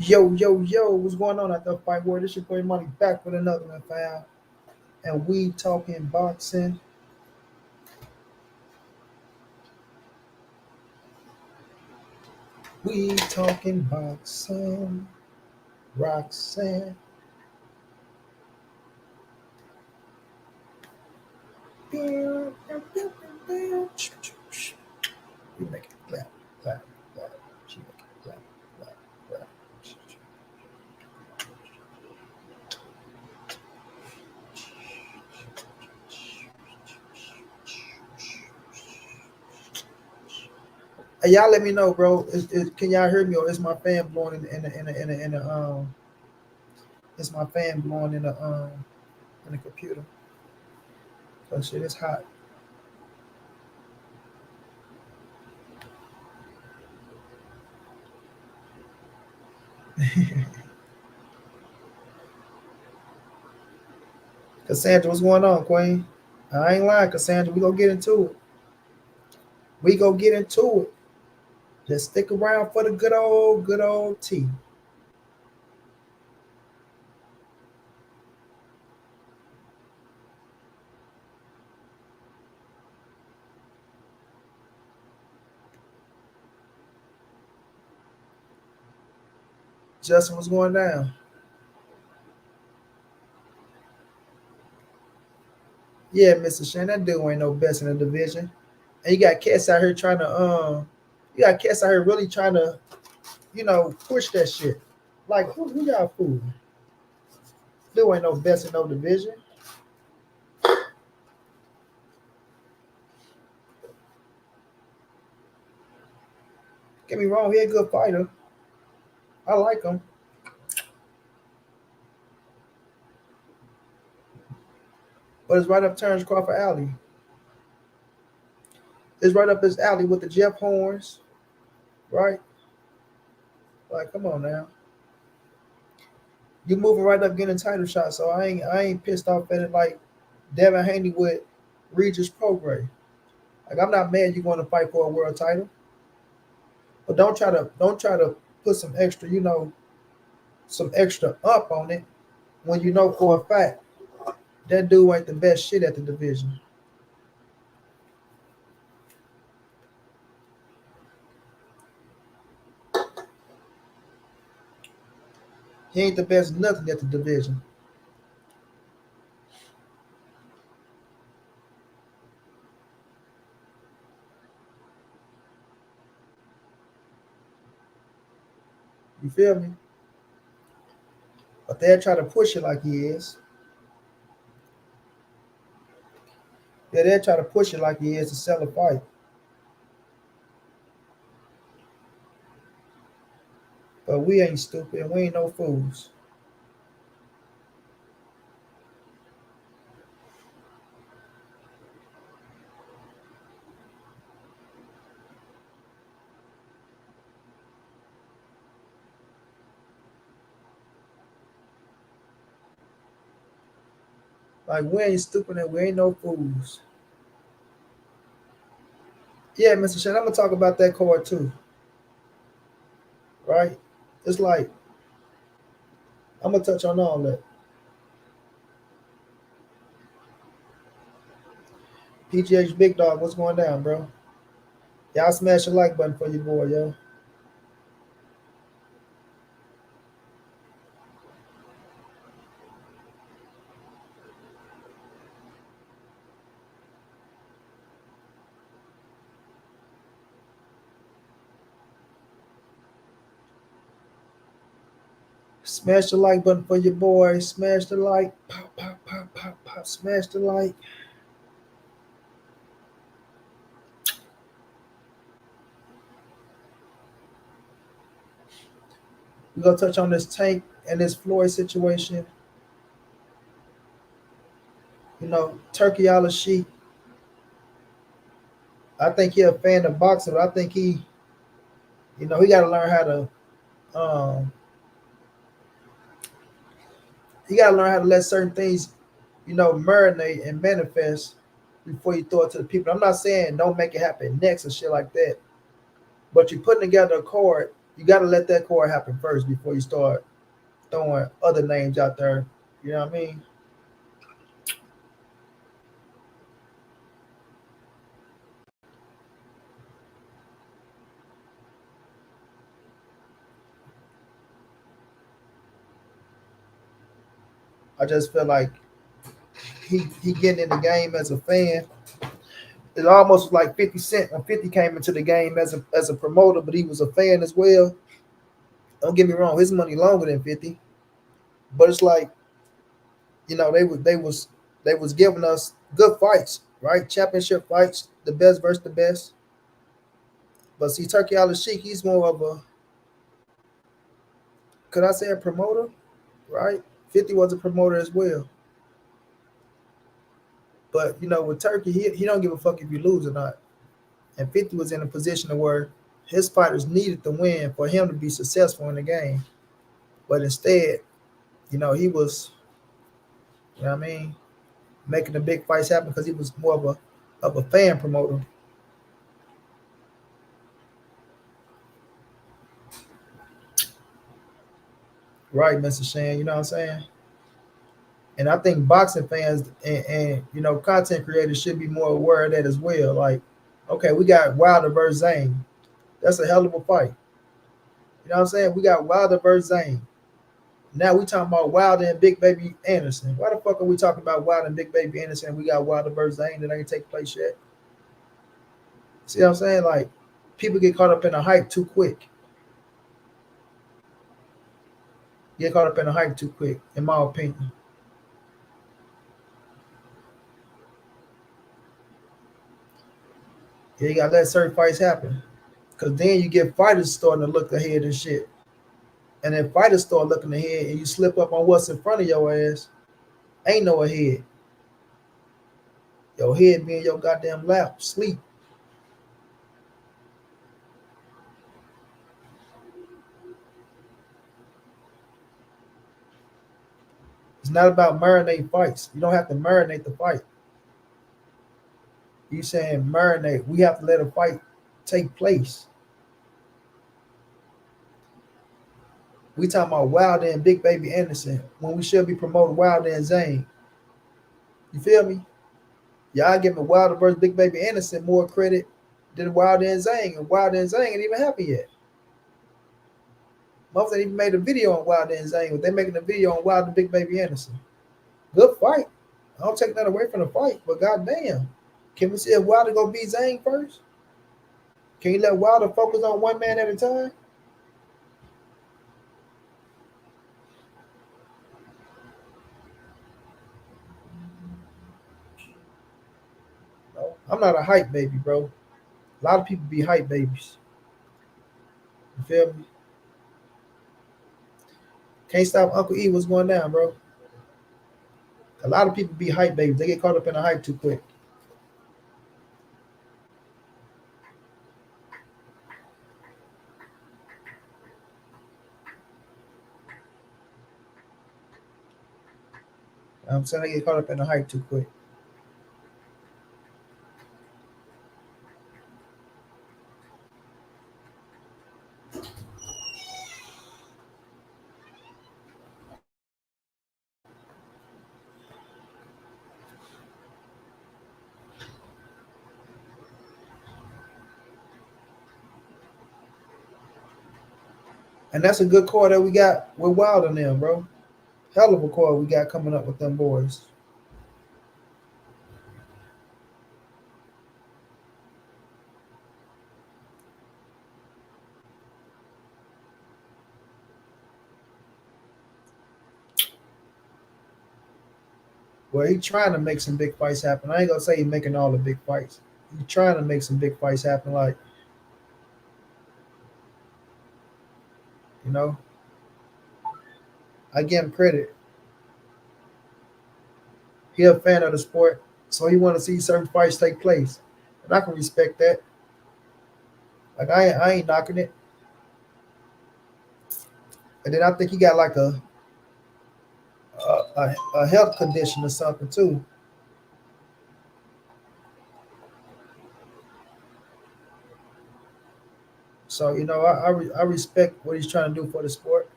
Yo, yo, yo, what's going on out there, fight word? This your boy Money back with another one, fam. And we talking boxing. We talking boxing. Roxanne. We make it clap, clap, clap. She make it clap, clap, clap. Hey, y'all let me know, bro. Can y'all hear me or is my fan blowing in the it's my fan blowing in the computer? Cause shit is hot. Cassandra, what's going on, Queen? I ain't lying, Cassandra. We gonna get into it. We gonna get into it. Just stick around for the good old tea. Justin, what's going down? Yeah, Mr. Shane, that dude ain't no best in the division. And you got cats out here trying to you got cats out here really trying to, push that shit. Like who y'all fooling? Dude ain't no best in no division. Get me wrong, he a good fighter. I like him. But it's right up Terrence Crawford alley. It's right up his alley with the Jeff Horns, right? Like, come on now. You moving right up getting title shots, so I ain't pissed off at it like Devin Haney with Regis Prograis. Like I'm not mad you're going to fight for a world title, but don't try to put some extra up on it when you know for a fact that dude ain't the best shit at the division. He ain't the best nothing at the division. You feel me? But they'll try to push it like he is. Yeah, they'll try to push it like he is to sell a fight. But we ain't stupid. We ain't no fools. Like we ain't stupid and we ain't no fools. Yeah, Mr. Shen, I'm gonna talk about that card too, right? It's like I'm gonna touch on all that. PGH Big Dog, what's going down, bro? Y'all smash the like button for your boy, yo. Smash the like button for your boy. Smash the like. Pop, pop, pop, pop, pop. Smash the like. We're gonna touch on this Tank and this Floyd situation. Turkey Ala Sheik. I think he a fan of boxing, but I think he gotta learn how to he gotta learn how to let certain things, marinate and manifest before you throw it to the people. I'm not saying don't make it happen next and shit like that. But you're putting together a card You got to let that core happen first before you start throwing other names out there. You know what I mean? I just feel like he getting in the game as a fan. It almost like 50 Cent when 50 came into the game as a promoter, but he was a fan as well. Don't get me wrong, his money longer than 50. But it's like, they was giving us good fights, right? Championship fights, the best versus the best. But see, Turkey Al Sheik, he's more of a, could I say a promoter, right? 50 was a promoter as well. But with Turkey, he don't give a fuck if you lose or not. And 50 was in a position where his fighters needed to win for him to be successful in the game. But instead, he was, you know what I mean, making the big fights happen because he was more of a fan promoter. Right, Mr. Shan, you know what I'm saying? And I think boxing fans and content creators should be more aware of that as well. Like, okay, we got Wilder versus Zane. That's a hell of a fight. You know what I'm saying? We got Wilder versus Zane. Now we talking about Wilder and Big Baby Anderson. Why the fuck are we talking about Wilder and Big Baby Anderson? And we got Wilder versus Zane that ain't take place yet. See what I'm saying? Like, people get caught up in the hype too quick. Get caught up in the hype too quick, in my opinion. Yeah, you gotta let certain fights happen. Cause then you get fighters starting to look ahead and shit. And then fighters start looking ahead and you slip up on what's in front of your ass. Ain't no ahead. Your head be in your goddamn lap, sleep. It's not about marinating fights. You don't have to marinate the fight. You saying marinate. We have to let a fight take place. We talking about Wilder and Big Baby Anderson when we should be promoting Wilder and Zane. You feel me? Y'all giving Wilder versus Big Baby Anderson more credit than Wilder and Zane, and Wilder and Zane ain't even happy yet. Most ain't even made a video on Wilder and Zane. They making a video on Wilder and Big Baby Anderson. Good fight. I don't take that away from the fight, but goddamn, can we see if Wilder gonna beat Zane first? Can you let Wilder focus on one man at a time? No, I'm not a hype baby, bro. A lot of people be hype babies. You feel me? Can't stop Uncle E. What's going down, bro? A lot of people be hype babies. They get caught up in the hype too quick. I'm saying they get caught up in the hype too quick. And that's a good core that we got with Wild on them, bro. Hell of a core we got coming up with them boys. Well, he trying to make some big fights happen. I ain't gonna say he making all the big fights. He trying to make some big fights happen. Like, you know, I give him credit. He a fan of the sport, so he want to see certain fights take place, and I can respect that. Like, I ain't knocking it. And then I think he got like a health condition or something too. So I respect what he's trying to do for the sport.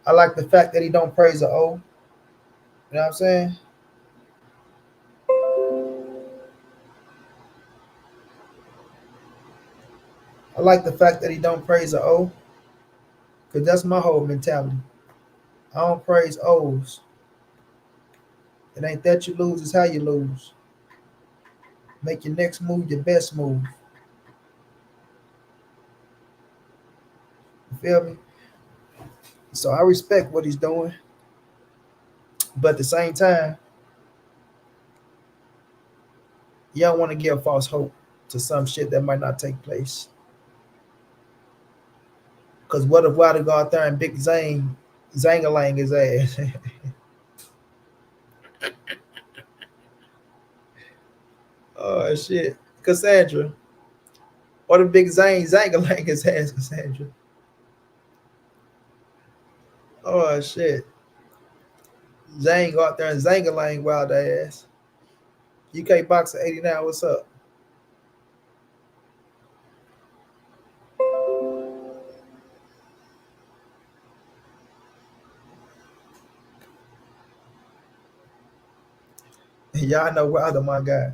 I like the fact that he don't praise the O. You know what I'm saying? I like the fact that he don't praise the O, because that's my whole mentality. I don't praise O's. It ain't that you lose, it's how you lose. Make your next move your best move. You feel me? So I respect what he's doing, but at the same time, you don't want to give false hope to some shit that might not take place. Cause what if Wilder go out there and Big Zane Zangalang his ass? Oh shit. Cassandra. What if Big Zane Zangalang his ass, Cassandra? Oh shit. Zane go out there and Zangalang Wilder ass. UK Boxer 89, what's up? Y'all know Wilder, my guy.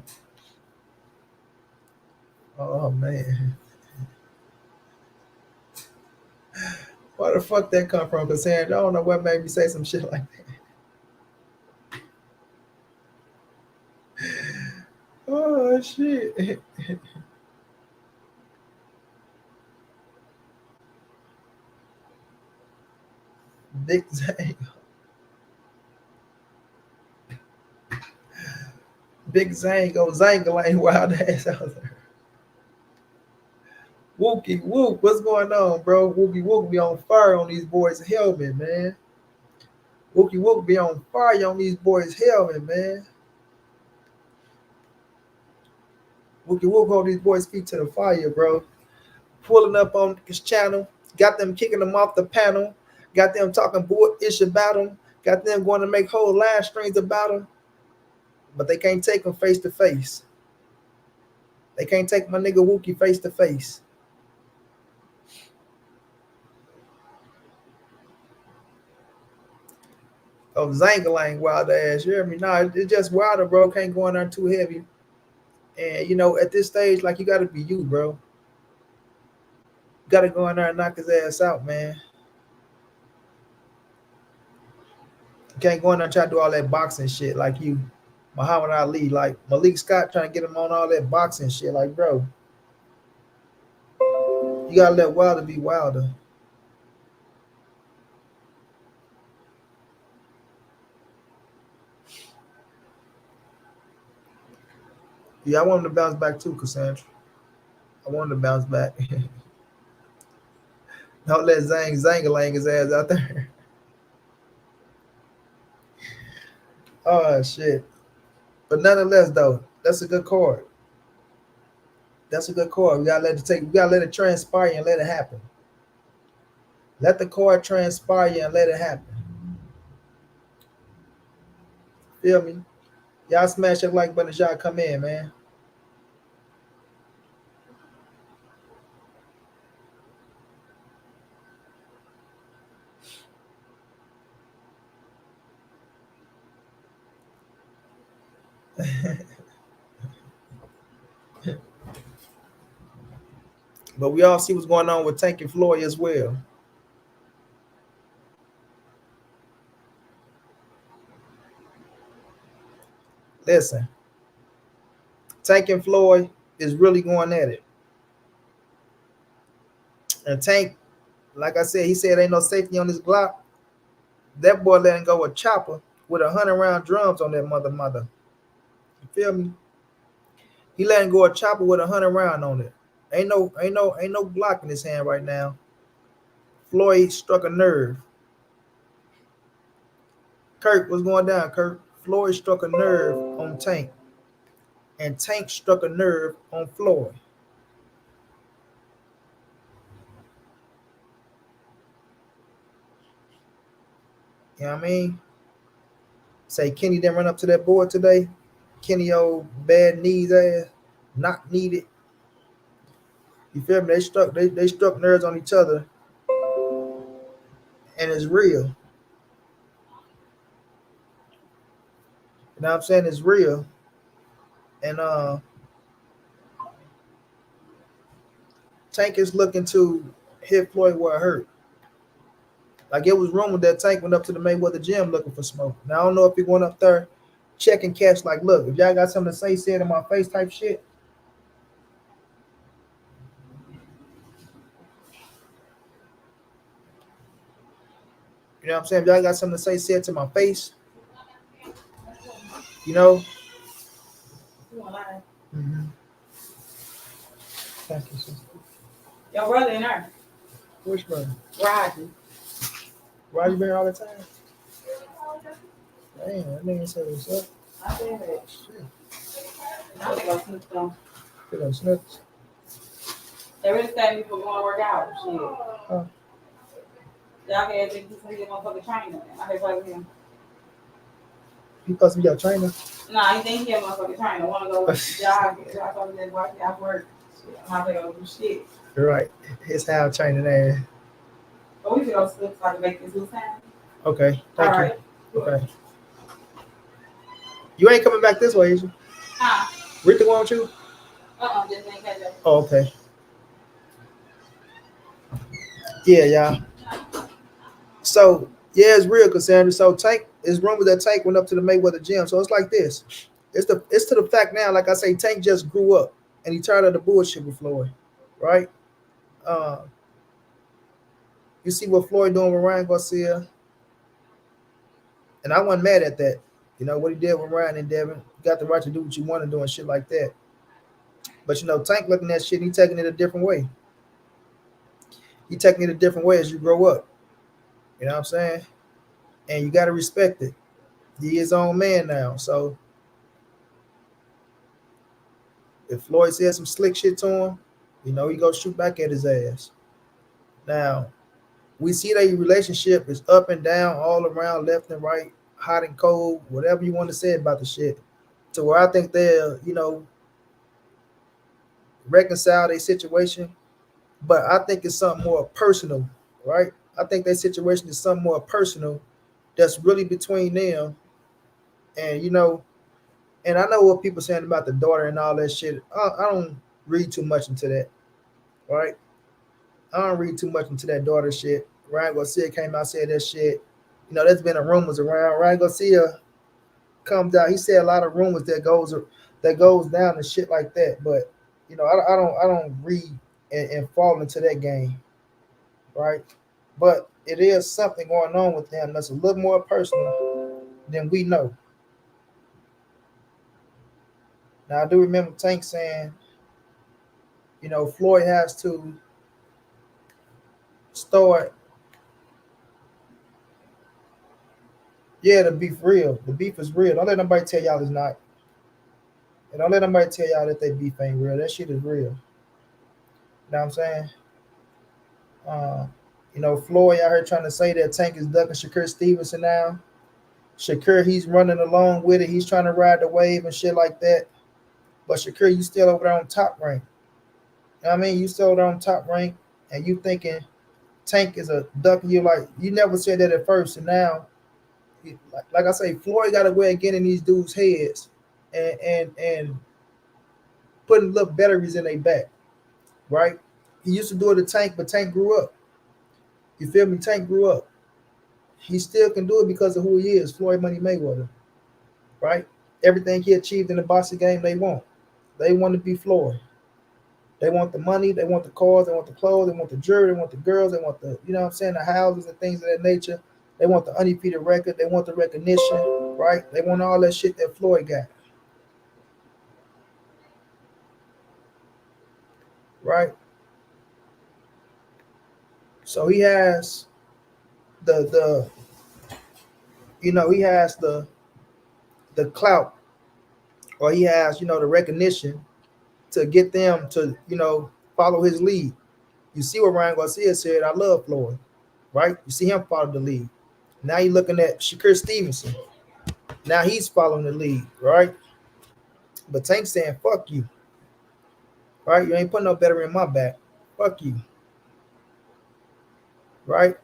Oh man. Where the fuck that come from, Cassandra? I don't know what made me say some shit like that. Oh shit. Big Zang. Big Zang go Zangalang wild ass out there. Wookie Wook, what's going on, bro? Wookie Wook be on fire on these boys' helmet, man. Wookie Wook be on fire on these boys' helmet, man. Wookie Wook hold these boys' feet to the fire, bro. Pulling up on his channel, got them kicking them off the panel, got them talking bullish about him, got them going to make whole live streams about him, but they can't take him face to face. They can't take my nigga Wookie face to face. Of Zangalang wild ass. You hear me? Nah, it's just Wilder, bro. Can't go in there too heavy. And at this stage, like you gotta be you, bro. You gotta go in there and knock his ass out, man. You can't go in there and try to do all that boxing shit like you. Muhammad Ali, like Malik Scott trying to get him on all that boxing shit. Like, bro, you gotta let Wilder be Wilder. Yeah, I want him to bounce back too, Cassandra. I want him to bounce back. Don't let Zangalang his ass out there. Oh shit. But nonetheless, though, that's a good card. That's a good card. We gotta let it transpire and let it happen. Let the card transpire and let it happen. Feel me? Y'all smash that like button as y'all come in, man. But we all see what's going on with Tank and Floyd as well. Listen, Tank and Floyd is really going at it. And Tank, like I said, he said ain't no safety on this Glock. That boy letting go a chopper with 100 round drums on that mother. You feel me? He letting go a chopper with 100 round on it. Ain't no Glock in his hand right now. Floyd struck a nerve. Kirk, what's going down, Kirk? Floyd struck a nerve on Tank, and Tank struck a nerve on Floyd. You know what I mean? Say Kenny didn't run up to that board today. Kenny old bad knees ass, not needed. You feel me? They struck nerves on each other, and it's real. You know what I'm saying? It's real. And Tank is looking to hit Floyd where it hurt. Like it was rumored that Tank went up to the Mayweather gym looking for smoke. Now I don't know if he went up there checking cash like, look, if y'all got something to say it in my face type shit. You know what I'm saying? If y'all got something to say it to my face. You know? Mm-hmm. Thank you, sister. Your brother in there. Which brother? Roger. Roger been here all the time? Damn, that nigga said what's up. I said that. Shit. I'm gonna go snoop them. Get on snips. They really stand me for going to work out. Shit. Huh? Y'all can do some of your motherfucking trainer. I can play with him. He supposed to be your trainer? Nah, he think he a motherfucking trainer. Wanna go jog, talk to that boy after work. Shit, I'm not gonna do shit. You're right. His how trainer there. But we should go slip so I can make this new time. Okay. Thank All you. right. Okay. You ain't coming back this way, is you? Huh? Rita want you? Just ain't catch up. Oh, okay. Yeah, y'all. So yeah, it's real, Cassandra. So Tank is rumored that Tank went up to the Mayweather gym. So it's like this. It's to the fact now, like I say, Tank just grew up and he tired of the bullshit with Floyd. Right? Uh, you see what Floyd doing with Ryan Garcia. And I wasn't mad at that. You know, what he did with Ryan and Devin. You got the right to do what you want to do and shit like that. But you know, Tank looking at shit, he taking it a different way. He taking it a different way as you grow up. You know what I'm saying? And you gotta respect it. He is his own man now. So if Floyd says some slick shit to him, you know, he go shoot back at his ass. Now, we see that your relationship is up and down, all around, left and right, hot and cold, whatever you want to say about the shit. To where I think they'll, you know, reconcile their situation. But I think it's something more personal, right? I think their situation is something more personal that's really between them. And, you know, and I know what people saying about the daughter and all that shit. I don't read too much into that, right? I don't read too much into that daughter shit. Ryan Garcia came out and said that shit. You know, there's been a rumors around. Ryan Garcia comes out. He said a lot of rumors that goes down and shit like that. But you know, I don't read and fall into that game, right? But it is something going on with them that's a little more personal than we know. Now I do remember Tank saying, you know, Floyd has to start. Yeah, the beef real. The beef is real. Don't let nobody tell y'all it's not. And don't let nobody tell y'all that they beef ain't real. That shit is real. You know what I'm saying? Uh, you know, Floyd out here trying to say that Tank is ducking Shakur Stevenson now. Shakur, he's running along with it. He's trying to ride the wave and shit like that. But Shakur, you still over there on top rank. You know what I mean? You still over there on top rank and you thinking Tank is a ducking you like you never said that at first. And now, like I say, Floyd got a way of getting these dudes' heads and putting little batteries in their back, right? He used to do it to Tank, but Tank grew up. You feel me? Tank grew up. He still can do it because of who he is, Floyd Money Mayweather, right? Everything he achieved in the boxing game, they want. They want to be Floyd. They want the money, they want the cars, they want the clothes, they want the jewelry, they want the girls, they want the, you know what I'm saying, the houses and things of that nature. They want the undefeated record, they want the recognition, right? They want all that shit that Floyd got, right? So he has the you know, he has the clout or he has, you know, the recognition to get them to, you know, follow his lead. You see what Ryan Garcia said, I love Floyd, right? You see him follow the lead. Now you're looking at Shakur Stevenson. Now he's following the lead, right? But Tank saying, fuck you, right? You ain't putting no better in my back. Fuck you. Right?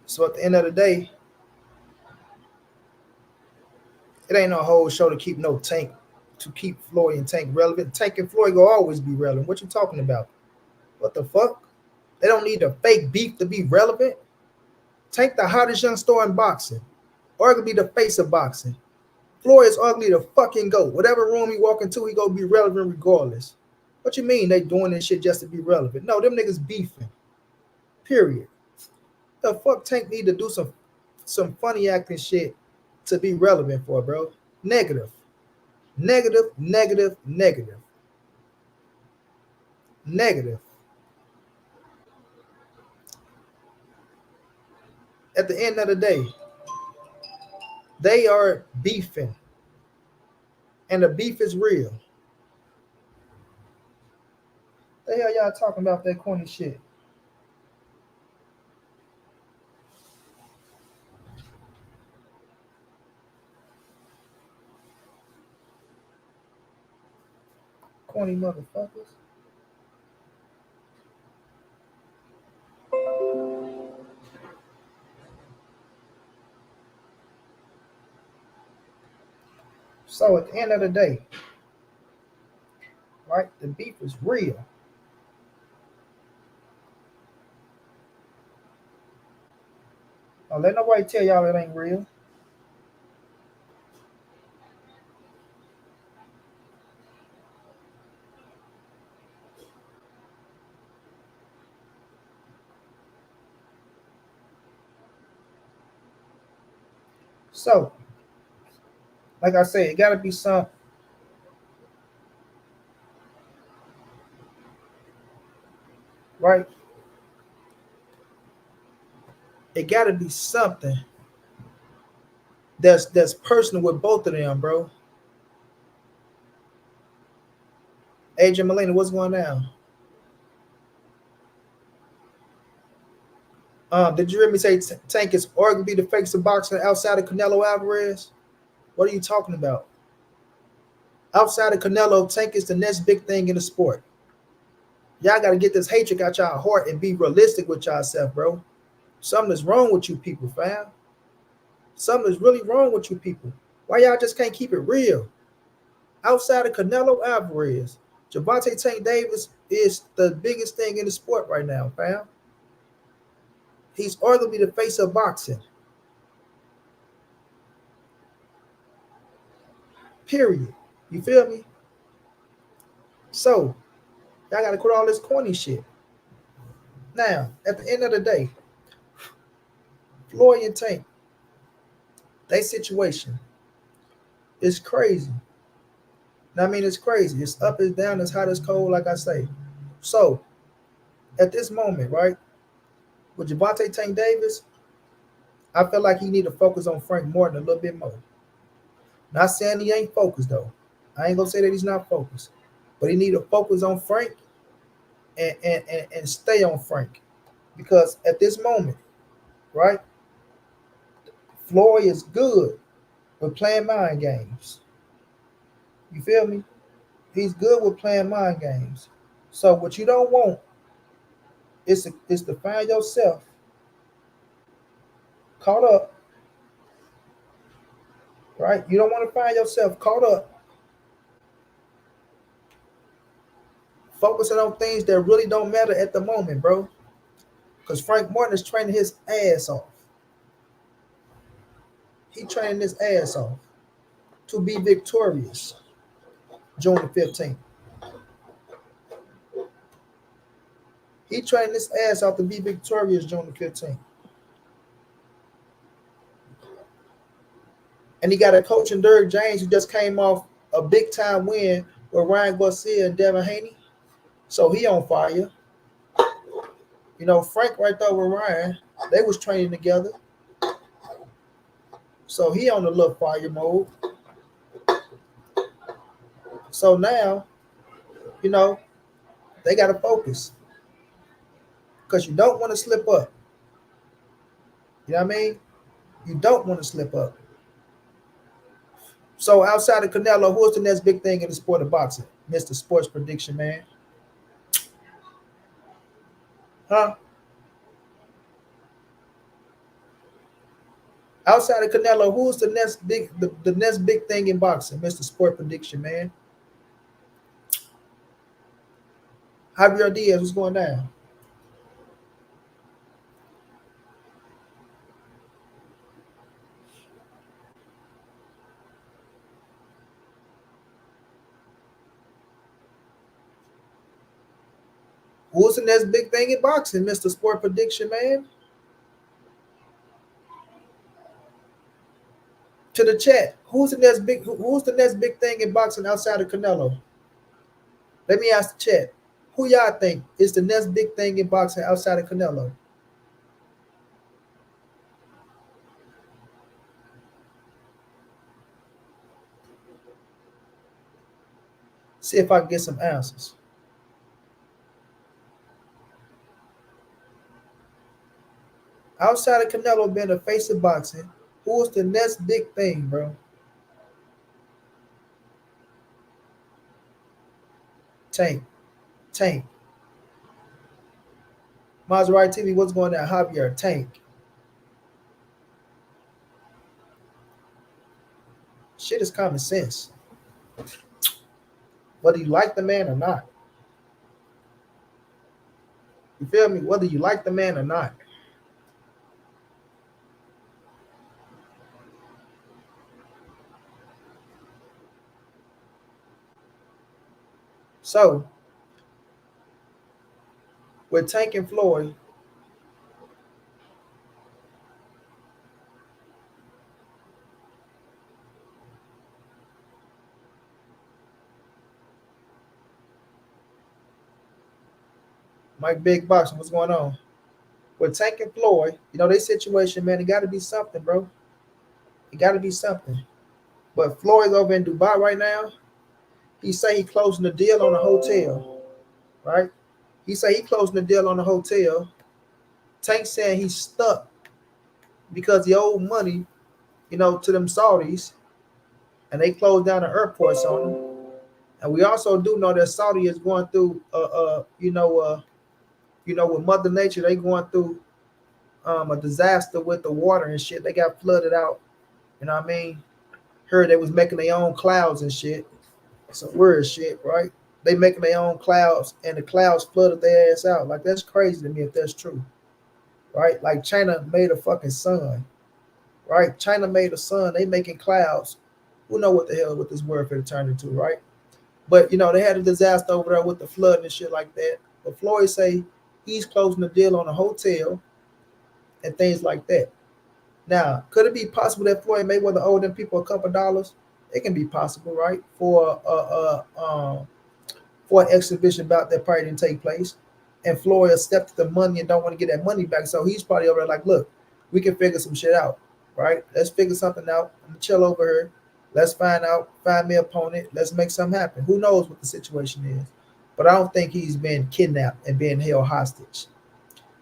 So at the end of the day, it ain't no whole show to keep no Tank, to keep Floyd and Tank relevant. Tank and Floyd will always be relevant. What you talking about? What the fuck? They don't need a fake beef to be relevant. Tank the hottest young star in boxing. Arguably the face of boxing. Floyd is arguably the fucking GOAT. Whatever room he walk into, he gonna be relevant regardless. What you mean they doing this shit just to be relevant? No, them niggas beefing. Period. The fuck Tank need to do some funny acting shit to be relevant for, bro. Negative. Negative, negative, negative. Negative. At the end of the day, they are beefing. And the beef is real. The hell y'all talking about that corny shit? Corny motherfuckers. So at the end of the day, right, the beef is real. Don't let nobody tell y'all it ain't real. So, like I said, it gotta be some, right? It gotta be something that's personal with both of them, bro. AJ Molina, what's going on? Did you hear me say Tank is arguably the face of boxing outside of Canelo Alvarez? What are you talking about? Outside of Canelo, Tank is the next big thing in the sport. Y'all got to get this hatred out y'all heart and be realistic with yourself, bro. Something is wrong with you people, fam. Something is really wrong with you people. Why y'all just can't keep it real? Outside of Canelo Alvarez, Gervonta Tank Davis is the biggest thing in the sport right now, fam. He's arguably the face of boxing. Period. You feel me? So, y'all got to quit all this corny shit. Now, at the end of the day, Floyd and Tank, they situation is crazy. I mean, it's crazy. It's up, it's down, it's hot, it's cold, like I say. So, at this moment, right, with Gervonta Tank Davis, I feel like he need to focus on Frank Morton a little bit more. Not saying he ain't focused though. I ain't gonna say that he's not focused, but he need to focus on Frank and stay on Frank because at this moment, right, Floyd is good with playing mind games. You feel me? He's good with playing mind games. So what you don't want is to find yourself caught up, right? You don't want to find yourself caught up focusing on things that really don't matter at the moment, bro. Because Frank Martin is training his ass off. He training his ass off to be victorious June the 15th. He training his ass off to be victorious June the 15th. And he got a coach in Derek James who just came off a big time win with Ryan Garcia and Devin Haney. So he on fire. You know, Frank right there with Ryan, they was training together. So he on the little fire mode. So now, you know, they got to focus because you don't want to slip up. You know what I mean? You don't want to slip up. So outside of Canelo, who's the next big thing in the sport of boxing? Mr. Sports Prediction Man. Huh? Outside of Canelo, who's the next big thing in boxing? Mr. Sport Prediction Man. Javier Diaz, what's going down? Who's the next big thing in boxing, Mr. Sport Prediction Man? To the chat. Who's the next big thing in boxing outside of Canelo? Let me ask the chat. Who y'all think is the next big thing in boxing outside of Canelo? See if I can get some answers. Outside of Canelo being the face of boxing, who's the next big thing, bro? Tank. Tank. Maserati TV, what's going on? Javier, Tank. Shit is common sense. Whether you like the man or not. You feel me? Whether you like the man or not. So, with Tank and Floyd, Mike Big Boxing, what's going on? With Tank and Floyd, their situation, man, it got to be something, bro. It got to be something. But Floyd's over in Dubai right now. He say he closing the deal on a hotel, right? He say he closing the deal on a hotel. Tank saying he's stuck because he owed money, to them Saudis, and they closed down the airports on him. And we also do know that Saudi is going through, with Mother Nature, they going through a disaster with the water and shit. They got flooded out. You know what I mean? Heard they was making their own clouds and shit. Some weird shit, right? They making their own clouds, and the clouds flooded their ass out. Like, that's crazy to me if that's true, right? Like, China made a fucking sun, right? China made a sun. They making clouds. Who know what the hell what this word could turn into, right? But they had a disaster over there with the flood and shit like that. But Floyd say he's closing the deal on a hotel and things like that. Now, could it be possible that Floyd Mayweather owed them people a couple dollars? It can be possible, right? For an exhibition bout that probably didn't take place, and Floyd accepted the money and don't want to get that money back. So he's probably over there like, look, we can figure some shit out, right? Let's figure something out. I'm gonna chill over here. Let's find me an opponent. Let's make something happen. Who knows what the situation is? But I don't think he's been kidnapped and being held hostage.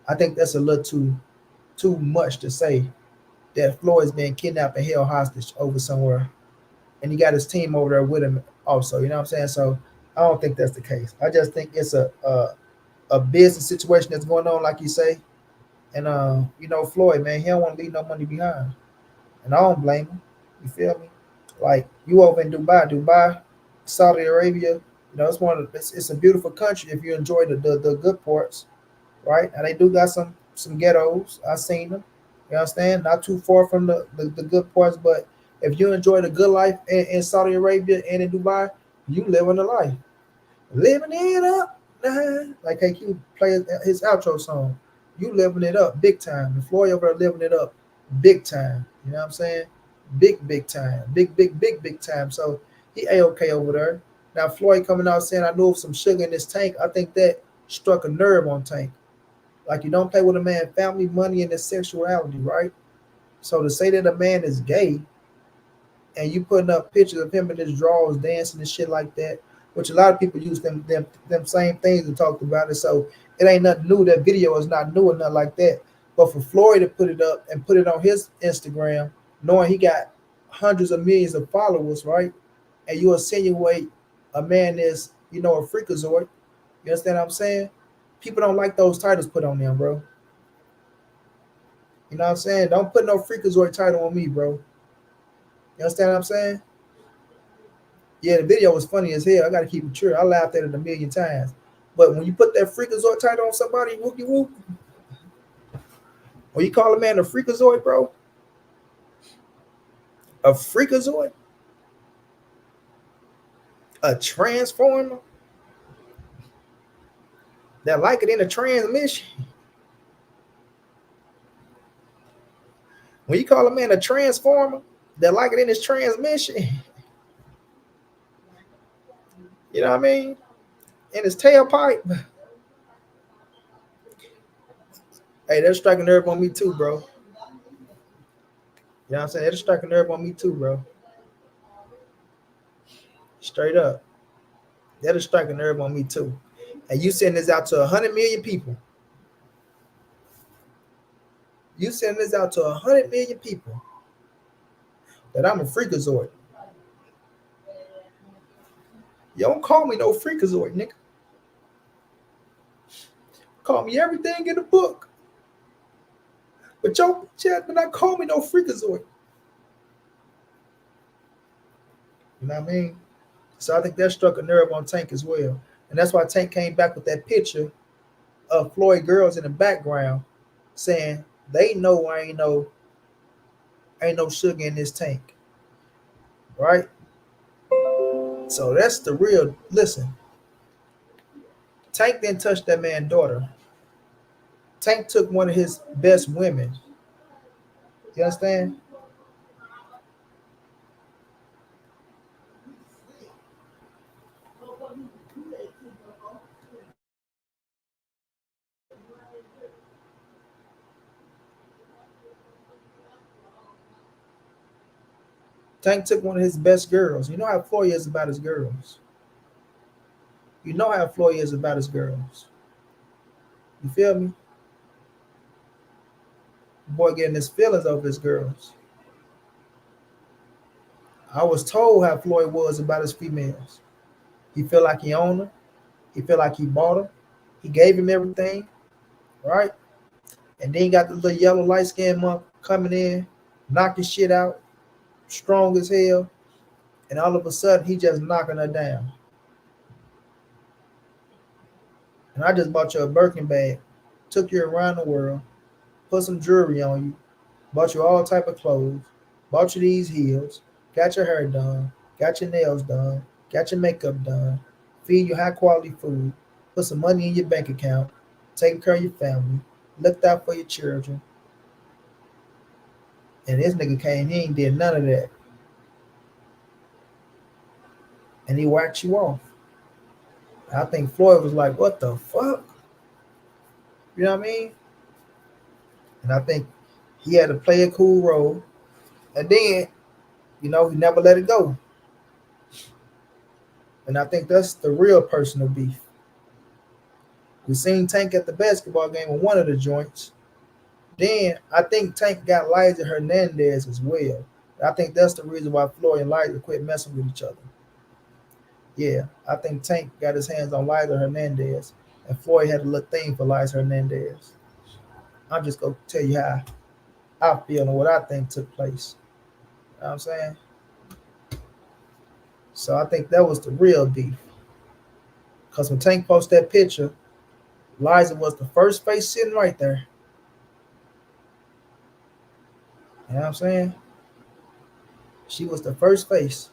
I think that's a little too much to say that Floyd's been kidnapped and held hostage over somewhere, and he got his team over there with him also. You know what I'm saying? So I don't think that's the case. I just think it's a business situation that's going on, like you say. And Floyd, man, he don't want to leave no money behind, and I don't blame him. You feel me? Like, you over in Dubai, Saudi Arabia. It's a beautiful country if you enjoy the good parts, right? And they do got some ghettos. I seen them. You understand? Not too far from the good parts, but if you enjoy the good life in Saudi Arabia and in Dubai, you living the life. Living it up. Like KQ play his outro song. You living it up big time. And Floyd over there living it up big time. You know what I'm saying? Big time. Big time. So he A-okay over there. Now Floyd coming out saying, I knew of some sugar in this tank. I think that struck a nerve on Tank. Like, you don't play with a man, family, money, and his sexuality, right? So to say that a man is gay and you putting up pictures of him in his drawers dancing and shit like that, which a lot of people use them same things and talked about it. So it ain't nothing new. That video is not new or nothing like that. But for Floyd to put it up and put it on his Instagram, knowing he got hundreds of millions of followers, right? And you insinuate a man is, a freakazoid. You understand what I'm saying? People don't like those titles put on them, bro. You know what I'm saying? Don't put no freakazoid title on me, bro. You understand what I'm saying? Yeah, the video was funny as hell. I gotta keep it true. I laughed at it a million times. But when you put that freakazoid title on somebody, whoopie whoop, or you call a man a freakazoid, bro, a freakazoid, a transformer that like it in a transmission. When you call a man a transformer that like it in his transmission, you know what I mean? In his tailpipe. Hey, that's striking nerve on me too, bro. You know what I'm saying? That's striking nerve on me too, bro. Straight up. That'll strike a nerve on me too. And you send this out to 100 million people. You send this out to 100 million people that I'm a freakazoid. You don't call me no freakazoid, nigga. Call me everything in the book. But your chat but not call me no freakazoid. You know what I mean? So I think that struck a nerve on Tank as well. And that's why Tank came back with that picture of Floyd girls in the background saying they know I ain't no sugar in this tank. Right? So that's the real listen. Tank didn't touch that man's daughter. Tank took one of his best women. You understand? Tank took one of his best girls. You know how Floyd is about his girls. You know how Floyd is about his girls. You feel me? Boy getting his feelings over his girls. I was told how Floyd was about his females. He felt like he owned her. He felt like he bought her. He gave him everything, right? And then he got the little yellow light skinned monk coming in, knocking shit out, strong as hell. And all of a sudden, he just knocking her down. And I just bought you a Birkin bag, took you around the world, put some jewelry on you, bought you all type of clothes, bought you these heels, got your hair done, got your nails done, got your makeup done, feed you high quality food, put some money in your bank account, taking care of your family, looked out for your children. And this nigga came, he ain't did none of that. And he whacked you off. I think Floyd was like, what the fuck? You know what I mean? And I think he had to play a cool role. And then, he never let it go. And I think that's the real personal beef. We seen Tank at the basketball game with one of the joints. Then I think Tank got Liza Hernandez as well. I think that's the reason why Floyd and Liza quit messing with each other. Yeah, I think Tank got his hands on Liza Hernandez, and Floyd had a little thing for Liza Hernandez. I'm just gonna tell you how I feel and what I think took place. You know what I'm saying? So I think that was the real beef. Because when Tank posted that picture, Liza was the first face sitting right there. You know what I'm saying? She was the first face.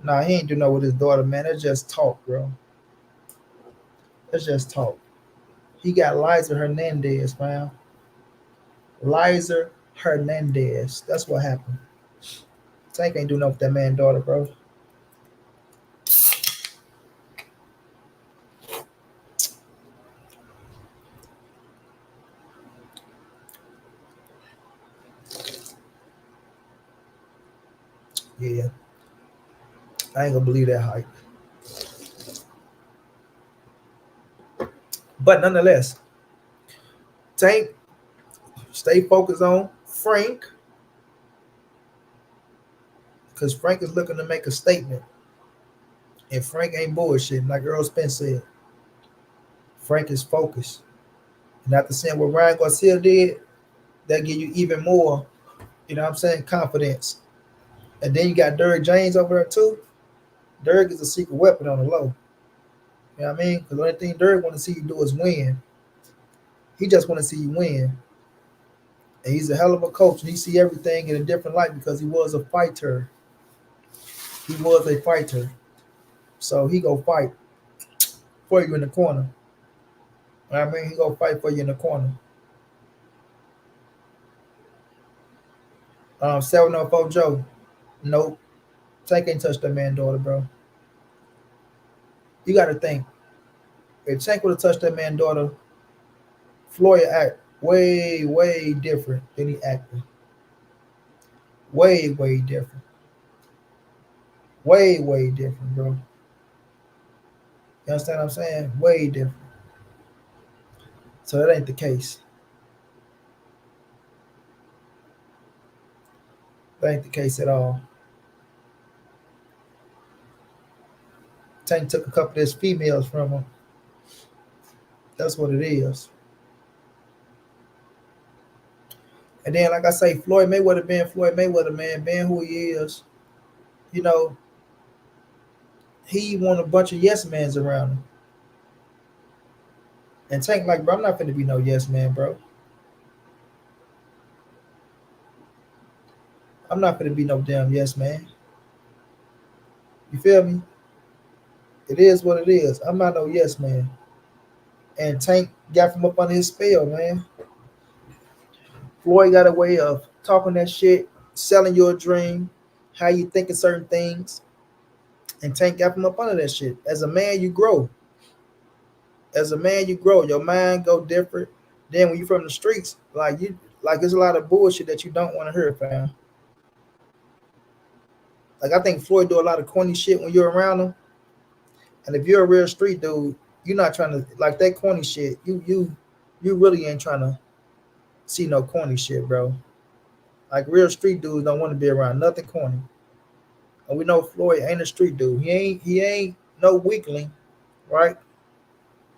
Nah, he ain't do no with his daughter, man. That's just talk, bro. That's just talk. He got Liza Hernandez, man. Liza Hernandez. That's what happened. Tank ain't do nothing with that man daughter, bro. Yeah, I ain't gonna believe that hype. But nonetheless, Tank, stay focused on Frank, because Frank is looking to make a statement. And Frank ain't bullshitting, like Earl Spence said. Frank is focused. And after seeing what Ryan Garcia did, that give you even more, confidence. And then you got Derrick James over there too. Derrick is a secret weapon on the low. You know what I mean? Because the only thing Derrick want to see you do is win. He just want to see you win. And he's a hell of a coach. And he see everything in a different light because he was a fighter. He was a fighter. So he go fight for you in the corner. You know what I mean? He go fight for you in the corner. 704 Joe. Nope. Tank ain't touched that man daughter, bro. You got to think. If Tank would have touched that man daughter, Floyd act way, way different than he acted. Way, way different. Way, way different, bro. You understand what I'm saying? Way different. So that ain't the case. That ain't the case at all. Tank took a couple of his females from him. That's what it is. And then, like I say, Floyd Mayweather being Floyd Mayweather, man, being who he is, you know, he want a bunch of yes mans around him. And Tank like, bro, I'm not finna be no yes man, bro. I'm not finna be no damn yes man. You feel me? It is what it is. I'm not no yes man. And Tank got from up under his spell, man. Floyd got a way of talking that shit, selling your dream, how you thinking certain things. And Tank got from up under that shit. As a man, you grow. As a man, you grow. Your mind go different. Then when you from the streets, there's a lot of bullshit that you don't want to hear, fam. Like I think Floyd do a lot of corny shit when you're around him. And if you're a real street dude, you're not trying to like that corny shit. You really ain't trying to see no corny shit, bro. Like real street dudes don't want to be around nothing corny. And we know Floyd ain't a street dude. He ain't no weakling, right?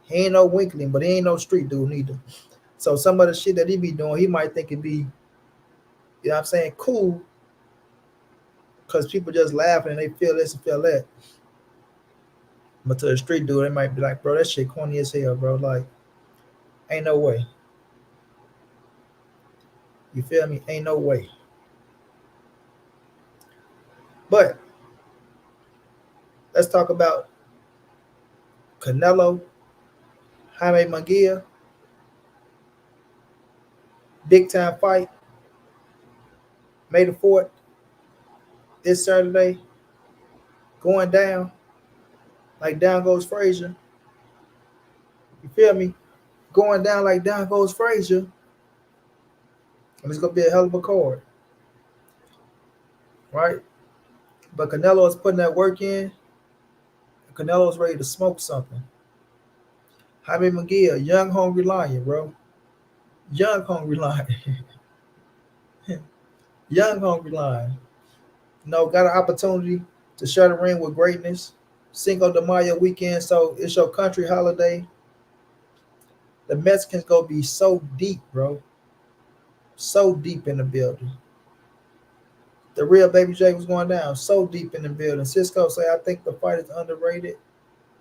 He ain't no weakling, but he ain't no street dude neither. So some of the shit that he be doing, he might think it be, you know what I'm saying, cool. Because people just laughing and they feel this and feel that. But to the street dude, they might be like, bro, that shit corny as hell, bro. Like, ain't no way. You feel me? Ain't no way. But let's talk about Canelo, Jaime Munguia, big time fight, May the 4th, this Saturday, going down, like down goes Frazier. You feel me? Going down like down goes Frazier. And it's going to be a hell of a card, right? But Canelo is putting that work in. Canelo's ready to smoke something. Jaime Munguia, young, hungry lion, bro. Young, hungry lion. Young, hungry lion. Got an opportunity to share the ring with greatness. Cinco de Mayo weekend, so it's your country holiday. The Mexicans go be so deep, bro. So deep in the building. The real Baby J was going down. So deep in the building. Cisco say, I think the fight is underrated.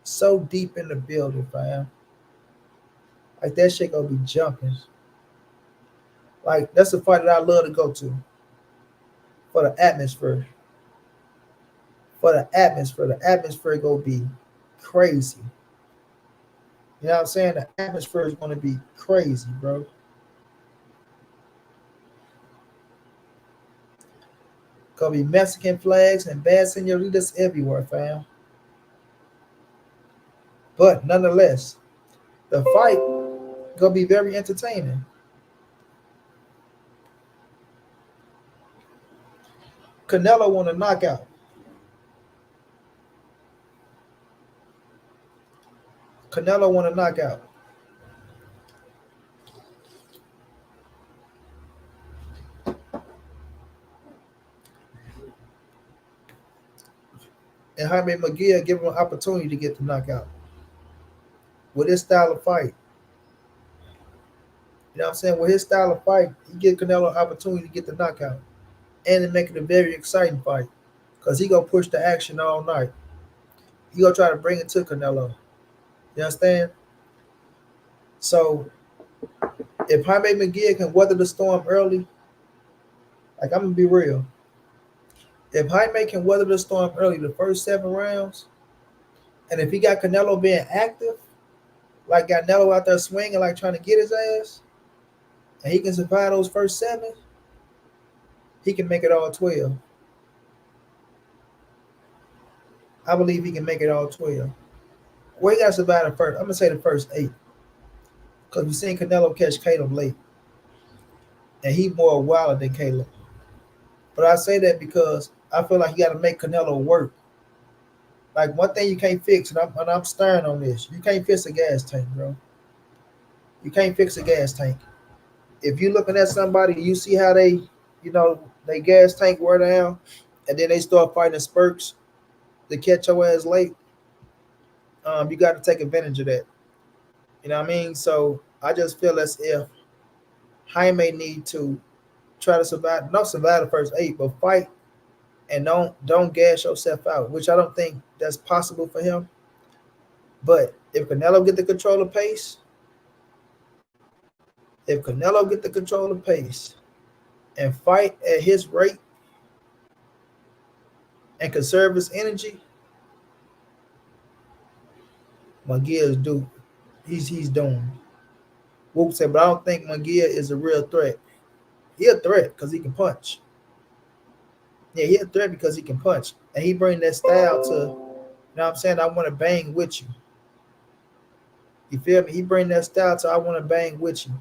So deep in the building, fam. Like that shit gonna be jumping. Like that's the fight that I love to go to. For the atmosphere. For the atmosphere. The atmosphere gonna be crazy. You know what I'm saying? The atmosphere is gonna be crazy, bro. Gonna be Mexican flags and bad senoritas everywhere, fam. But nonetheless, the fight gonna be very entertaining. Canelo want a knockout. Canelo want a knockout. and Jaime McGill give him an opportunity to get the knockout with his style of fight. You know what I'm saying? With his style of fight, he give Canelo an opportunity to get the knockout and to make it a very exciting fight because he gonna push the action all night. He gonna try to bring it to Canelo. You understand? So if Jaime McGill can weather the storm early, like I'm gonna be real, if Jaime can weather the storm early, the first 7 rounds, and if he got Canelo being active, like got Canelo out there swinging, like trying to get his ass, and he can survive those first 7, he can make it all 12. I believe he can make it all 12. Well, he got to survive the first. I'm gonna say the first 8, because we seen Canelo catch Caleb late, and he more wilder than Caleb. But I say that because I feel like you got to make Canelo work. Like one thing you can't fix, and I'm stern on this, you can't fix a gas tank, bro. You can't fix a gas tank. If you looking at somebody, you see how they gas tank wear down, and then they start fighting spurts to catch your ass late. You got to take advantage of that. You know what I mean? So I just feel as if Jaime need to try to survive, not survive the first 8, but fight and don't gas yourself out, which I don't think that's possible for him. But if Canelo get the control of pace, if Canelo get the control of pace and fight at his rate and conserve his energy, McGill is due. He's doomed. Whoop said, but I don't think McGill is a real threat. He a threat because he can punch. Yeah, he a threat because he can punch. And he bring that style to, you know what I'm saying, I want to bang with you. You feel me? He bring that style to I want to bang with you.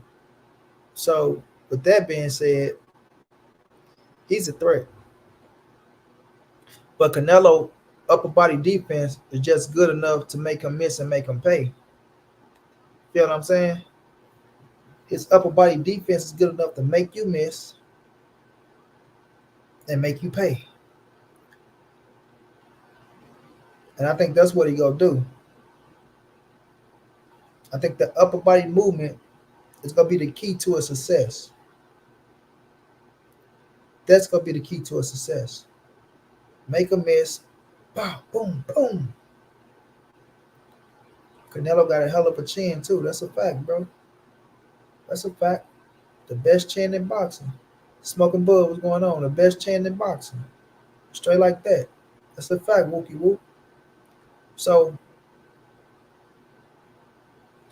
So with that being said, he's a threat. But Canelo upper body defense is just good enough to make him miss and make him pay. Feel what I'm saying? His upper body defense is good enough to make you miss and make you pay. And I think that's what he gonna do. I think the upper body movement is gonna be the key to a success. That's gonna be the key to a success. Make a miss, bow, boom, boom. Canelo got a hell of a chin too. That's a fact, bro. That's a fact. The best chin in boxing. Smoking Bud, what's going on? The best chin in boxing. Straight like that. That's a fact, wookie whoop. So,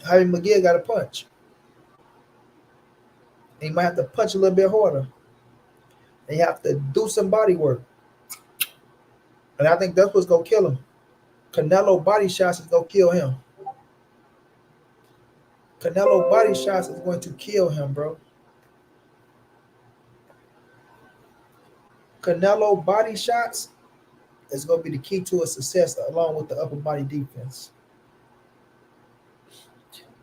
Jaime McGill got a punch. And he might have to punch a little bit harder. And you have to do some body work. And I think that's what's going to kill him. Canelo body shots is going to kill him. Canelo body shots is going to kill him, bro. Canelo body shots is going to be the key to a success along with the upper body defense.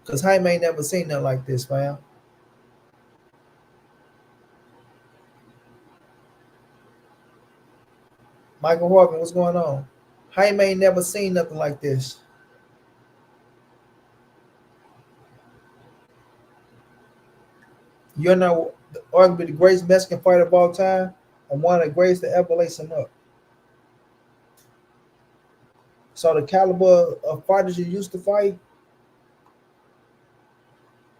Because Jaime ain't never seen nothing like this, fam. Michael Horgan, what's going on? Jaime ain't never seen nothing like this. You're not arguably the greatest Mexican fighter of all time and one of the greatest to ever lace him up. So the caliber of fighters you used to fight,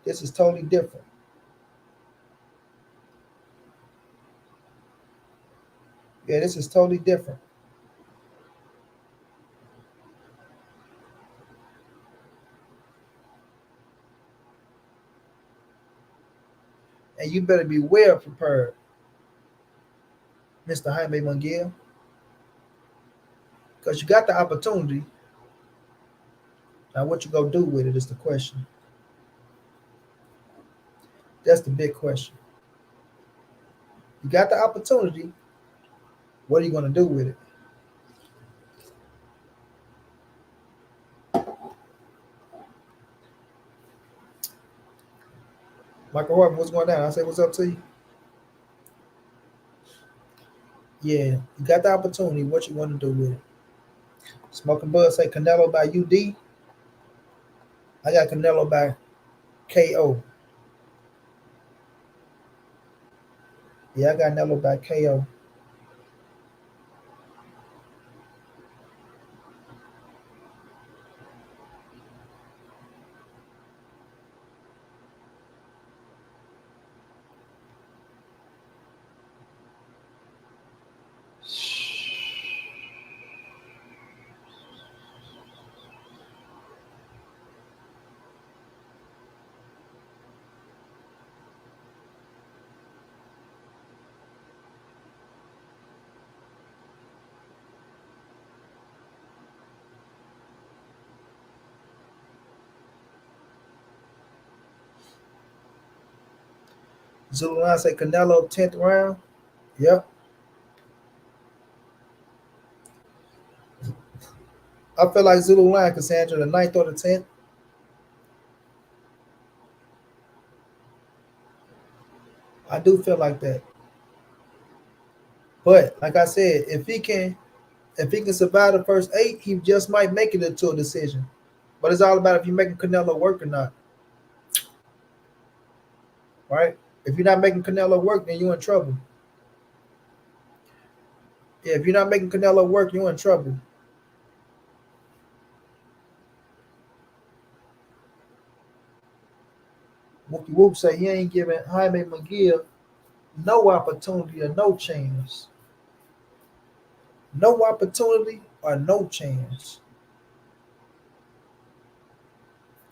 this is totally different. Yeah, this is totally different. And you better be well prepared, Mr. Jaime McGill. Because you got the opportunity. Now what you gonna do with it is the question. That's the big question. You got the opportunity. What are you gonna do with it? Michael Horton, what's going on? I say what's up to you. Yeah, you got the opportunity. What you want to do with it? Smoking Bud say Canelo by UD. I got Canelo by KO. Yeah, I got Canelo by KO. Zulu Line say Canelo 10th round. Yep. I feel like Zulu Line, Cassandra, the 9th or the 10th. I do feel like that. But like I said, if he can survive the first 8, he just might make it into a decision. But it's all about if you're making Canelo work or not, right? If you're not making Canelo work, then you're in trouble. Yeah, if you're not making Canelo work, you're in trouble. Wookie Whoop say he ain't giving Jaime McGill no opportunity or no chance. No opportunity or no chance.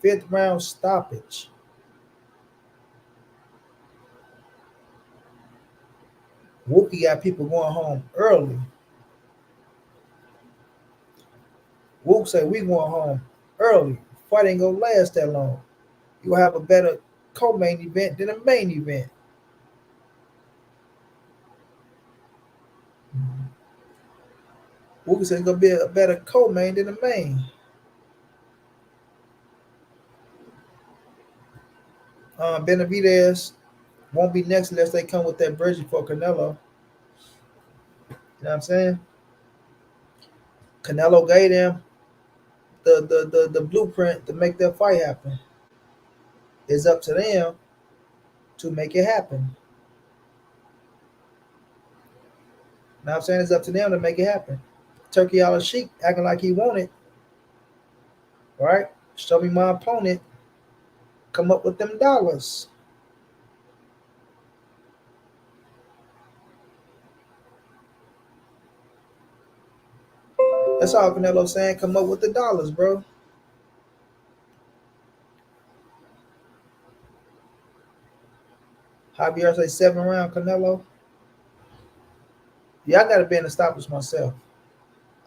5th round stoppage. Wookie got people going home early. Wook say we going home early. Fight ain't gonna last that long. You'll have a better co-main event than a main event. Wookie say it's gonna be a better co-main than a main. Benavidez won't be next unless they come with that bridge for Canelo. You know what I'm saying? Canelo gave them the blueprint to make that fight happen. It's up to them to make it happen. You know what I'm saying? It's up to them to make it happen. Turkey Al Sheik acting like he wanted, right? Show me my opponent. Come up with them dollars. That's all Canelo saying. Come up with the dollars, bro. Javier say 7th round Canelo. Yeah, I gotta be in the stoppage myself.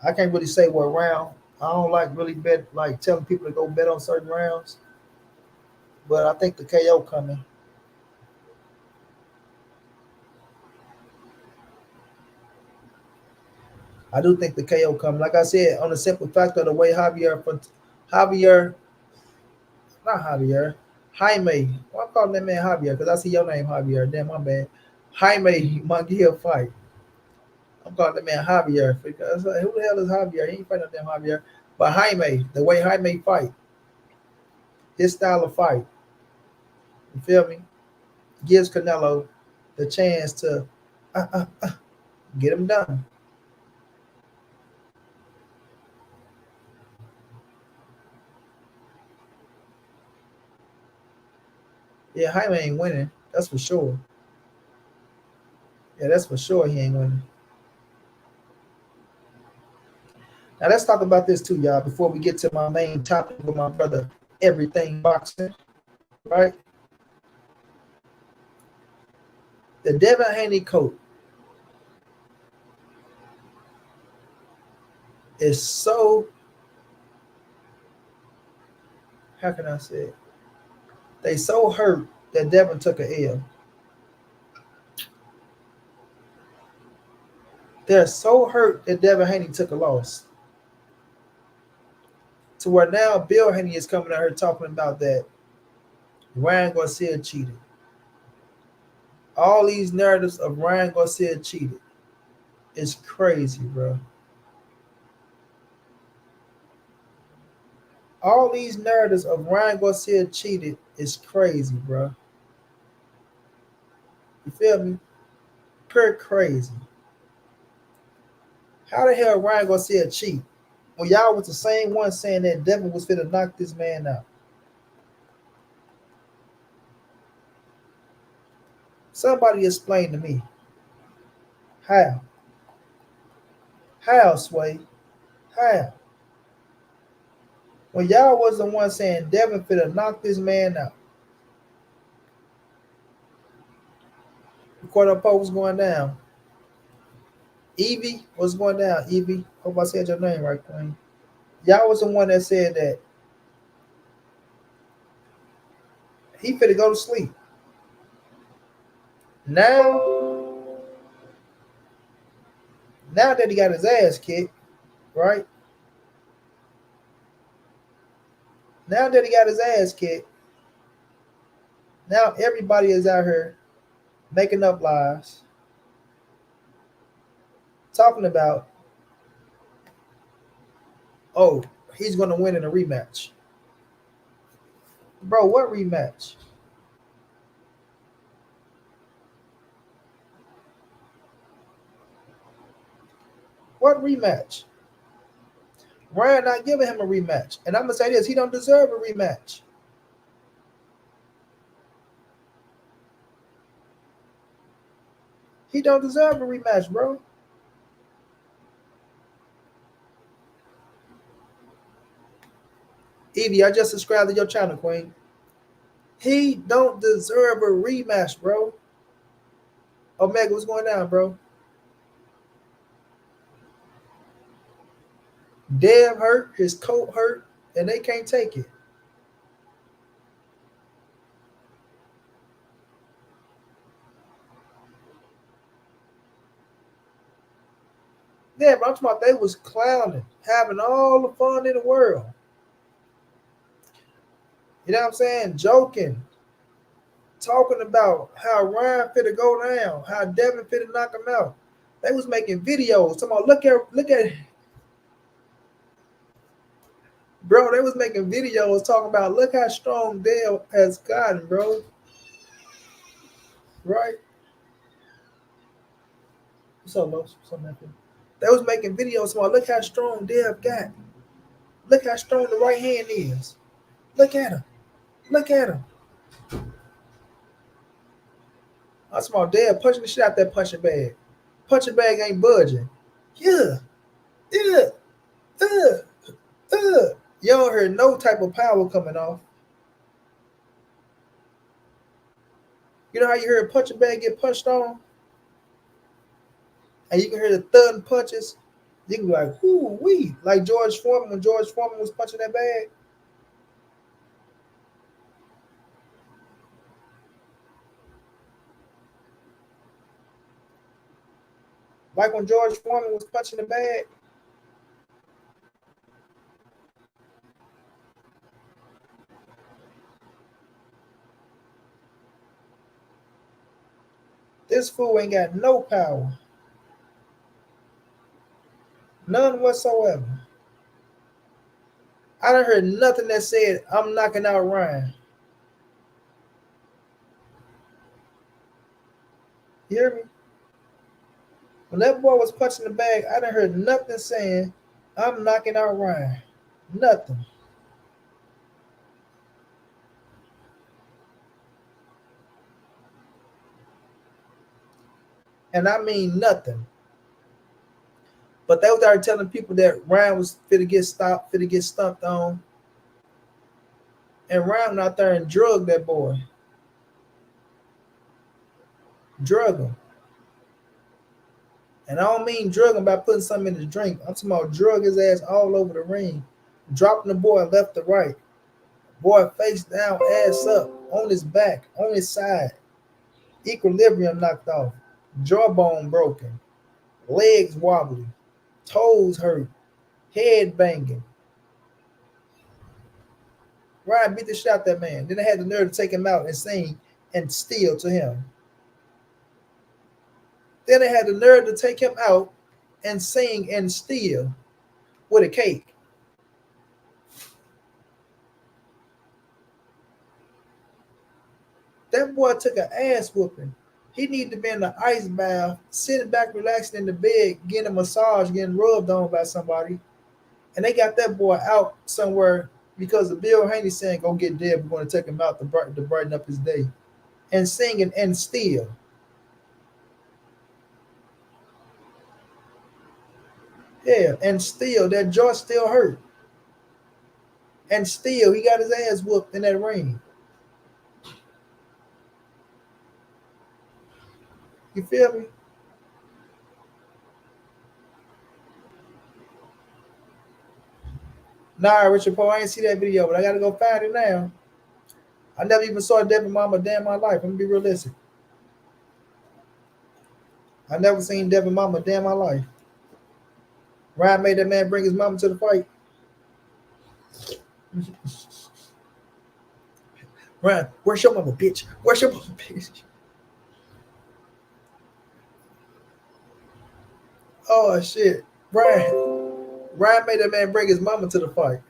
I can't really say what round. I don't like really bet like telling people to go bet on certain rounds. But I think the KO coming. I do think the KO coming. Like I said, on the simple fact of the way Javier, not Javier, Jaime. Why I'm calling that man Javier? Because I see your name Javier. Damn, my bad. Jaime Munguia fight. I'm calling that man Javier because who the hell is Javier? He ain't fighting no damn Javier. But Jaime, the way Jaime fight, his style of fight, you feel me, gives Canelo the chance to uh, uh, uh, get him done. Yeah, Jaime ain't winning. That's for sure. Yeah, that's for sure he ain't winning. Now let's talk about this too, y'all, before we get to my main topic with my brother, Everything Boxing, right? The Devin Haney coat is so, how can I say it? They so hurt that Devin took a L. They're so hurt that Devin Haney took a loss. To where now Bill Haney is coming at her talking about that Ryan Garcia cheated. All these narratives of Ryan Garcia cheated. It's crazy, bro. All these narratives of Ryan Garcia cheated is crazy, bro. You feel me? Pure crazy. How the hell Ryan Garcia cheat? Well, y'all was the same one saying that Devin was finna knock this man out. Somebody explain to me. How? How, Sway? How? When y'all was the one saying Devin finna knock this man out. The quarter pole was going down. Evie was going down. Evie, hope I said your name right, Queen. Y'all was the one that said that he finna go to sleep. Now that he got his ass kicked, right? Now that he got his ass kicked, now everybody is out here making up lies, talking about, oh, he's gonna win in a rematch. Bro, what rematch? What rematch? Ryan not giving him a rematch. And I'm gonna say this, he don't deserve a rematch. He don't deserve a rematch, bro. Evie, I just subscribed to your channel, Queen. He don't deserve a rematch, bro. Omega, what's going down, bro? Dev hurt, his coat hurt, and they can't take it. Yeah, but I'm talking about they was clowning, having all the fun in the world. You know what I'm saying? Joking, talking about how Ryan finna go down, how Devin finna knock him out. They was making videos. Talking about look at bro, they was making videos talking about look how strong Dev has gotten, bro. Right? What's up, Los? What's up, Matthew? They was making videos talking about look how strong Dev got. Look how strong the right hand is. Look at him. Look at him. I saw Dev punching the shit out that punching bag. Punching bag ain't budging. Yeah. Yeah. Uh, You don't hear no type of power coming off. You know how you hear a punching bag get punched on? And you can hear the thud punches? You can be like, whoo wee. Like George Foreman, when George Foreman was punching that bag. Like when George Foreman was punching the bag. This fool ain't got no power. None whatsoever. I done heard nothing that said, I'm knocking out Ryan. You hear me? When that boy was punching the bag, I done heard nothing saying, I'm knocking out Ryan. Nothing. And I mean nothing. But they was out telling people that Ryan was fit to get stopped, fit to get stumped on. And Ryan went out there and drugged that boy. Drug him. And I don't mean drug him by putting something in the drink. I'm talking about drug his ass all over the ring. Dropping the boy left to right. Boy face down, ass up, on his back, on his side. Equilibrium knocked off. Jawbone broken. Legs wobbly. Toes hurt. Head banging. Ryan beat the shit out that man. Then they had the nerve to take him out and sing and steal to him. Then they had the nerve to take him out and sing and steal with a cake. That boy took an ass whooping. He needed to be in the ice bath, sitting back, relaxing in the bed, getting a massage, getting rubbed on by somebody. And they got that boy out somewhere because the Bill Haney saying, "Go get Deb. We're going to take him out to brighten up his day," and singing and still, yeah, and still that jaw still hurt, and still he got his ass whooped in that ring. You feel me? Nah, Richard Poe, I ain't see that video, but I gotta go find it now. I never even saw Devin Mama day in my life. I'm gonna be realistic. I never seen Devin Mama day in my life. Ryan made that man bring his mama to the fight. Ryan, where's your mama, bitch? Where's your mama, bitch? Oh shit. Ryan made that man bring his mama to the fight.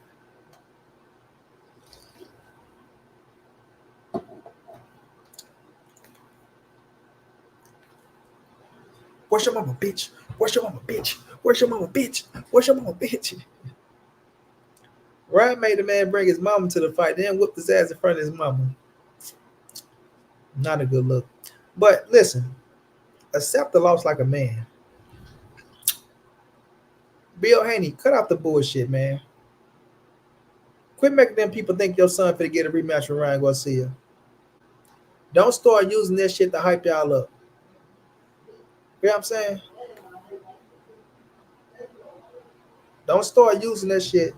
Where's your mama, bitch? Where's your mama, bitch? Where's your mama, bitch? Where's your mama, bitch? Ryan made the man bring his mama to the fight, then whooped his ass in front of his mama. Not a good look. But listen, accept the loss like a man. Bill Haney, cut out the bullshit, man. Quit making them people think your son finna get a rematch with Ryan Garcia. Don't start using that shit to hype y'all up. You know what I'm saying? Don't start using that shit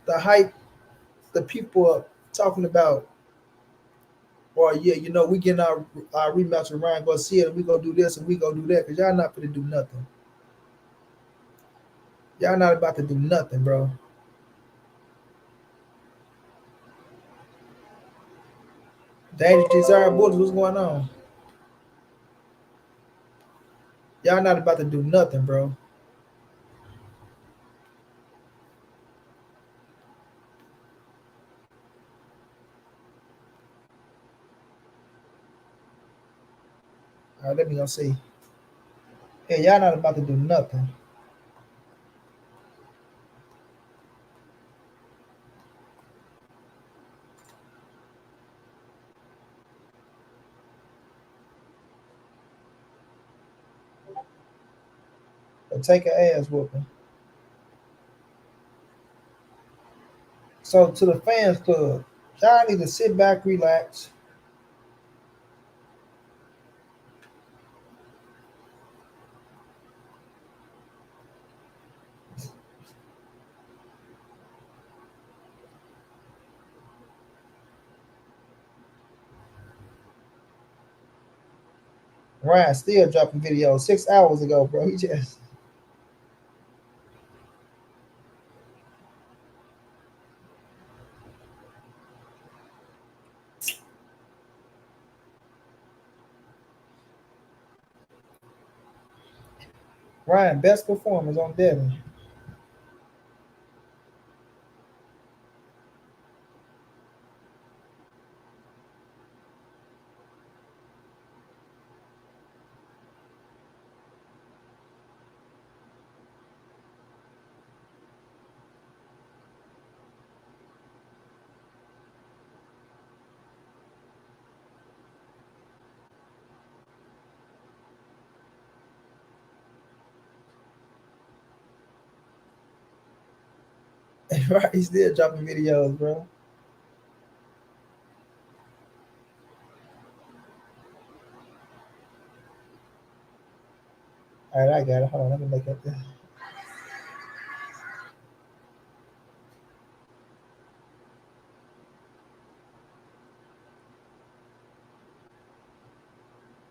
to hype the people up talking about, well, yeah, you know, we getting our rematch with Ryan Garcia and we gonna do this and we gonna do that, because y'all not gonna do nothing. Y'all not about to do nothing, bro. Dangerous Desire Bullets, what's going on? Y'all not about to do nothing, bro. All right, let me go see. Yeah, y'all not about to do nothing. But take an ass whooping. So to the fans club, y'all need to sit back, relax. Ryan still dropping videos 6 hours ago, bro. He just Ryan best performance on Devin. Right, he's still dropping videos, bro. All right, I got it. Hold on, let me look at this.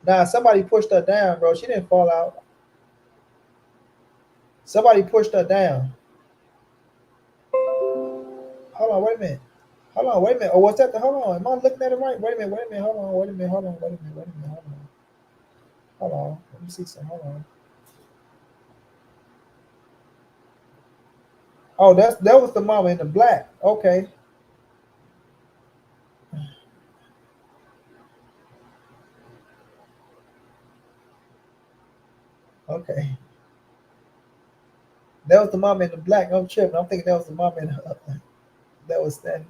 Nah, somebody pushed her down, bro. She didn't fall out. Somebody pushed her down. Hold on, wait a minute. Hold on, wait a minute. Oh, what's that? Hold on. Am I looking at it right? Wait a minute, wait a minute. Hold on, wait a minute. Hold on, wait a minute, wait a minute. Hold on. Hold on. Let me see some. Hold on. Oh, that was the mama in the black. Okay. Okay. That was the mom in the black. I'm tripping. I'm thinking that was the mom in that was standing.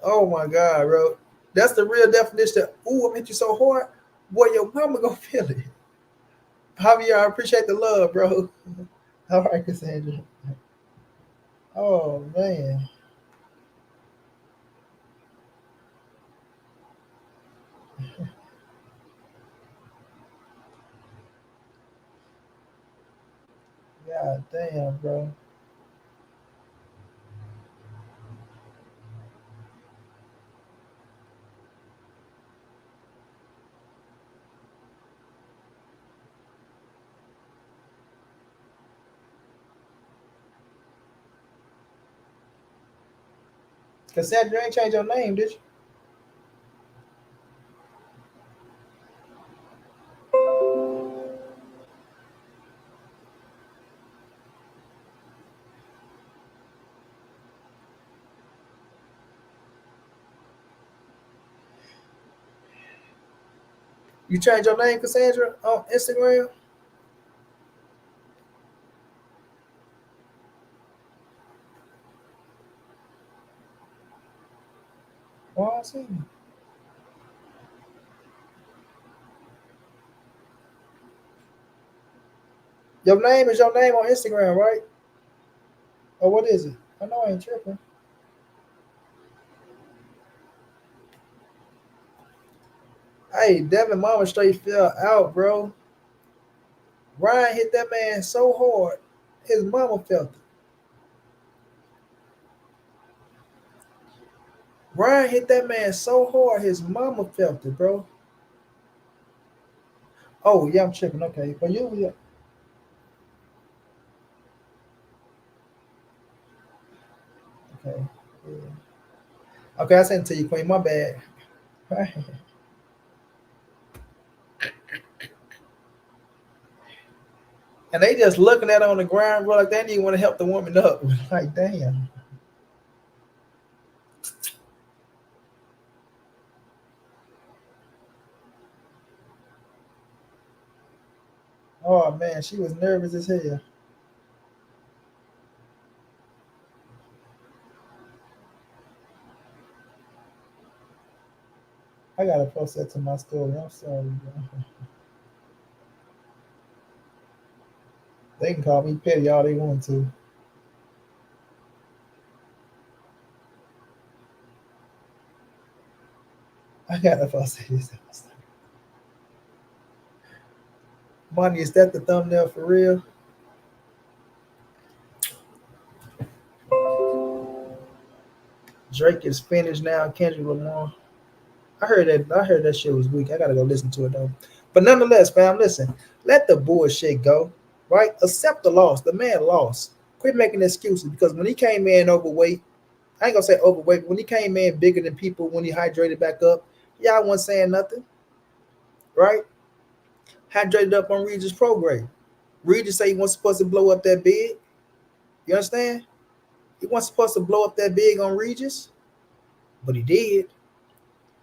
Oh my God, bro. That's the real definition of, ooh, I hit you so hard. Boy, your mama gonna feel it. Javier, I appreciate the love, bro. All right, Cassandra. Oh man. God damn, bro. Cassandra, you ain't changed your name, did you? You changed your name, Cassandra, on Instagram? Oh, I see. Your name is your name on Instagram, right? Or what is it? I know I ain't tripping. Hey, Devin Mama straight fell out, bro. Ryan hit that man so hard, his mama felt it. Ryan hit that man so hard, his mama felt it, bro. Oh, yeah, I'm tripping. Okay. But you, yeah. Okay. Yeah. Okay, I sent it to you, Queen. My bad. And they just looking at her on the ground, bro, like they didn't even want to help the woman up. Like, damn. Oh, man, she was nervous as hell. I got to post that to my story. I'm sorry, bro. They can call me petty all they want to. I got to post this. Money, is that the thumbnail for real? Drake is finished now. Kendrick Lamar. I heard that. I heard that shit was weak. I gotta go listen to it though. But nonetheless, fam, listen. Let the bullshit go. Right? Accept the loss. The man lost. Quit making excuses because when he came in overweight, I ain't gonna say overweight. But when he came in bigger than people, when he hydrated back up, y'all wasn't saying nothing. Right? Hydrated up on Regis program. Regis say he wasn't supposed to blow up that big. You understand? He wasn't supposed to blow up that big on Regis, but he did.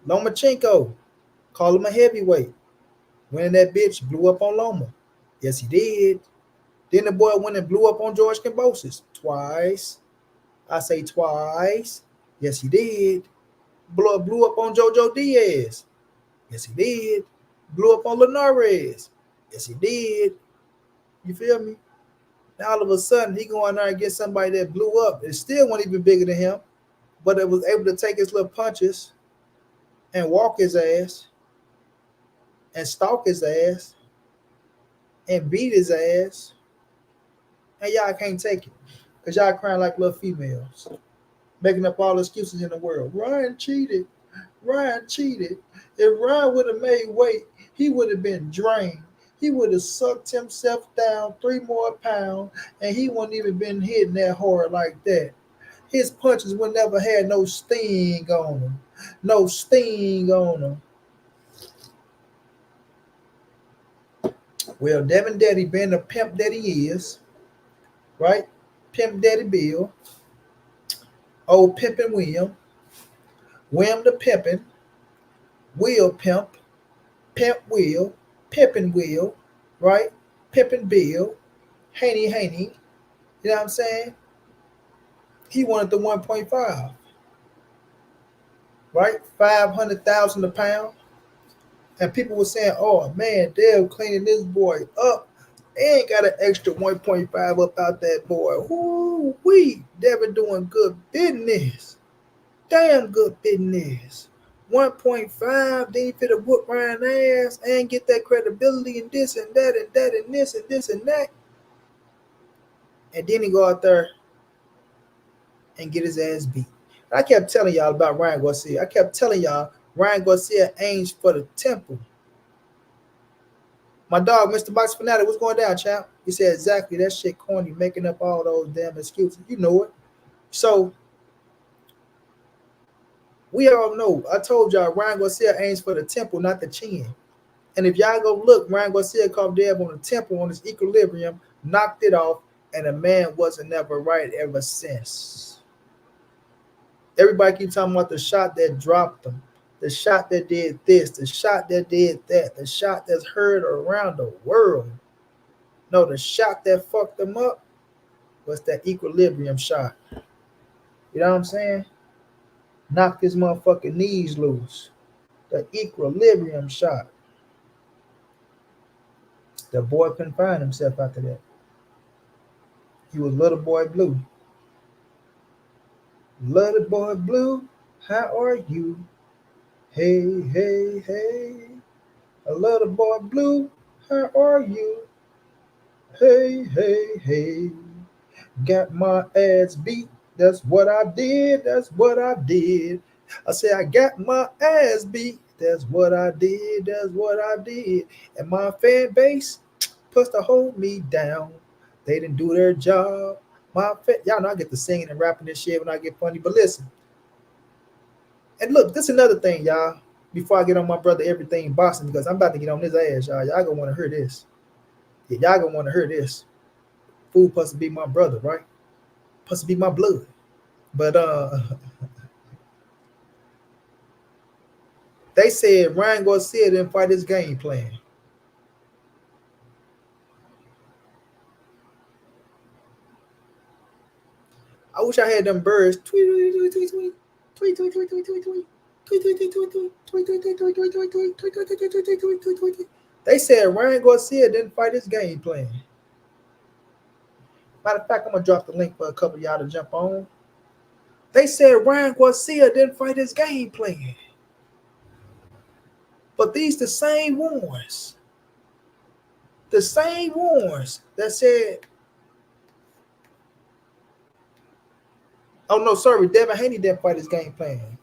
Lomachenko, call him a heavyweight. Winning that bitch, blew up on Loma. Yes, he did. Then the boy went and blew up on George Kambosos twice. I say twice. Yes, he did. Blew up on JoJo Diaz. Yes, he did. Blew up on Linares. Yes, he did. You feel me? Now all of a sudden he go in there and get somebody that blew up. It still wasn't even bigger than him, but it was able to take his little punches and walk his ass and stalk his ass and beat his ass, and y'all can't take it because y'all crying like little females, making up all the excuses in the world. Ryan cheated. Ryan cheated. If Ryan would have made weight, he would have been drained. He would have sucked himself down 3 more pounds, and he wouldn't even been hitting that hard like that. His punches would never had no sting on them. No sting on them. Well, Devin Daddy being the pimp that he is, right? Pimp Daddy Bill, old pimpin' William, William the pimpin', Will pimp, Pimp Will, Pimpin' Will, right? Pimpin' Bill, Haney, you know what I'm saying? He wanted the 1.5, right? 500,000 a pound. And people were saying, oh man, they're cleaning this boy up. They ain't got an extra 1.5 up out that boy. Whoo wee, Devin doing good business. Damn good business. 1.5, then you fit a whoop Ryan ass and get that credibility and this and that and that and this and that. And then he go out there and get his ass beat. I kept telling y'all about Ryan Garcia. I kept telling y'all Ryan Garcia aims for the temple. My dog, Mr. Box Fanatic, what's going down, champ? He said exactly that shit corny, making up all those damn excuses. You know it. So we all know. I told y'all Ryan Garcia aims for the temple, not the chin. And if y'all go look, Ryan Garcia caught Deb on the temple on his equilibrium, knocked it off, and the man wasn't never right ever since. Everybody keep talking about the shot that dropped him, the shot that did this, the shot that did that, the shot that's heard around the world. No, the shot that fucked him up was that equilibrium shot. You know what I'm saying? Knocked his motherfucking knees loose. The equilibrium shot. The boy couldn't find himself after that. He was little boy blue. Little boy blue, how are you? Hey, hey, hey. A little boy blue, how are you? Hey, hey, hey. Got my ass beat. That's what I did. That's what I did. I said, I got my ass beat. That's what I did. That's what I did. And my fan base supposed to hold me down. They didn't do their job. Y'all know I get to singing and rapping this shit when I get funny. But listen. And look, this is another thing, y'all. Before I get on my brother Everything Boston, because I'm about to get on his ass, y'all. Y'all gonna want to hear this. Yeah, y'all gonna want to hear this. Fool supposed to be my brother, right? Supposed to be my blood. But they said Ryan Garcia didn't fight his game plan. I wish I had them birds. Tweet, tweet, tweet, tweet, tweet. Tweet, tweet, tweet, tweet, tweet, tweet. They said Ryan Garcia didn't fight his game plan. Matter of fact, I'm gonna drop the link for a couple of y'all to jump on. They said Ryan Garcia didn't fight his game plan. But these the same ones that said, oh no, sorry, Devin Haney didn't fight his game plan.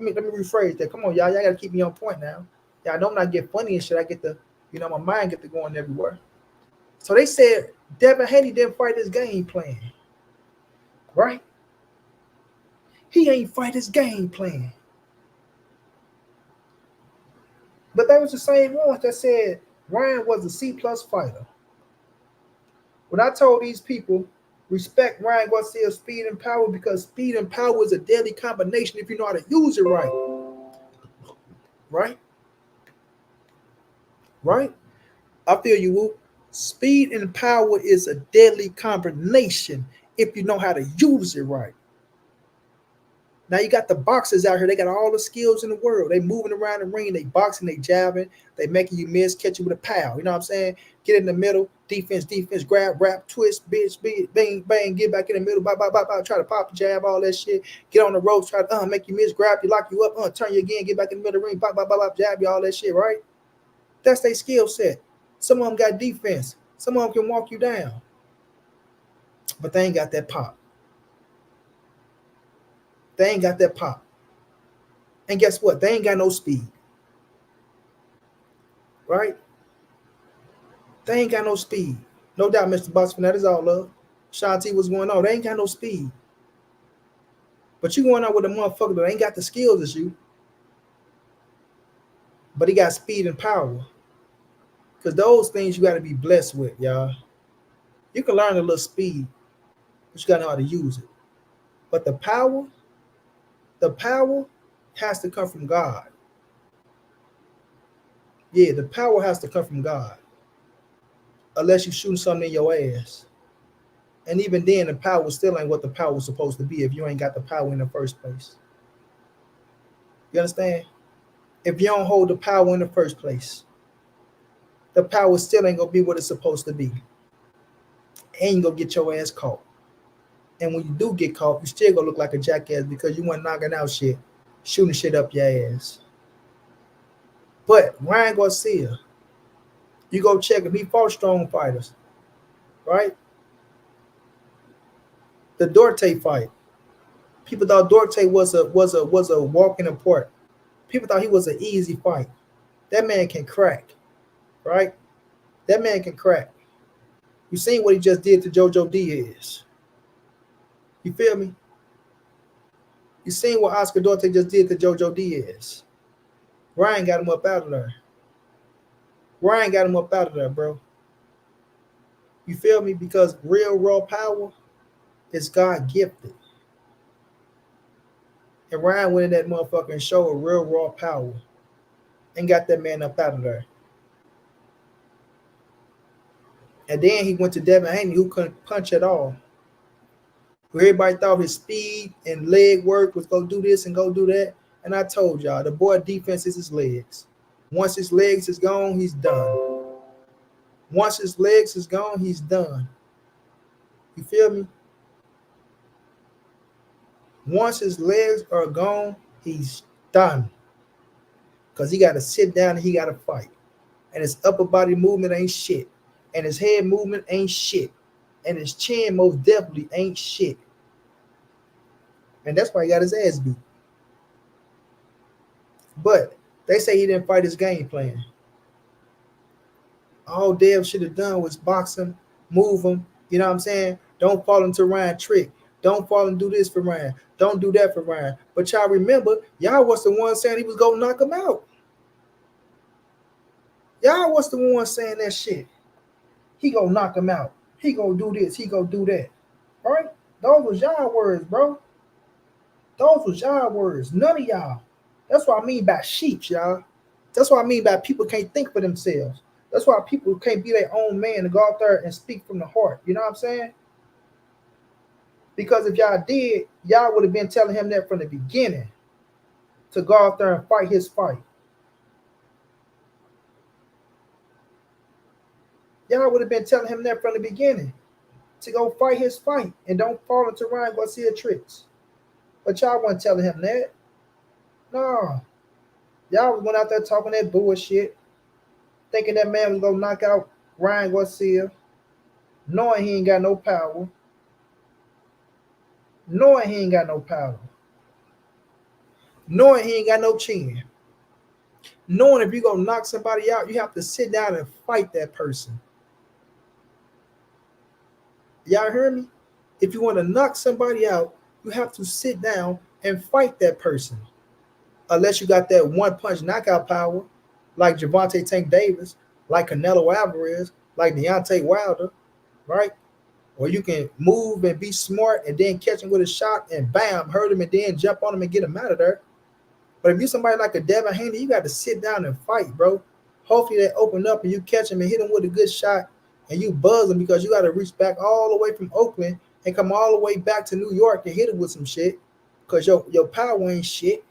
Let me rephrase that. Come on, y'all gotta keep me on point now. Y'all know when I get funny and shit, I get the, my mind get to going everywhere. So they said Devin Haney didn't fight his game plan. Right? He ain't fight his game plan. But that was the same ones that said Ryan was a C+ fighter. When I told these people, respect Ryan Garcia's speed and power, because speed and power is a deadly combination if you know how to use it right. Right? Right? I feel you, Woo. Speed and power is a deadly combination if you know how to use it right. Now you got the boxers out here. They got all the skills in the world. They moving around the ring. They boxing. They jabbing. They making you miss. Catch you with a pow. You know what I'm saying? Get in the middle. Defense. Grab, wrap, twist, bitch, bang, bang. Get back in the middle. Bop. Try to pop, jab, all that shit. Get on the ropes. Try to make you miss. Grab you, lock you up. Turn you again. Get back in the middle of the ring. Pop, jab you, all that shit. Right? That's their skill set. Some of them got defense. Some of them can walk you down. But they ain't got that pop. They ain't got that pop. And guess what? They ain't got no speed. Right? They ain't got no speed. No doubt, Mr. Boxman, that is all love. Shanti, what's going on? They ain't got no speed. But you going out with a motherfucker that ain't got the skills as you. But he got speed and power. Because those things you got to be blessed with, y'all. You can learn a little speed, but you got to know how to use it. But the power has to come from God. Yeah, the power has to come from God. Unless you shooting something in your ass. And even then, the power still ain't what the power was supposed to be if you ain't got the power in the first place. You understand? If you don't hold the power in the first place, the power still ain't gonna be what it's supposed to be. And you gonna get your ass caught. And when you do get caught, you still gonna look like a jackass because you weren't knocking out shit, shooting shit up your ass. But Ryan Garcia, you go check him. He fought strong fighters, right? The Duarte fight. People thought Duarte was a walk in the park. People thought he was an easy fight. That man can crack, right? That man can crack. You seen what he just did to JoJo Diaz. You feel me? You seen what Oscar Duarte just did to JoJo Diaz. Ryan got him up out of there. Ryan got him up out of there, bro. You feel me? Because real raw power is God gifted. And Ryan went in that motherfucker and showed real raw power and got that man up out of there. And then he went to Devin Haney, who couldn't punch at all. Where everybody thought his speed and leg work was go do this and go do that. And I told y'all, the boy defense is his legs. Once his legs is gone, he's done. Once his legs is gone, he's done. You feel me? Once his legs are gone, he's done. Because he got to sit down and he got to fight. And his upper body movement ain't shit. And his head movement ain't shit. And his chin most definitely ain't shit. And that's why he got his ass beat. But they say he didn't fight his game plan. All Dev should have done was box him, move him. You know what I'm saying? Don't fall into Ryan's trick. Don't fall and do this for Ryan. Don't do that for Ryan. But y'all remember, y'all was the one saying he was going to knock him out. Y'all was the one saying that shit. He going to knock him out. He going to do this. He going to do that. All right? Those was y'all words, bro. Those was y'all words. None of y'all. That's what I mean by sheeps, y'all. That's what I mean by people can't think for themselves. That's why people can't be their own man and go out there and speak from the heart. You know what I'm saying? Because if y'all did, y'all would have been telling him that from the beginning to go out there and fight his fight. Y'all would have been telling him that from the beginning to go fight his fight and don't fall into Ryan Garcia tricks. But y'all wasn't telling him that. No. Y'all went out there talking that bullshit, thinking that man was going to knock out Ryan Garcia, knowing he ain't got no power. Knowing he ain't got no power. Knowing he ain't got no chin. Knowing if you're going to knock somebody out, you have to sit down and fight that person. Y'all hear me? If you want to knock somebody out, you have to sit down and fight that person. Unless you got that one-punch knockout power, like Gervonta Tank Davis, like Canelo Alvarez, like Deontay Wilder, right? Or you can move and be smart and then catch him with a shot and bam, hurt him and then jump on him and get him out of there. But if you're somebody like a Devin Haney, you got to sit down and fight, bro. Hopefully they open up and you catch him and hit him with a good shot and you buzz him because you got to reach back all the way from Oakland and come all the way back to New York and hit him with some shit because your power ain't shit.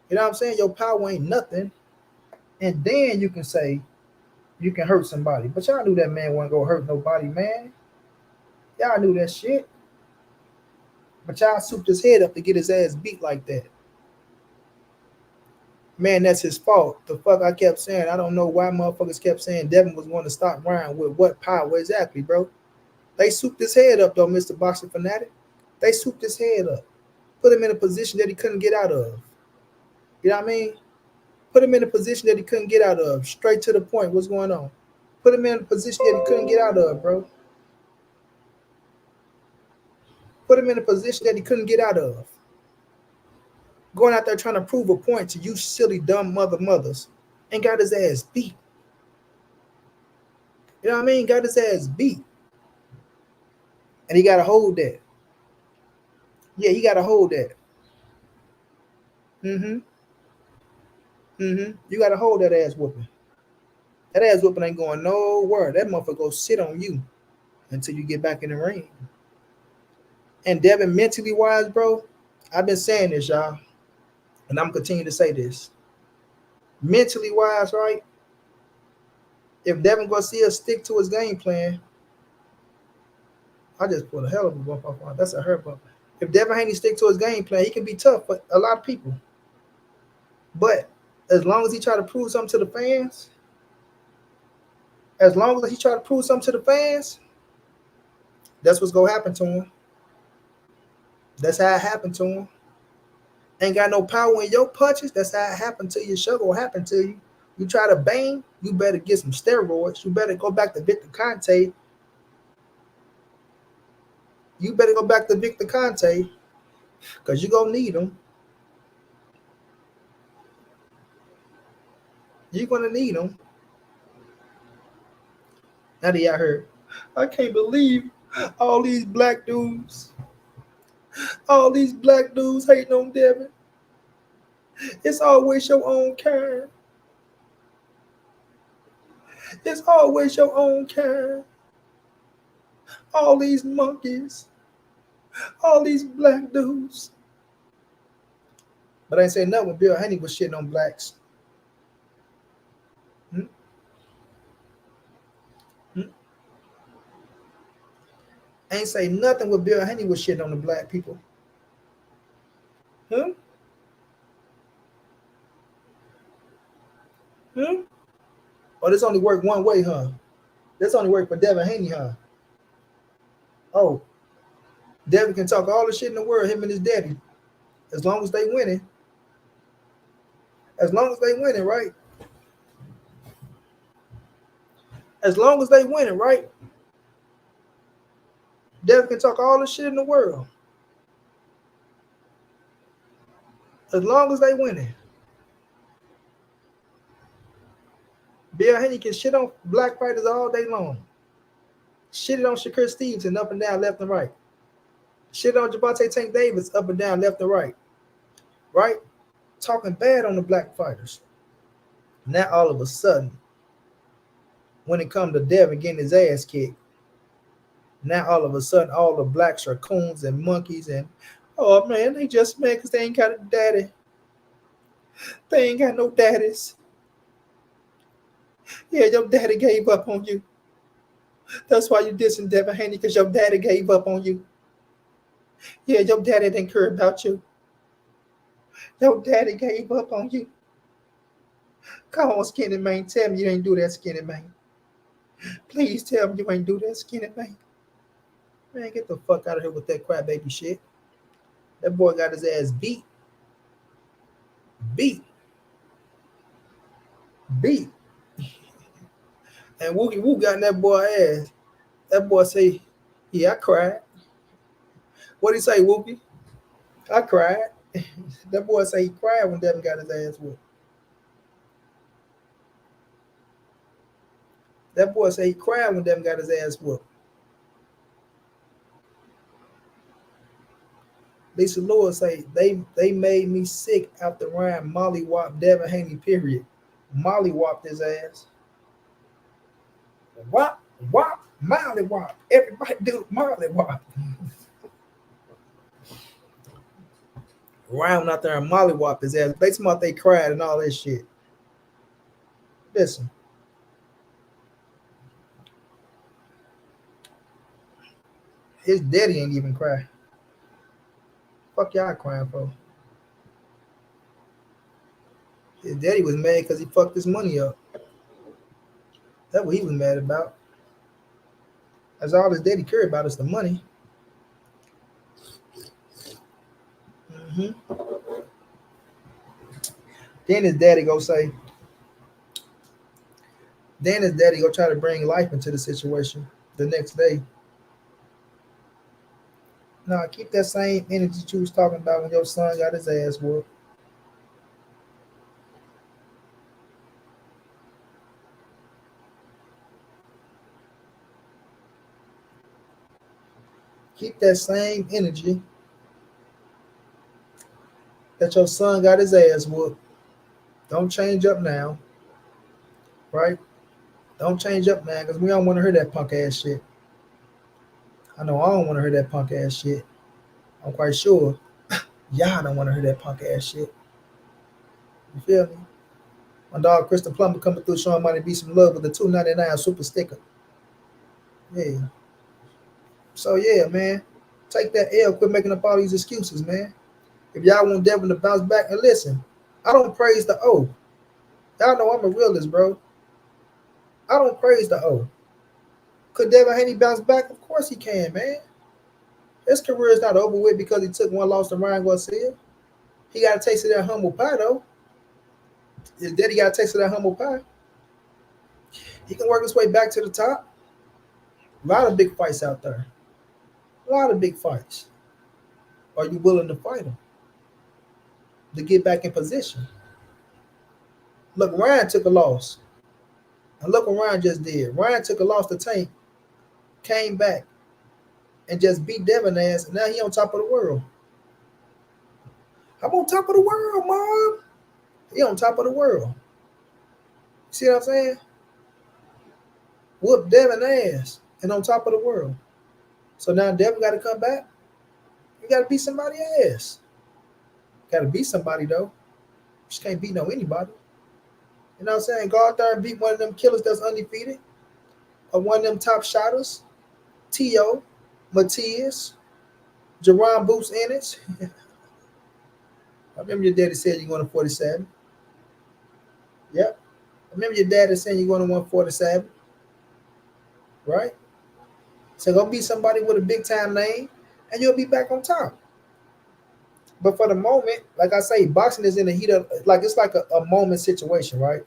You know what I'm saying? Your power ain't nothing. And then you can say you can hurt somebody. But y'all knew that man wasn't going to hurt nobody, man. Y'all knew that shit. But y'all souped his head up to get his ass beat like that. Man, that's his fault. The fuck I kept saying. I don't know why motherfuckers kept saying Devin was going to stop Ryan with what power exactly, bro. They souped his head up, though, Mr. Boxing Fanatic. They souped his head up. Put him in a position that he couldn't get out of. You know what I mean? Put him in a position that he couldn't get out of. Straight to the point. What's going on? Put him in a position that he couldn't get out of, bro. Put him in a position that he couldn't get out of. Going out there trying to prove a point to you silly, dumb mothers and got his ass beat. You know what I mean? Got his ass beat. And he gotta hold that. Yeah, he gotta hold that. Mm-hmm. Mm-hmm. You gotta hold that ass whooping. That ass whooping ain't going nowhere. That motherfucker go sit on you until you get back in the ring. And Devin, mentally wise, bro, I've been saying this, y'all, and I'm continuing to say this. Mentally wise, right? If Devin Garcia stick to his game plan, I just put a hell of a bump off on. That's a hurt bump. If Devin Haney stick to his game plan, he can be tough for a lot of people. But as long as he try to prove something to the fans, as long as he try to prove something to the fans, that's what's gonna happen to him. That's how it happened to him. Ain't got no power in your punches. That's how it happened to you. Sure gonna happen to you. You try to bang, you better get some steroids. You better go back to Victor Conte. You better go back to Victor Conte because you're gonna need them. You're gonna need them. Now that y'all heard, I can't believe all these black dudes, hating on Devin. It's always your own kind. It's always your own kind. All these monkeys, all these black dudes. But I ain't say nothing when Bill Haney was shitting on blacks. Hmm? Hmm? Ain't say nothing when Bill Haney was shitting on the black people. Hmm? Hmm? Oh, this only work one way, huh? This only work for Devin Haney, huh? Oh, Devin can talk all the shit in the world, him and his daddy. As long as they winning. As long as they winning, right? As long as they winning, right? Devin can talk all the shit in the world. As long as they winning. Bill Haney can shit on black fighters all day long. Shit on Shakur Stevenson up and down, left and right. Shit on Javante Tank Davis up and down, left and right. Right? Talking bad on the black fighters. Now all of a sudden, when it comes to Devin getting his ass kicked, now all of a sudden all the blacks are coons and monkeys and oh man, they just mad because they ain't got a daddy. They ain't got no daddies. Yeah, your daddy gave up on you. That's why you dissing Devin Haney, because your daddy gave up on you. Yeah, your daddy didn't care about you. Your daddy gave up on you. Come on, Skinny Man. Tell me you ain't do that, Skinny Man. Please tell me you ain't do that, Skinny Man. Man, get the fuck out of here with that crybaby shit. That boy got his ass beat. Beat. Beat. And Wookie Woo got in that boy ass. That boy say, yeah, I cried. What did he say, Wookie? I cried. That boy say he cried when Devin got his ass whooped. That boy say he cried when Devin got his ass whooped. Lisa Lewis say they made me sick after Ryan Molly whopped Devin Haney, period. Molly whopped his ass. Whop, whop, Molly whop. Everybody do Molly whop. Ryan out there and Molly whopped his ass. They smart they cried and all that shit. Listen. His daddy ain't even cry. Fuck y'all crying for. His daddy was mad because he fucked his money up. That's what he was mad about. That's all his daddy cared about is the money. Mm-hmm. Then his daddy go say, then his daddy go try to bring life into the situation the next day. Nah, keep that same energy you was talking about when your son got his ass whooped. Keep that same energy that your son got his ass whooped. Don't change up now, right? Don't change up now, because we don't want to hear that punk ass shit. I know I don't want to hear that punk ass shit. I'm quite sure y'all don't want to hear that punk ass shit. You feel me? My dog Kristen Plummer coming through showing money be some love with the 2.99 super sticker. Yeah. So yeah, man. Take that L. Quit making up all these excuses, man. If y'all want Devin to bounce back, and listen, I don't praise the O. Y'all know I'm a realist, bro. I don't praise the O. Could Devin Haney bounce back? Of course he can, man. His career is not over with because he took one loss to Ryan Garcia. He got a taste of that humble pie, though. His daddy got a taste of that humble pie. He can work his way back to the top. A lot of big fights out there. A lot of big fights. Are you willing to fight them to get back in position? Look, Ryan took a loss. And look what Ryan just did. Ryan took a loss to Tank, came back, and just beat Devin ass, and now he on top of the world. I'm on top of the world, Mom. He on top of the world. See what I'm saying? Whoop Devin ass and on top of the world. So now Devin got to come back. You got to beat somebody ass. Got to beat somebody though. Just can't beat no anybody. You know what I'm saying? Go out there and beat one of them killers that's undefeated, or one of them top shotters. T.O., Matias, Jerron Boots Ennis. I remember your daddy said you're going to 47. Yep. I remember your daddy saying you're going to 147. Right? So go beat somebody with a big time name and you'll be back on top. But for the moment, like I say, boxing is in the heat of, like, it's like a moment situation, right?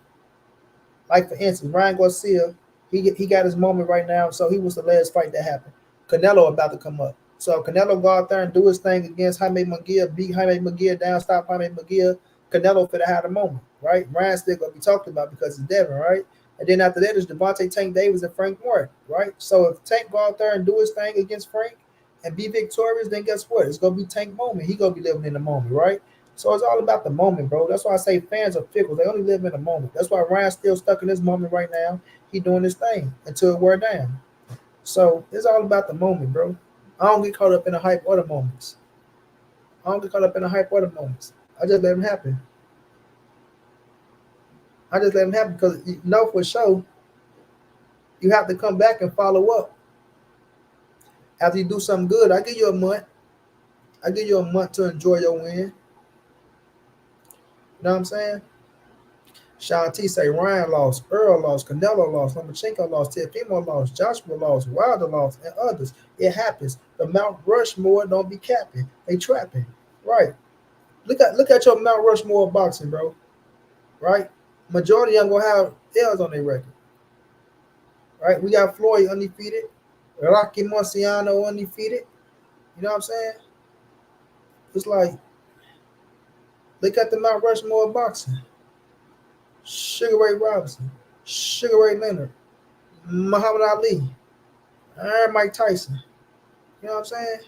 Like for instance, Ryan Garcia, he got his moment right now. So he was the last fight that happened. Canelo about to come up. So Canelo go out there and do his thing against Jaime Munguia, beat Jaime Munguia down, stop Jaime Munguia. Canelo finna have a moment, right? Ryan's still gonna be talked about because it's Devin, right? And then after that is Devontae Tank Davis and Frank Martin, right? So if Tank go out there and do his thing against Frank and be victorious, then guess what? It's gonna be Tank moment. He gonna be living in the moment, right? So it's all about the moment, bro. That's why I say fans are fickle. They only live in the moment. That's why Ryan's still stuck in this moment right now. He doing his thing until it wear down. So it's all about the moment, bro. I don't get caught up in the hype or the moments. I don't get caught up in the hype or the moments. I just let them happen. I just let them happen because you know for sure you have to come back and follow up. After you do something good, I give you a month. I give you a month to enjoy your win. You know what I'm saying? Sean T say Ryan lost, Earl lost, Canelo lost, Lomachenko lost, Teofimo lost, Joshua lost, Wilder lost, and others. It happens. The Mount Rushmore don't be capping. They trapping. Right. Look at your Mount Rushmore of boxing, bro. Right? Majority of them gonna have L's on their record. Right? We got Floyd undefeated, Rocky Marciano undefeated. You know what I'm saying? It's like look at the Mount Rushmore of boxing. Sugar Ray Robinson, Sugar Ray Leonard, Muhammad Ali, Mike Tyson. You know what I'm saying?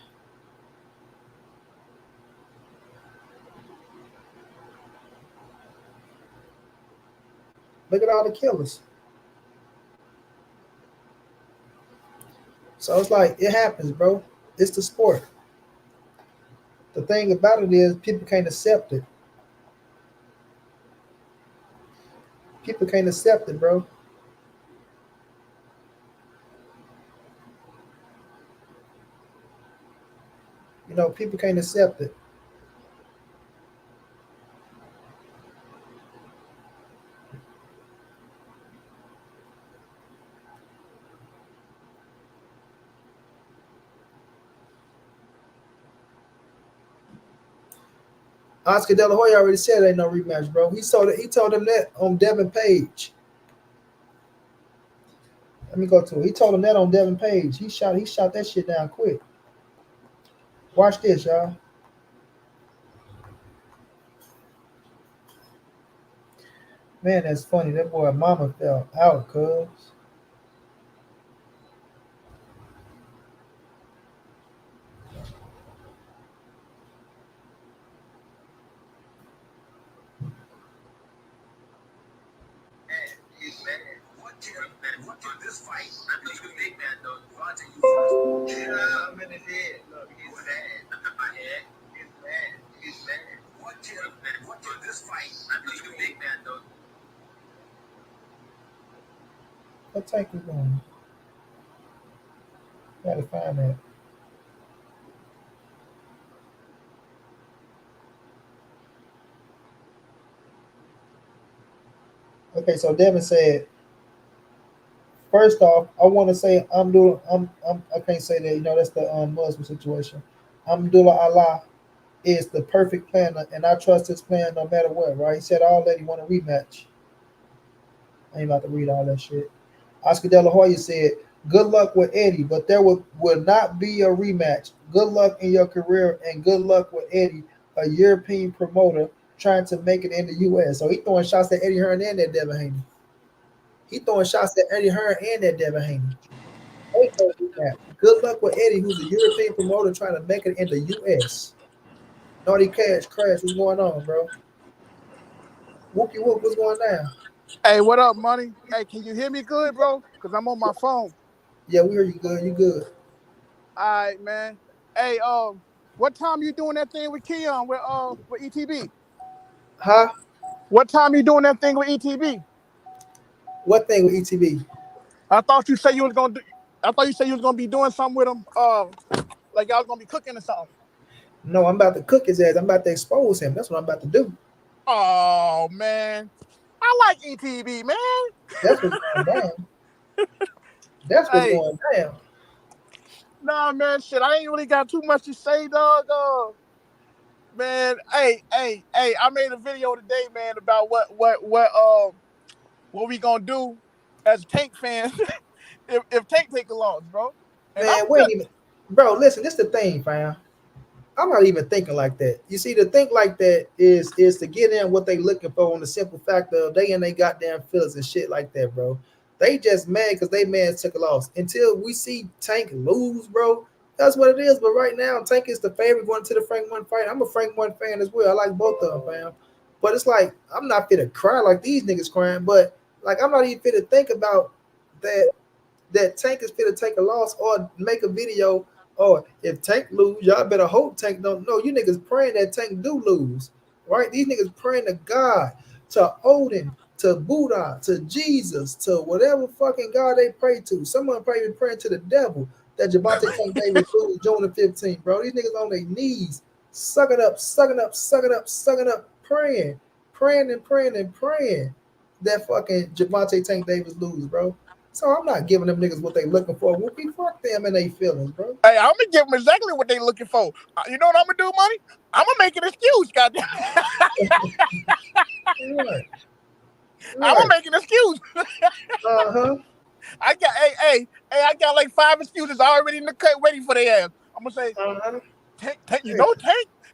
Look at all the killers. So it's like it happens, bro. It's the sport. The thing about it is people can't accept it. People can't accept it, bro. You know, people can't accept it. Oscar De La Hoya already said ain't no rematch, bro. He told him that on Devin Page. Let me go to it. He told him that on Devin Page. He shot that shit down quick. Watch this, y'all. Man, that's funny. That boy mama fell out, cuz. What Tank is going? Gotta find that. Okay, so Devin said, first off, I want to say I can't say that. You know, that's the Muslim situation. Alhamdulillah, Allah is the perfect planner, and I trust his plan no matter what. Right? He said all that he want a rematch. I ain't about to read all that shit. Oscar De La Hoya said, "Good luck with Eddie, but there will not be a rematch. Good luck in your career, and good luck with Eddie, a European promoter trying to make it in the U.S." So he throwing shots at Eddie Hearn and that Devin Haney. He throwing shots at Eddie Hearn and that Devin Haney. Ain't no rematch. Good luck with Eddie, who's a European promoter trying to make it in the U.S. Naughty Cash Crash, what's going on, bro? Wookie Whoop, what's going down? Hey, what up, Money? Hey, can you hear me good, bro? Cause I'm on my phone. Yeah, we hear you good. You good? All right, man. Hey, what time you doing that thing with Keon with ETB? Huh? What time you doing that thing with ETB? What thing with ETB? I thought you said you was gonna do. I thought you said you was gonna be doing something with him. Like y'all was gonna be cooking or something. No, I'm about to cook his ass. I'm about to expose him. That's what I'm about to do. Oh man, I like ETB, man. That's what's going down. That's what's Hey, going down. nah, man, shit. I ain't really got too much to say, dog. Man, hey. I made a video today, man, about what we gonna do as Tank fans if Tank take a loss, bro. And I'm Man, we ain't even, bro, listen, this the thing, fam. I'm not even thinking like that. You see, to think like that is to get in what they looking for on the simple fact of they in they goddamn feelings and shit like that, bro. They just mad because they man took a loss. Until we see Tank lose, bro, that's what it is. But right now, Tank is the favorite going to the Frank One fight. I'm a Frank One fan as well. I like both of them, fam. But it's like I'm not fit to cry like these niggas crying, but like I'm not even fit to think about that Tank is fit to take a loss or make a video. Or if Tank lose, y'all better hope Tank don't know. You niggas praying that Tank do lose, right? These niggas praying to God, to Odin, to Buddha, to Jesus, to whatever fucking God they pray to. Someone probably praying to the devil that Javante Tank Davis lose June the 15th, bro. These niggas on their knees, sucking up, sucking up, sucking up, sucking up, praying, praying and praying and praying that fucking Javante Tank Davis lose, bro. So I'm not giving them niggas what they looking for. Whoopi, fuck them and they feelings, bro. hey, I'm gonna give them exactly what they looking for. You know what I'm gonna do, Money? I'm gonna make an excuse, goddamn. Right, I'm gonna right. make an excuse. Uh-huh. I got I got like 5 excuses already in the cut, ready for their ass. I'm gonna say, Uh-huh. Tank, you Hey. know,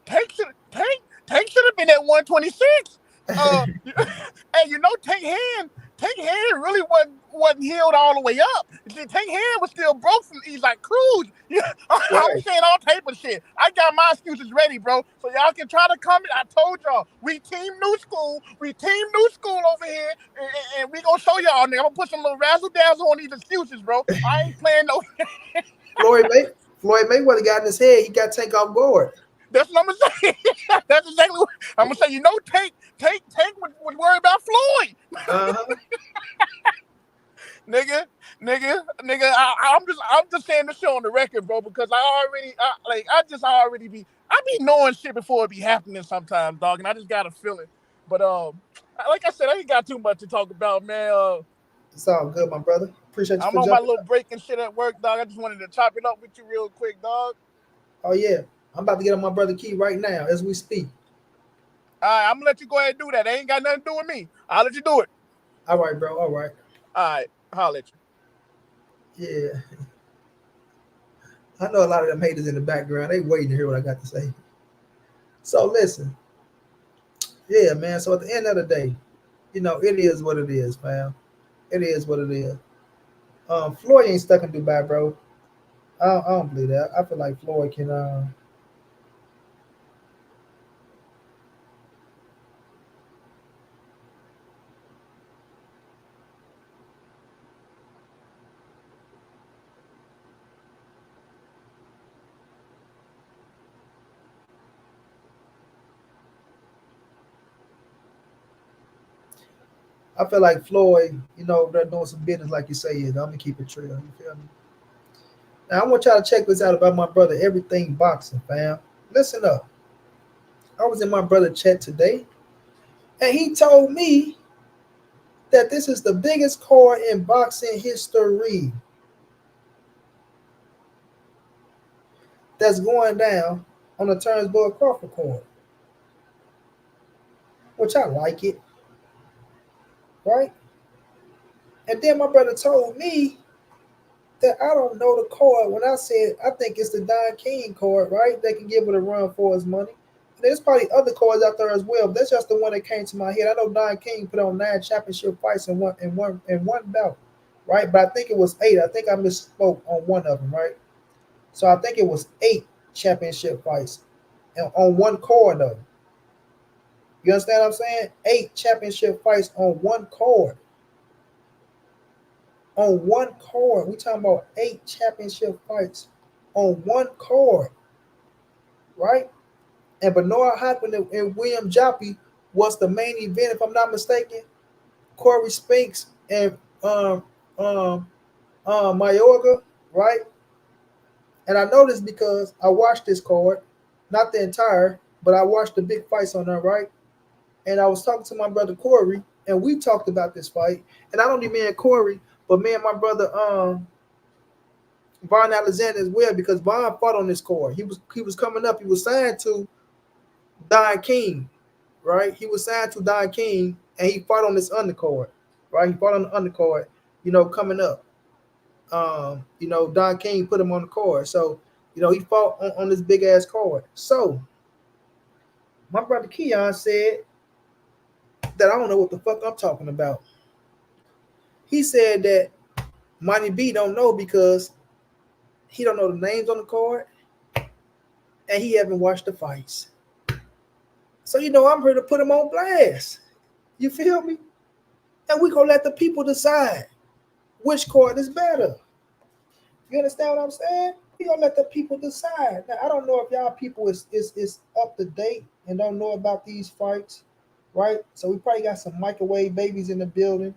Tank should have been at 126. Hey, you know, Tank hand really wasn't healed all the way up. Tank hand was still broke from he's like Cruz. Yeah, I'm Right. saying all type of shit. I got my excuses ready, bro. So y'all can try to come. I told y'all, we team new school. We team new school over here, and we gonna show y'all. Nigga, I'm gonna put some little razzle dazzle on these excuses, bro. I ain't playing no. Floyd Mayweather got in his head. He got Tank off guard. That's what I'm gonna say. That's exactly what I'm gonna say. You know, Tank would worry about Floyd. Uh-huh. nigga. I'm just saying this shit on the record, bro, because I already be knowing shit before it be happening sometimes, dog, and I just got a feeling. But like I said, I ain't got too much to talk about, man. It's all good, my brother. Appreciate you I'm for on my jumping little up. break and shit at work, dog. I just wanted to chop it up with you real quick, dog. Oh yeah. I'm about to get on my brother Key right now as we speak. All right, I'm gonna let you go ahead and do that. They ain't got nothing to do with me. I'll let you do it. All right, bro. All right. All right, holler at you. Yeah. I know a lot of them haters in the background. They waiting to hear what I got to say. So listen. Yeah, man. So at the end of the day, it is what it is, fam. It is what it is. Floyd ain't stuck in Dubai, bro. I don't believe that. I feel like Floyd can. I feel like Floyd, they're doing some business like you say is. I'm gonna keep it real. You feel me? Now I want y'all to check this out about my brother Everything Boxing, fam. Listen up. I was in my brother chat today, and he told me that this is the biggest card in boxing history that's going down on the Turnbull Crawford card, which I like it, right? And then my brother told me that I don't know the card when I said I think it's the Don King card, right? They can give it a run for his money. There's probably other cards out there as well, but that's just the one that came to my head. I know Don King put on 9 championship fights in one bout, right? But I think it was 8. I think I misspoke on one of them, right? So I think it was 8 championship fights and on one card though. You understand what I'm saying? 8 championship fights on one card. On one card. We talking about 8 championship fights on one card, right? And Benoit Hopkins and William Joppy was the main event, if I'm not mistaken. Corey Spinks and Mayorga, right? And I know this because I watched this card, not the entire, but I watched the big fights on there, right? And I was talking to my brother Corey, and we talked about this fight. And I don't even mean Corey, but me and my brother Von Alexander as well, because Von fought on this card. He was coming up. He was signed to Don King, right? He was signed to Don King, and he fought on this undercard, right? He fought on the undercard, coming up. Don King put him on the card. So, he fought on this big ass card. So, my brother Keon said that I don't know what the fuck I'm talking about. He said that Monty B don't know because he don't know the names on the card and he haven't watched the fights. So, I'm here to put him on blast. You feel me? And we gonna let the people decide which card is better. You understand what I'm saying? We gonna let the people decide. Now I don't know if y'all people is up to date and don't know about these fights, right? So we probably got some microwave babies in the building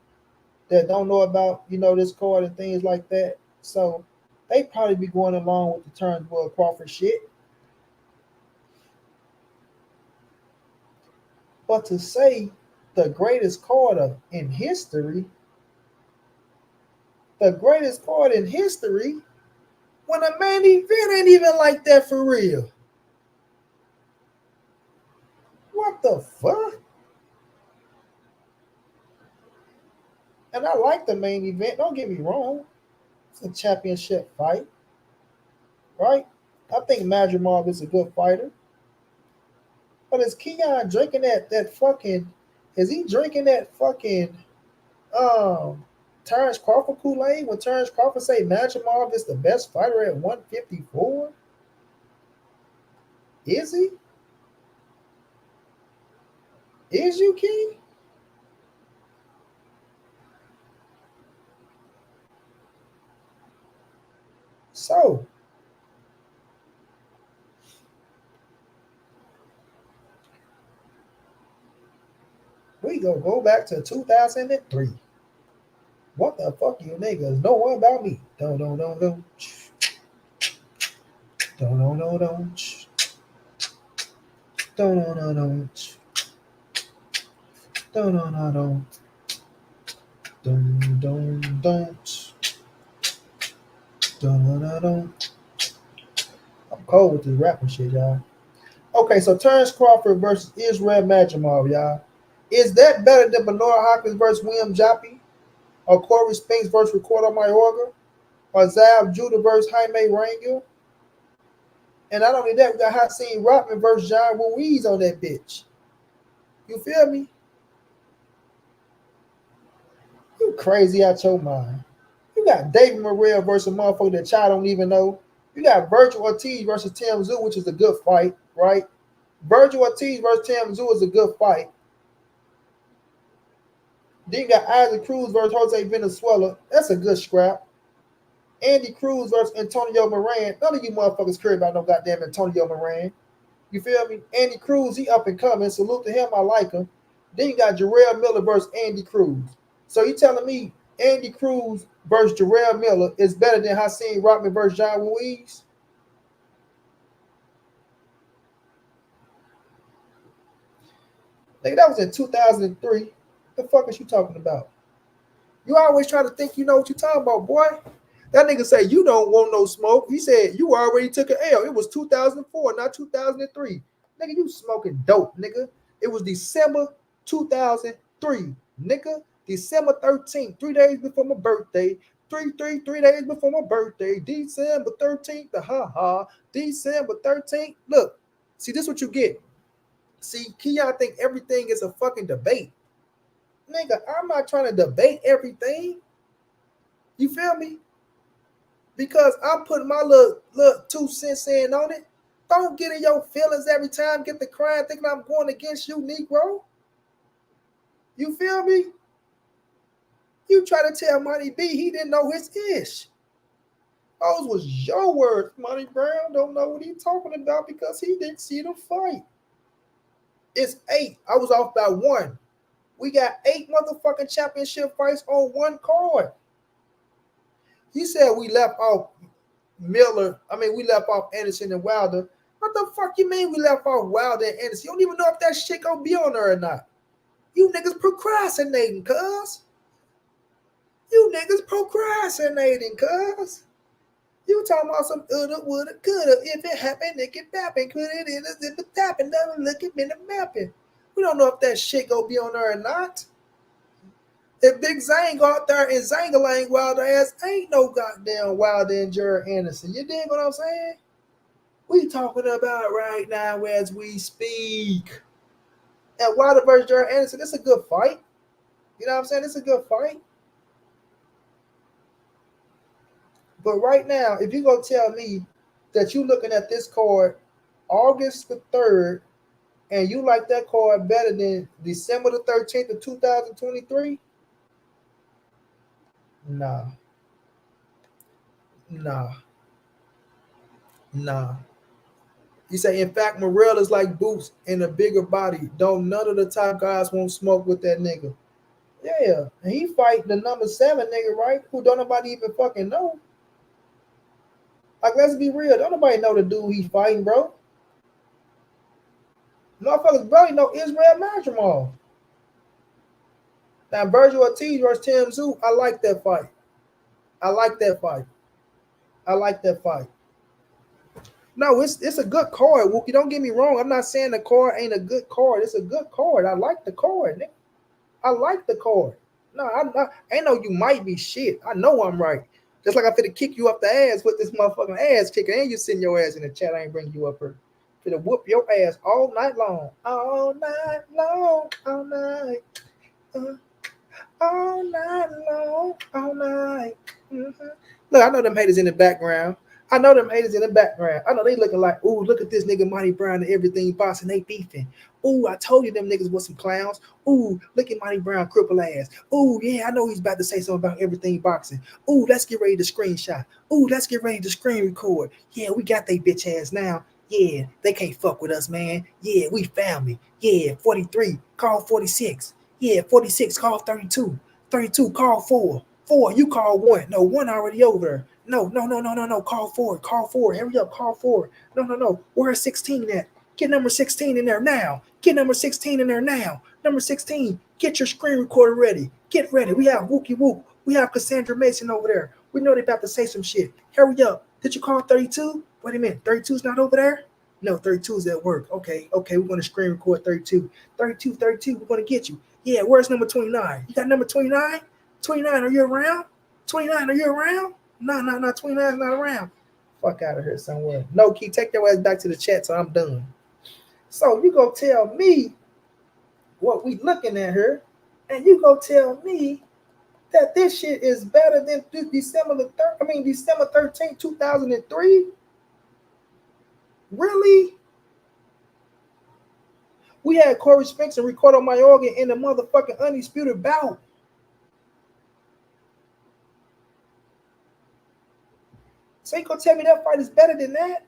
that don't know about this card and things like that. So they probably be going along with the Turnbull Crawford shit. But to say the greatest card in history, the greatest card in history, when a main event ain't even like that for real. What the fuck? And I like the main event. Don't get me wrong. It's a championship fight, right? I think Madrimov is a good fighter. But is Keon drinking that fucking? Is he drinking that fucking Terrence Crawford Kool-Aid when Terrence Crawford say Madrimov is the best fighter at 154? Is he? Is you, King? So, we gonna go back to 2003. What the fuck you niggas know about me? Don't. Don't. Don't. I'm cold with this rapping shit, y'all. Okay, so Terrence Crawford versus Israel Madrimov, y'all. Is that better than Benoit Hopkins versus William Joppy? Or Corey Spinks versus Ricardo Mayorga? Or Zav Judah versus Jaime Rangel? And not only that, we got Hakeem Rockman versus John Ruiz on that bitch. You feel me? You crazy out your mind. You got David Morrell versus a motherfucker that y'all don't even know. You got Virgil Ortiz versus Tim Tszyu, which is a good fight, right? Virgil Ortiz versus Tim Tszyu is a good fight. Then you got Isaac Cruz versus Jose Venezuela. That's a good scrap. Andy Cruz versus Antonio Moran. None of you motherfuckers care about no goddamn Antonio Moran. You feel me? Andy Cruz, he up and coming. Salute to him. I like him. Then you got Jarrell Miller versus Andy Cruz. So you telling me Andy Cruz versus Jarrell Miller is better than Hakeem Rockman versus John Ruiz? Nigga, that was in 2003. The fuck is you talking about? You always try to think you know what you talking about, boy. That nigga say you don't want no smoke. He said you already took an L. It was 2004, not 2003. Nigga, you smoking dope, nigga. It was December 2003, nigga. December 13th, 3 days before my birthday. 3 days before my birthday. December 13th, December 13th. Look, see, this is what you get. See, Keon think everything is a fucking debate. Nigga, I'm not trying to debate everything. You feel me? Because I'm putting my little 2 cents in on it. Don't get in your feelings every time, get the crying, thinking I'm going against you, Negro. You feel me? You try to tell Money B he didn't know his ish. Those was your words. Money Brown don't know what he's talking about because he didn't see the fight. It's 8. I was off by 1. We got 8 motherfucking championship fights on one card. You said we left off Miller. I mean, we left off Anderson and Wilder. What the fuck you mean we left off Wilder and Anderson? You don't even know if that shit gonna be on there or not. You niggas procrastinating, cuz. You niggas procrastinating, cuz. You talking about some woulda, coulda. If it happened, it could happen. Could it in as if it happened? Doesn't look at me the mapping. We don't know if that shit gonna be on there or not. If Big Zane go out there and Zangalang Wilder ass, ain't no goddamn Wilder and Jared Anderson. You dig what I'm saying? We talking about right now as we speak. And Wilder versus Jared Anderson, it's a good fight. You know what I'm saying? It's a good fight. But right now, if you go tell me that you looking at this card August the 3rd and you like that card better than December the 13th of 2023, nah. You say, in fact, Morrell is like Boots in a bigger body. Don't none of the top guys won't smoke with that nigga. Yeah, and he fighting the number 7 nigga, right? Who don't nobody even fucking know. Like, let's be real. Don't nobody know the dude he fighting, bro. Motherfuckers barely know Israel Madrimov. Now, Virgil Ortiz versus Tim Tszyu, I like that fight. No, it's a good card, Wookie. Don't get me wrong. I'm not saying the card ain't a good card. It's a good card. I like the card, nigga. I like the card. No, I'm not. Ain't no you might be shit. I know I'm right. Just like I'm finna kick you up the ass with this motherfucking ass kicker, and you sitting your ass in the chat. I ain't bringing you up here. Finna whoop your ass all night long. All night long. All night. All night long. All night. Mm-hmm. Look, I know them haters in the background. I know they looking like, ooh, look at this nigga Monty Brown and everything boxing, they beefing. Ooh, I told you them niggas was some clowns. Ooh, look at Monty Brown cripple ass. Ooh, yeah, I know he's about to say something about everything boxing. Ooh, let's get ready to screenshot. Ooh, let's get ready to screen record. Yeah, we got they bitch ass now. Yeah, they can't fuck with us, man. Yeah, we family. Yeah, 43, call 46. Yeah, 46, call 32. 32, call 4. 4, you call 1. No, 1 already over there. No. Call 4. Call 4. Hurry up. Call 4. No. Where's 16 at? Get number 16 in there now. Get number 16 in there now. Number 16, get your screen recorder ready. Get ready. We have Wookie Wook. We have Cassandra Mason over there. We know they about to say some shit. Hurry up. Did you call 32? Wait a minute. 32's not over there? No, 32's at work. Okay. We're going to screen record 32. 32, we're going to get you. Yeah, where's number 29? You got number 29? 29, are you around? 29, are you around? No, 29 is not around. Fuck out of here somewhere. No, Key, take your ass back to the chat so I'm done. So you go tell me what we looking at here, and you go tell me that this shit is better than December 13th, 2003? Really? We had Corey Spinks and Ricardo Mayorga in the motherfucking undisputed bout. So you gonna tell me that fight is better than that?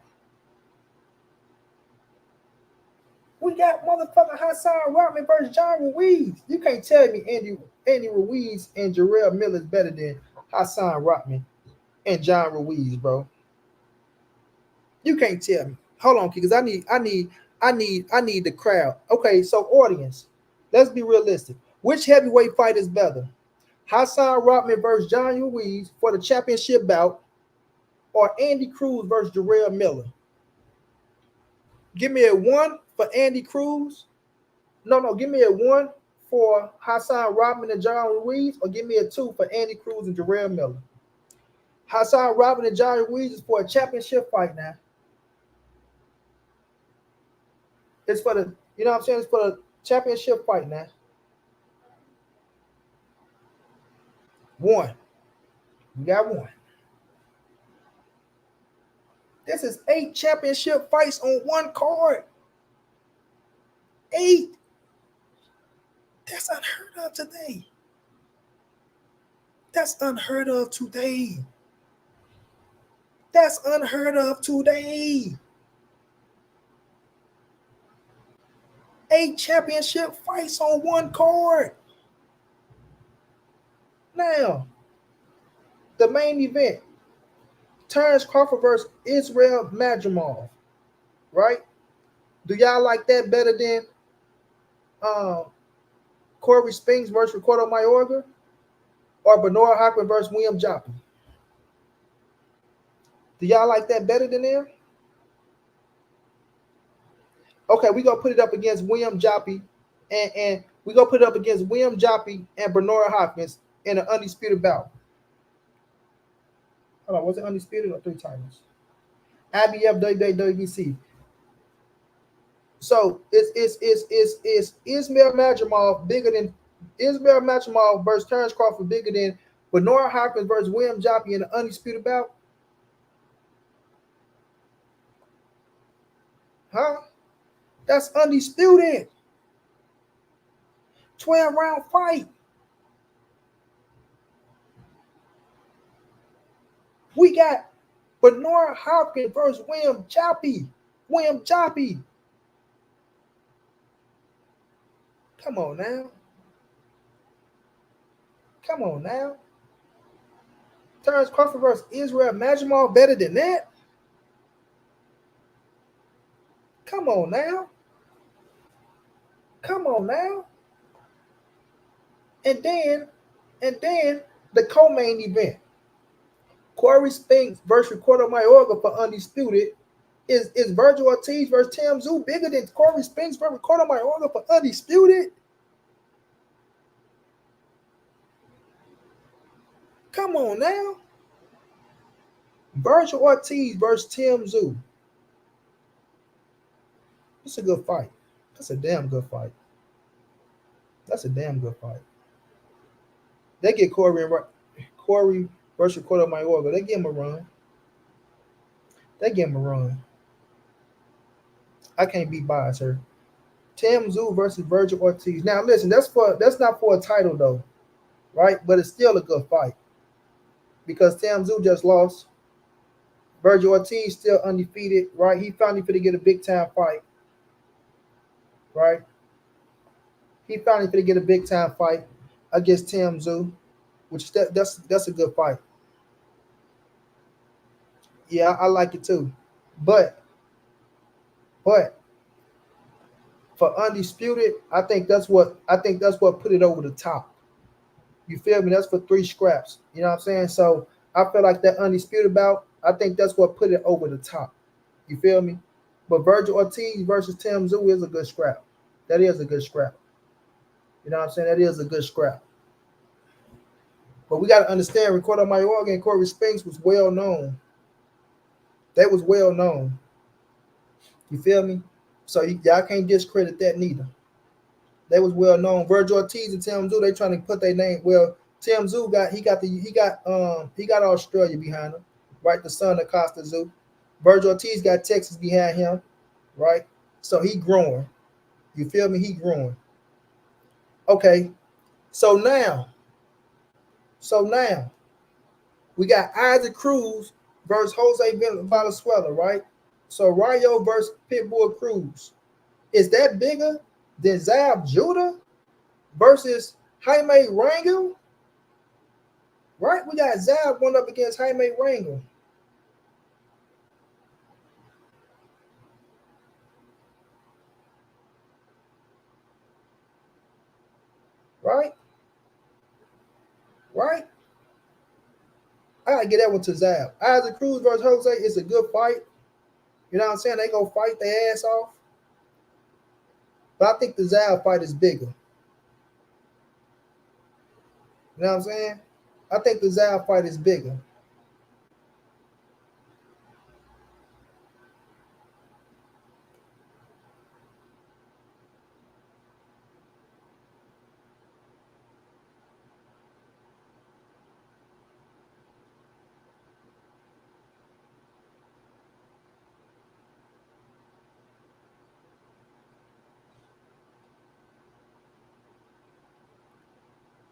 We got motherfucking Hassan Rodman versus John Ruiz. You can't tell me Andy Ruiz and Jarrell Miller is better than Hassan Rodman and John Ruiz, bro. You can't tell me. Hold on, because I need the crowd. Okay, so audience, let's be realistic. Which heavyweight fight is better? Hassan Rodman versus John Ruiz for the championship bout, or Andy Cruz versus Jarrell Miller? Give me a 1 for Andy Cruz. No, give me a 1 for Hassan Rodman and John Ruiz, or give me a 2 for Andy Cruz and Jarrell Miller. Hassan Rodman and John Ruiz is for a championship fight now. It's for the, you know what I'm saying? It's for the championship fight now. 1. We got 1. This is 8 championship fights on 1 card. 8. That's unheard of today. That's unheard of today. That's unheard of today. 8 championship fights on 1 card. Now, the main event, Terrence Crawford versus Israel Madrimov, right? Do y'all like that better than Corey Spinks versus Ricardo Mayorga, or Benoit Hockman versus William Joppy? Do y'all like that better than them? Okay, we gonna put it up against William Joppy, and we gonna put it up against William Joppy and Benoit Hopkins in an undisputed bout. Hold on, was it undisputed or 3 titles? IBF, WBC. So is Ismail Madrimov bigger than Ismail Madrimov versus Terrence Crawford bigger than Benoit Hopkins versus William Joppy in an undisputed bout? Huh? That's undisputed. 12-round fight. We got Benoit Hopkins versus William Joppy. William Joppy. Come on now. Come on now. Terrence Crawford versus Israel Madrimov better than that? Come on now. Come on now. And then the co-main event. Corey Spinks versus Ricardo Mayorga for undisputed. Is Virgil Ortiz versus Tim Tszyu bigger than Corey Spinks versus Ricardo Mayorga for undisputed? Come on now. Virgil Ortiz versus Tim Tszyu. That's a good fight. That's a damn good fight. That's a damn good fight. They get Corey versus Ricardo Mayorga. They give him a run. They give him a run. I can't be biased here. Tim Tszyu versus Virgil Ortiz. Now listen, that's not for a title though, right? But it's still a good fight because Tim Tszyu just lost. Virgil Ortiz still undefeated, right? He finally finna get a big time fight, right? He finally finna get a big time fight against Tim Tszyu, which that's a good fight. Yeah, I like it too, but for undisputed, I think that's what put it over the top. You feel me? That's for 3 scraps. You know what I'm saying? So I feel like that undisputed bout, I think that's what put it over the top. You feel me? But Virgil Ortiz versus Tim Tszyu is a good scrap. That is a good scrap. You know what I'm saying? That is a good scrap. But we got to understand, Ricardo Mayorga and Corey Spinks was well known. They was well known. You feel me? So y'all can't discredit that neither. They was well known. Virgil Ortiz and Tim Tszyu, they trying to put their name. Well, Tim Tszyu got Australia behind him, right? The son of Costa Tszyu. Virgil Ortiz got Texas behind him, right? So he growing. You feel me? He growing. Okay. So now we got Isaac Cruz versus Jose Valenzuela, right? So Rayo versus Pitbull Cruz. is that bigger than Zab Judah versus Jaime Rangel? Right? We got Zab going up against Jaime Rangel. Right? Right? I gotta get that one to Zab. Isaac Cruz versus Jose is a good fight. You know what I'm saying? They gonna fight their ass off. But I think the Zab fight is bigger. You know what I'm saying? I think the Zab fight is bigger.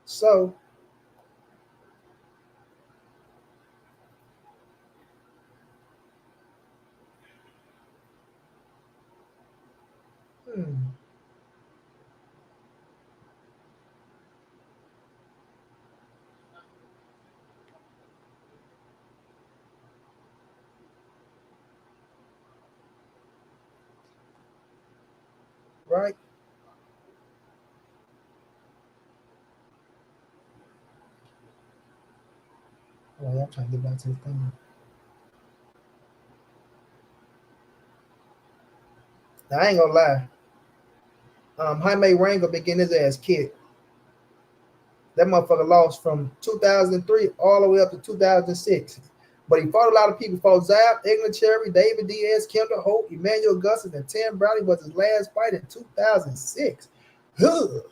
So right? Oh, y'all trying to get back to the thing. Now, I ain't gonna lie. Jaime Rangel been getting his ass kicked. That motherfucker lost from 2003 all the way up to 2006. But he fought a lot of people. Fought Zab, Egner Cherry, David Diaz, Kendall Hope, Emmanuel Augustus, and Tim Brownie was his last fight in 2006. Ugh.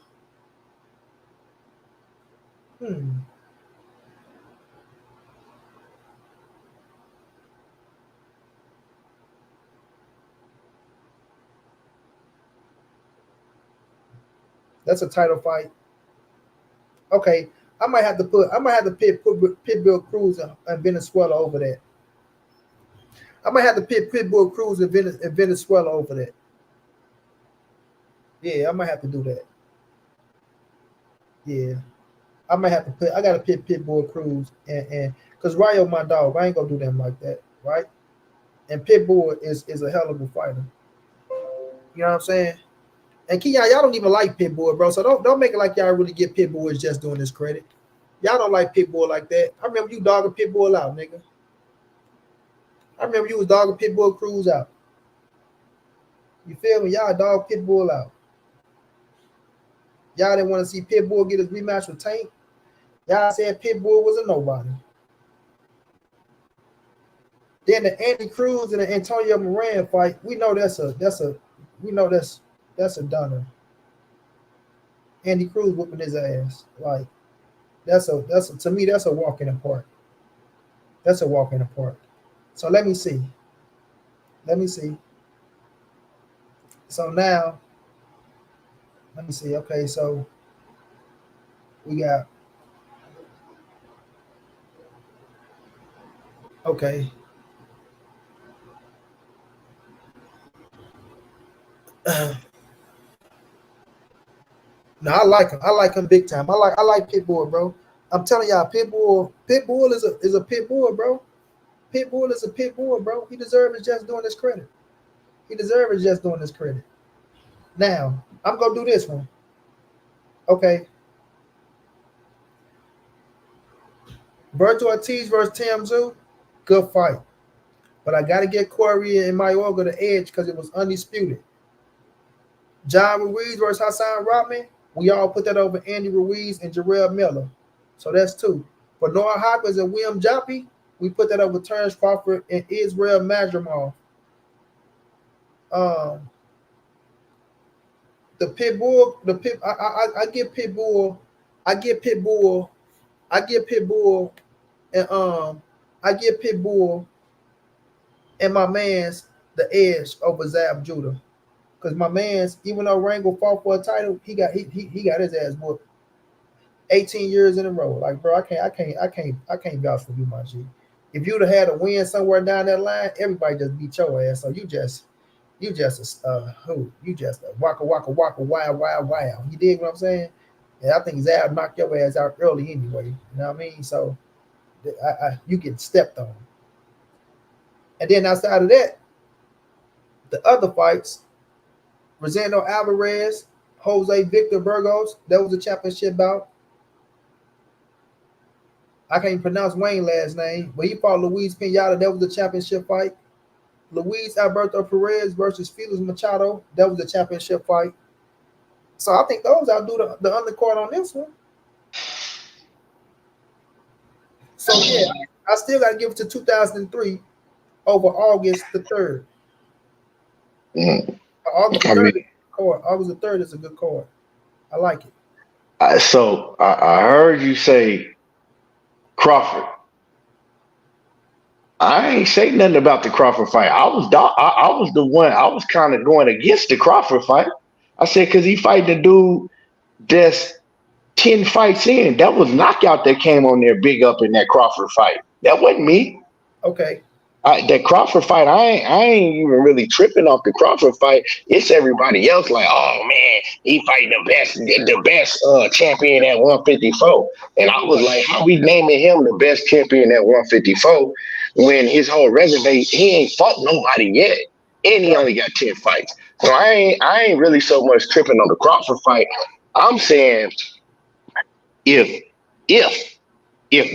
That's a title fight. Okay, I might have to pit Pitbull Cruz and Venezuela over that. I might have to pit Pitbull Cruz and Venezuela over that. Yeah, I might have to do that. Yeah, I might have to put. I gotta pit Pitbull Cruz and because Rayo my dog. I ain't gonna do them like that, right? And Pitbull is a hell of a fighter. You know what I'm saying? And Keon, y'all don't even like Pitbull, bro. So don't make it like y'all really get Pitbull is just doing this credit. Y'all don't like Pitbull like that. I remember you dogging Pitbull out, nigga. I remember you was dogging Pitbull Cruz out. You feel me? Y'all dog Pitbull out. Y'all didn't want to see Pitbull get his rematch with Tank. Y'all said Pitbull was a nobody. Then the Andy Cruz and the Antonio Moran fight, we know that's a dunner. Andy Cruz whooping his ass. Like that's a to me that's a walk in the park. That's a walk in the park. So let me see. So now, let me see. Okay, so we got okay. No, I like him. I like him big time. I like Pitbull, bro. I'm telling y'all, Pitbull is a Pitbull, bro. Pitbull is a Pitbull, bro. He deserves just doing his credit. Now, I'm gonna do this one. Okay. Berto Ortiz versus Tim Tszyu, good fight. But I gotta get Corey and Mayorga the edge because it was undisputed. John Ruiz versus Hassan Rahman, we all put that over Andy Ruiz and Jarrell Miller. So that's two. For Noah Hopkins and William Joppy, we put that over Terrence Crawford and Israel Madrimov. The Pitbull, I get Pitbull and my man's the edge over Zab Judah. Because my man's, even though Rangel fought for a title, he got his ass whooped 18 years in a row. Like, bro, I can't vouch for you, my G. If you'd have had a win somewhere down that line, everybody just beat your ass. So you just You just who? You just a waka waka waka wow wow wow. You dig what I'm saying? And I think Zab knocked your ass out early anyway. You know what I mean? So you get stepped on. And then outside of that, the other fights, Rosendo Alvarez, Jose Victor Burgos, that was a championship bout. I can't pronounce Wayne's last name, but he fought Luis Pinata. That was a championship fight. Luis Alberto Perez versus Felix Machado. That was a championship fight. So I think those outdo the undercard on this one. So yeah, I still got to give it to 2003 over August the 3rd. August the 3rd is a good card. August the 3rd is a good card. I like it. So I heard you say Crawford. I ain't say nothing about the Crawford fight. I was the one. I was kind of going against the Crawford fight. I said because he fighting the dude that's 10 fights in. That was Knockout that came on there big up in that Crawford fight. That wasn't me. Okay. That Crawford fight, I ain't even really tripping off the Crawford fight. It's everybody else like, oh man, he fighting the best champion at 154. And I was like, how we naming him the best champion at 154 when his whole resume, he ain't fought nobody yet, and he only got 10 fights. So I ain't really so much tripping on the Crawford fight. I'm saying if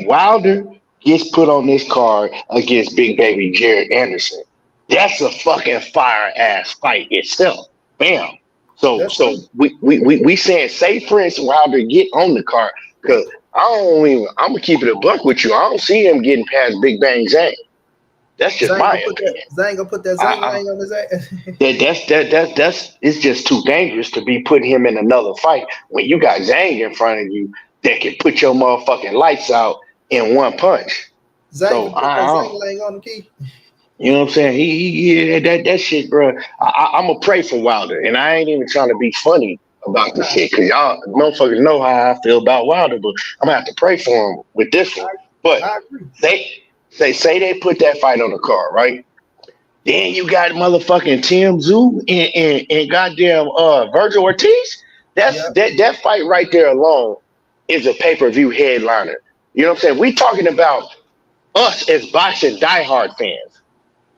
Wilder gets put on this card against Big Baby Jared Anderson, that's a fucking fire ass fight itself. Bam. So we saying say for instance Wilder get on the card because I'm gonna keep it a buck with you. I don't see him getting past Big Bang Zang. That's just my opinion. Zang gonna put that Zang line on his ass. That's it's just too dangerous to be putting him in another fight when you got Zang in front of you that can put your motherfucking lights out in one punch. Zang laying on the key. You know what I'm saying? He that shit, bro. I'm gonna pray for Wilder, and I ain't even trying to be funny about this shit because y'all motherfuckers know how I feel about Wilder, but I'm gonna have to pray for him with this one. But say they put that fight on the card, right? Then you got motherfucking Tim Tszyu and goddamn Virgil Ortiz. That fight right there alone is a pay-per-view headliner. You know what I'm saying? We talking about us as boxing diehard fans.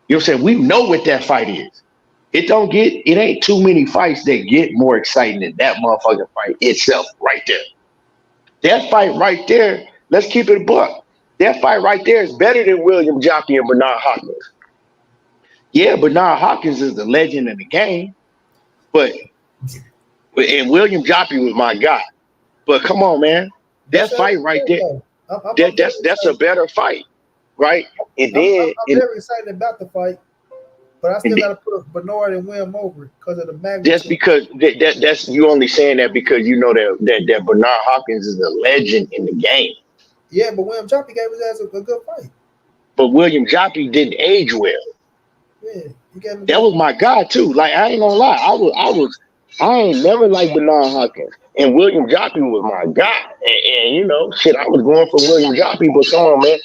You know what I'm saying? We know what that fight is. It ain't too many fights that get more exciting than that motherfucking fight itself right there. That fight right there, let's keep it a buck. That fight right there is better than William Joppy and Bernard Hopkins. Yeah, Bernard Hopkins is the legend in the game, and William Joppy was my guy. But come on, man. That fight right there, that's a better fight, right? And then I'm very excited about the fight, but I still got to put Bernard and William over it because of the magnitude. Just because that's you only saying that because you know that Bernard Hopkins is a legend in the game. Yeah, but William Joppy gave his ass a good fight. But William Joppy didn't age well. Yeah, that was my guy too. Like I ain't gonna lie, I ain't never liked Bernard Hopkins, and William Joppy was my guy. And you know, shit, I was going for William Joppy, but come on, man.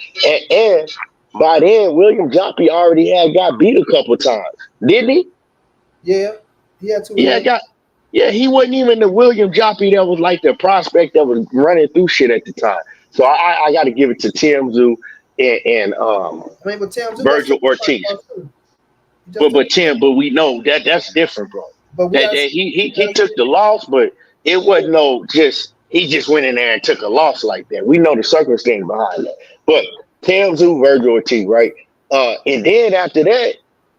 And by then, William Joppy already got beat a couple times, didn't he? Yeah, he had two. Yeah, he wasn't even the William Joppy that was like the prospect that was running through shit at the time. So I got to give it to Tim Tszyu and Virgil Ortiz. But we know that's different, bro. But he took the loss, but it wasn't he just went in there and took a loss like that. We know the circumstance behind that. But Tim Tszyu, Virgil Ortiz, right? And then after that,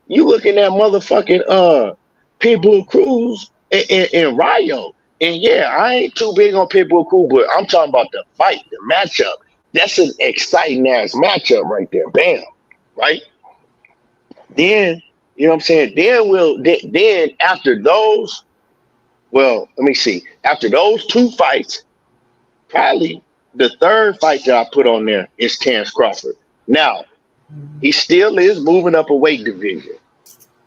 you looking at motherfucking Pitbull Cruz and Rayo. And yeah, I ain't too big on Pitbull Cruz, but I'm talking about the fight, the matchup. That's an exciting ass matchup right there. Bam. Right? Then, you know what I'm saying? Then after those, well, let me see. After those two fights, probably the third fight that I put on there is Terrence Crawford. Now, he still is moving up a weight division.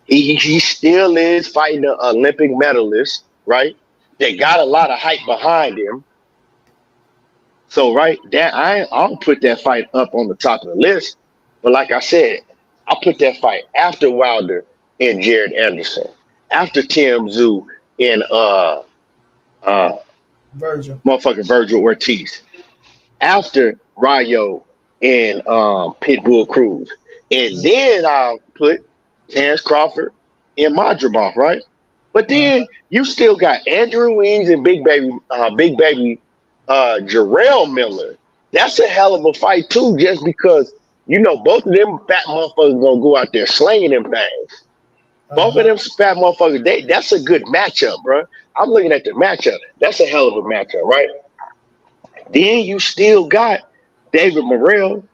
He still is fighting an Olympic medalist, right? They got a lot of hype behind him. So, right, I'll put that fight up on the top of the list. But like I said, I'll put that fight after Wilder and Jared Anderson. After TMZ and uh Virgil. motherfucking Virgil Ortiz. After Rayo and Pitbull Cruz. And then I'll put Terrence Crawford and Madrimov, right? But then you still got Andrew Weems and Big Baby Jarrell Miller. That's a hell of a fight too, just because you know both of them fat motherfuckers gonna go out there slinging them things. Both of them fat motherfuckers, that's a good matchup, bro. I'm looking at the matchup. That's a hell of a matchup, right? Then you still got David Morrell.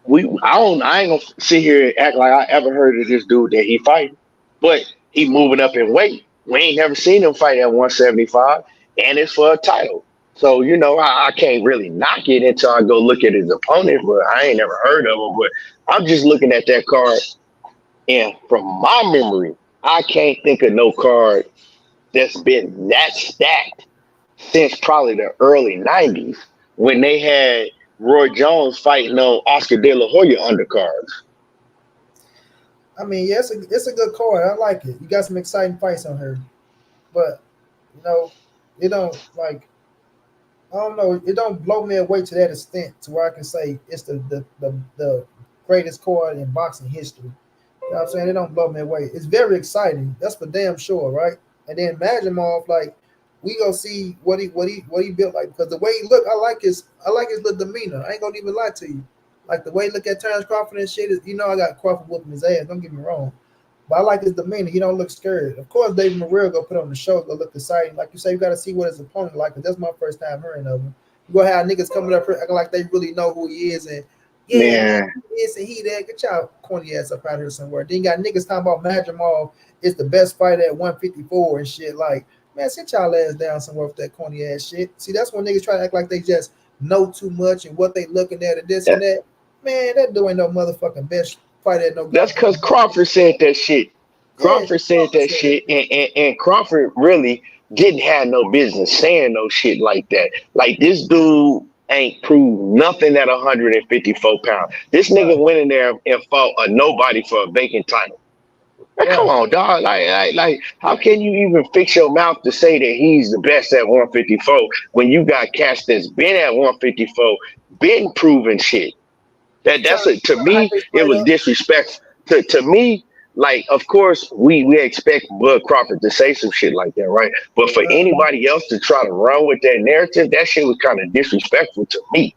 I ain't gonna sit here and act like I ever heard of this dude that he fighting, but he moving up in weight. We ain't never seen him fight at 175, and it's for a title. So you know I can't really knock it until I go look at his opponent, but I ain't never heard of him. But I'm just looking at that card, and from my memory, I can't think of no card that's been that stacked since probably the early '90s when they had Roy Jones fighting on Oscar De La Hoya undercards. I mean, yeah, it's a good card. I like it. You got some exciting fights on here, but you know, it don't like. I don't know. It don't blow me away to that extent to where I can say it's the greatest card in boxing history. You know what I'm saying? It don't blow me away. It's very exciting. That's for damn sure, right? And then Majimov, like we go see what he built like because the way he look, I like his little demeanor. I ain't gonna even lie to you. Like the way he look at Terrence Crawford and shit is, you know, I got Crawford whooping his ass. Don't get me wrong, but I like his demeanor. He don't look scared. Of course, David Morrell go put on the show, go look exciting. Like you say, you got to see what his opponent like. Cause that's my first time hearing of him. You gonna have niggas coming up here acting like they really know who he is and yeah, he is and he that. Get y'all corny ass up out here somewhere. Then you got niggas talking about Majimov is the best fighter at 154 and shit. Like, man, sit y'all ass down somewhere with that corny ass shit. See, that's when niggas try to act like they just know too much and what they looking at and this and that. Man, that dude ain't no motherfucking best fighter at no. That's because Crawford said that shit. Crawford said that shit, and Crawford really didn't have no business saying no shit like that. Like this dude ain't proved nothing at 154 pounds. This nigga went in there and fought a nobody for a vacant title. Like, come on, dog. Like, how can you even fix your mouth to say that he's the best at 154 when you got cats that's been at 154, been proving shit? That's it. To me, it was disrespectful. To me, like, of course, we expect Bud Crawford to say some shit like that, right? But for anybody else to try to run with that narrative, that shit was kind of disrespectful to me.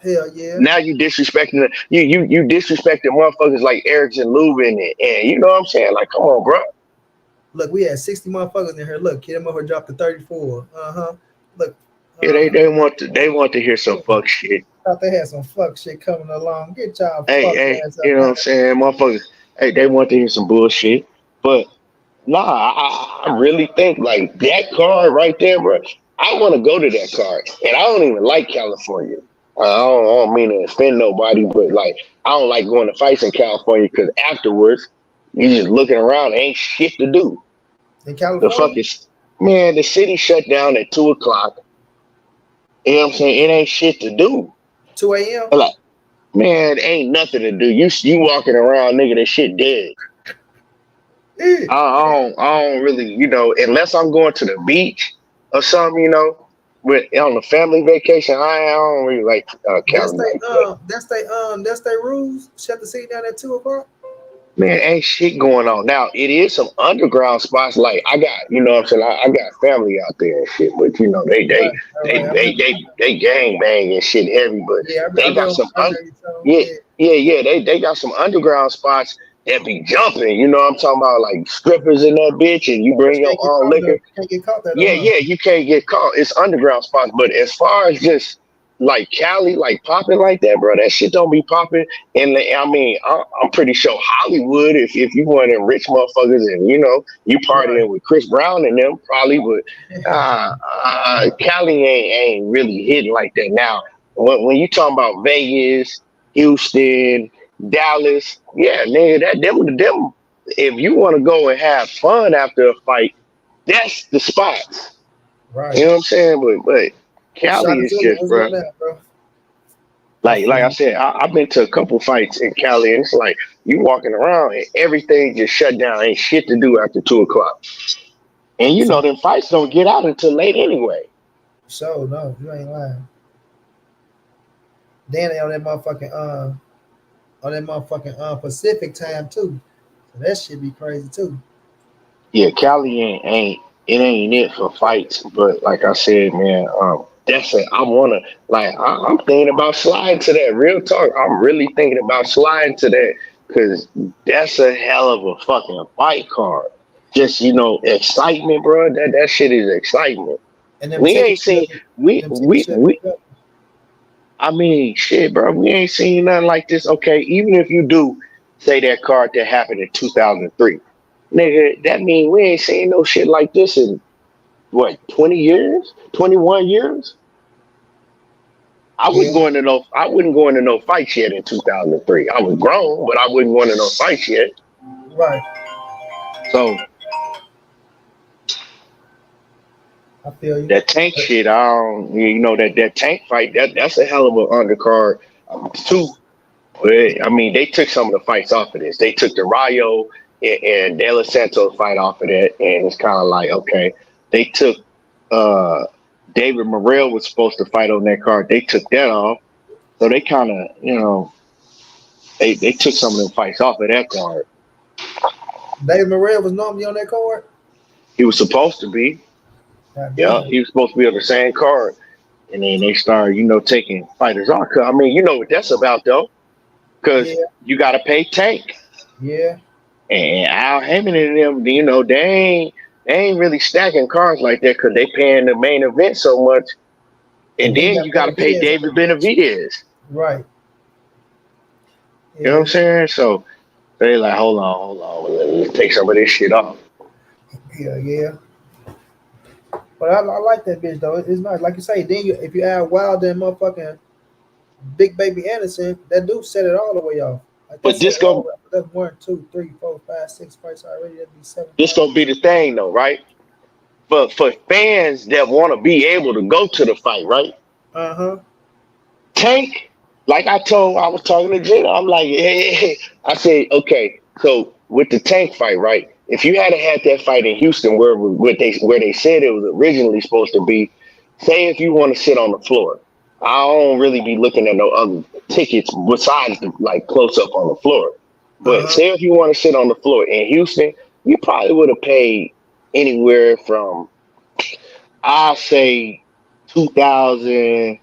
Hell yeah. Now you disrespecting you disrespecting motherfuckers like Erickson Lubin and you know what I'm saying? Like, come on, bro. Look, we had 60 motherfuckers in here. Look, kid, them over dropped to 34. Look. Yeah, they want to hear some fuck shit. Thought they had some fuck shit coming along. Get y'all hey, ass up. You know what I'm saying? Motherfuckers, hey, they want to hear some bullshit. But nah, I really think like that card right there, bro. I want to go to that card. And I don't even like California. I don't mean to offend nobody, but like I don't like going to fights in California because afterwards you just looking around, ain't shit to do. In California? The fuck is, man, the city shut down at 2:00. You know what I'm saying? It ain't shit to do. 2 a.m. Like, man, ain't nothing to do. You walking around, nigga, that shit dead. I don't really, you know, unless I'm going to the beach or something, you know. But on a family vacation, I don't really like California. That's they rules. Shut the city down at 2:00. Man, ain't shit going on. Now it is some underground spots. Like I got, you know what I'm saying. I got family out there and shit, but you know they gang bang and shit heavy. But they got some they got some underground spots that be jumping. You know what I'm talking about, like strippers in that bitch, and you bring your own liquor. Can't get caught there. You can't get caught. It's underground spots. But as far as just like Cali, like popping like that, bro, that shit don't be popping. And I mean, I'm pretty sure Hollywood, if you one of them rich motherfuckers and you know you partying with Chris Brown and them, probably, but Cali ain't really hitting like that. Now, when you talking about Vegas, Houston, Dallas, yeah, nigga, that them. If you want to go and have fun after a fight, that's the spots. Right. You know what I'm saying? But Cali is just, bro. Like I said, I've been to a couple fights in Cali, and it's like you walking around and everything just shut down. Ain't shit to do after 2 o'clock. And you know them fights don't get out until late anyway. So no, you ain't lying. Then they on that motherfucking Pacific time too. So that shit be crazy too. Yeah, Cali ain't it for fights. But like I said, man, that's it. I'm thinking about sliding to that. Real talk, I'm really thinking about sliding to that because that's a hell of a fucking fight card. Just excitement, bro. That shit is excitement. And them We ain't tickets seen should we them tickets we should we. be up. I mean, shit, bro. We ain't seen nothing like this. Okay, even if you do say that card that happened in 2003, nigga, that mean we ain't seen no shit like this in what 20 years, 21 years. Yeah, I wouldn't go into no fights yet in 2003. I was grown, but I wouldn't go into no fights yet. right. So I feel you. that tank shit, I don't, that tank fight, that's a hell of an undercard. Too. I mean, they took some of the fights off of this. They took the Rayo and De La Santos fight off of that, and it's kind of like, okay, they took uh, David Morrell was supposed to fight on that card. They took that off, so they kind of, they took some of them fights off of that card. David Morrell was normally on that card. He was supposed to be, God yeah, damn. he was supposed to be on the same card, and then they started, taking fighters off. I mean, you know what that's about though, because Yeah, you got to pay Tank. yeah. And Al Heyman and them, they ain't really stacking cards like that because they paying the main event so much. And And then you then got you got to pay Benavidez on David that bitch. Benavidez. Right. You know what Yeah, I'm saying? So they like, hold on, let's take some of this shit off. yeah. But I like that bitch though. It's nice. Like you say, then if you add Wilder and motherfucking Big Baby Anderson, that do set it all the way off. Like that But set this it all go the way off. That's 1, 2, 3, 4, 5, 6 fights already. That'd be 7 this fights. gonna be the thing though, right? But for fans that want to be able to go to the fight, right? Uh-huh. Tank, I was talking to Gina. I'm like, hey. I said, okay, so with the Tank fight, right? If you had had that fight in Houston, where they said it was originally supposed to be, say if you want to sit on the floor, I don't really be looking at no other tickets besides like close up on the floor. But Uh-huh. say if you want to sit on the floor in Houston, you probably would have paid anywhere from I'll say 2,000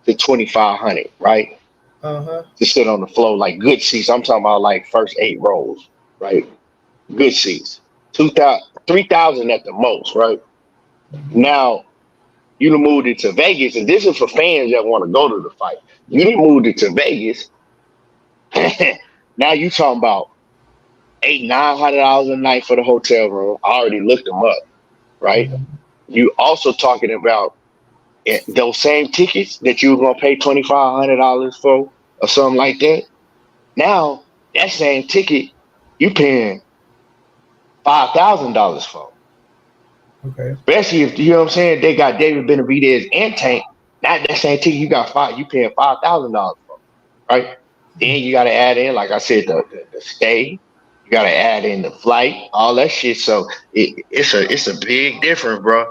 to 2,500, right? Uh-huh. To sit on the floor, like good seats. I'm talking about like first 8 rows, right? Good seats. 2,000, 3,000 at the most, right? Mm-hmm. Now you done moved it to Vegas, and this is for fans that want to go to the fight. You done moved it to Vegas. Now you talking about $800-900 a night for the hotel room. I already looked them up, right? Mm-hmm. You also talking about those same tickets that you were gonna pay $2,500 for or something like that. Now that same ticket you paying $5,000 for. Okay. Especially if you know what I'm saying, they got David Benavidez and Tank. Not that same ticket you paying $5,000 for, right? Then you gotta add in, like I said, the stay. You gotta add in the flight, all that shit. So it's a big difference, bro.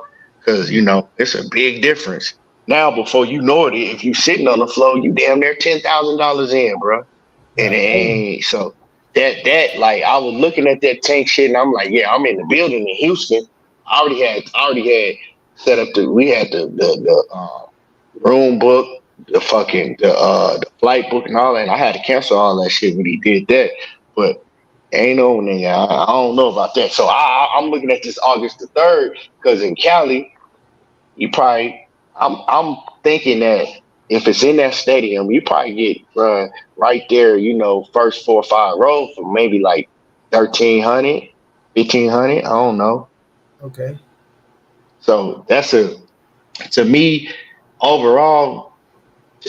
Cause it's a big difference. Now before you know it, if you sitting on the floor, you damn near $10,000 in, bro. And it God damn. ain't so that like I was looking at that Tank shit and I'm like, yeah, I'm in the building in Houston. I already had set up we had the room book, the flight book and all that. And I had to cancel all that shit when he did that. But ain't no nigga, I don't know about that. So I'm looking at this August the 3rd because in Cali, you probably I'm thinking that if it's in that stadium, you probably get right there, first 4 or 5 rows for maybe like 1,300, 1,500. I don't know. Okay. So to me overall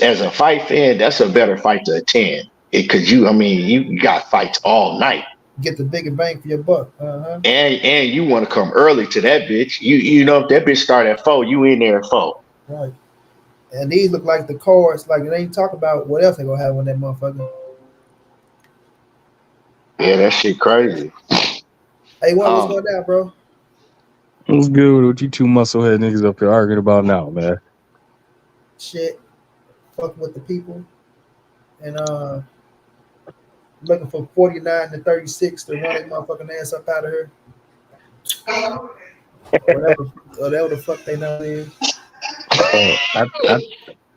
as a fight fan, that's a better fight to attend. Because you got fights all night. Get the bigger bang for your buck. Uh-huh. And you want to come early to that bitch. You know if that bitch start at 4, you in there at 4. Right. And these look like the cards. Like they ain't talk about what else they gonna have on that motherfucker. Yeah, that shit crazy. Hey, what's going down, bro? What's good with you two musclehead niggas up here arguing about now, man? Shit, fucking with the people, and looking for 49 to 36 to run their motherfucking ass up out of here. Whatever the fuck they know is.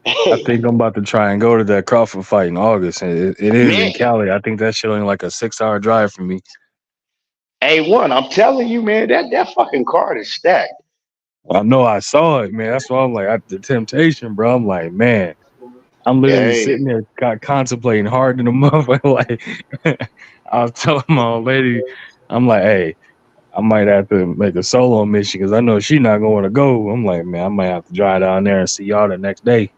I think I'm about to try and go to that Crawford fight in August. And it is in Cali. I think that shit only like a 6-hour drive for me. A1, I'm telling you, man, that fucking card is stacked. I know I saw it, man. That's why I'm like, the temptation, bro. I'm like, man, I'm literally sitting there contemplating hard in the motherfucker. Like, I was telling my old lady, I'm like, hey, I might have to make a solo mission because I know she's not going to go. I'm like, man, I might have to drive down there and see y'all the next day.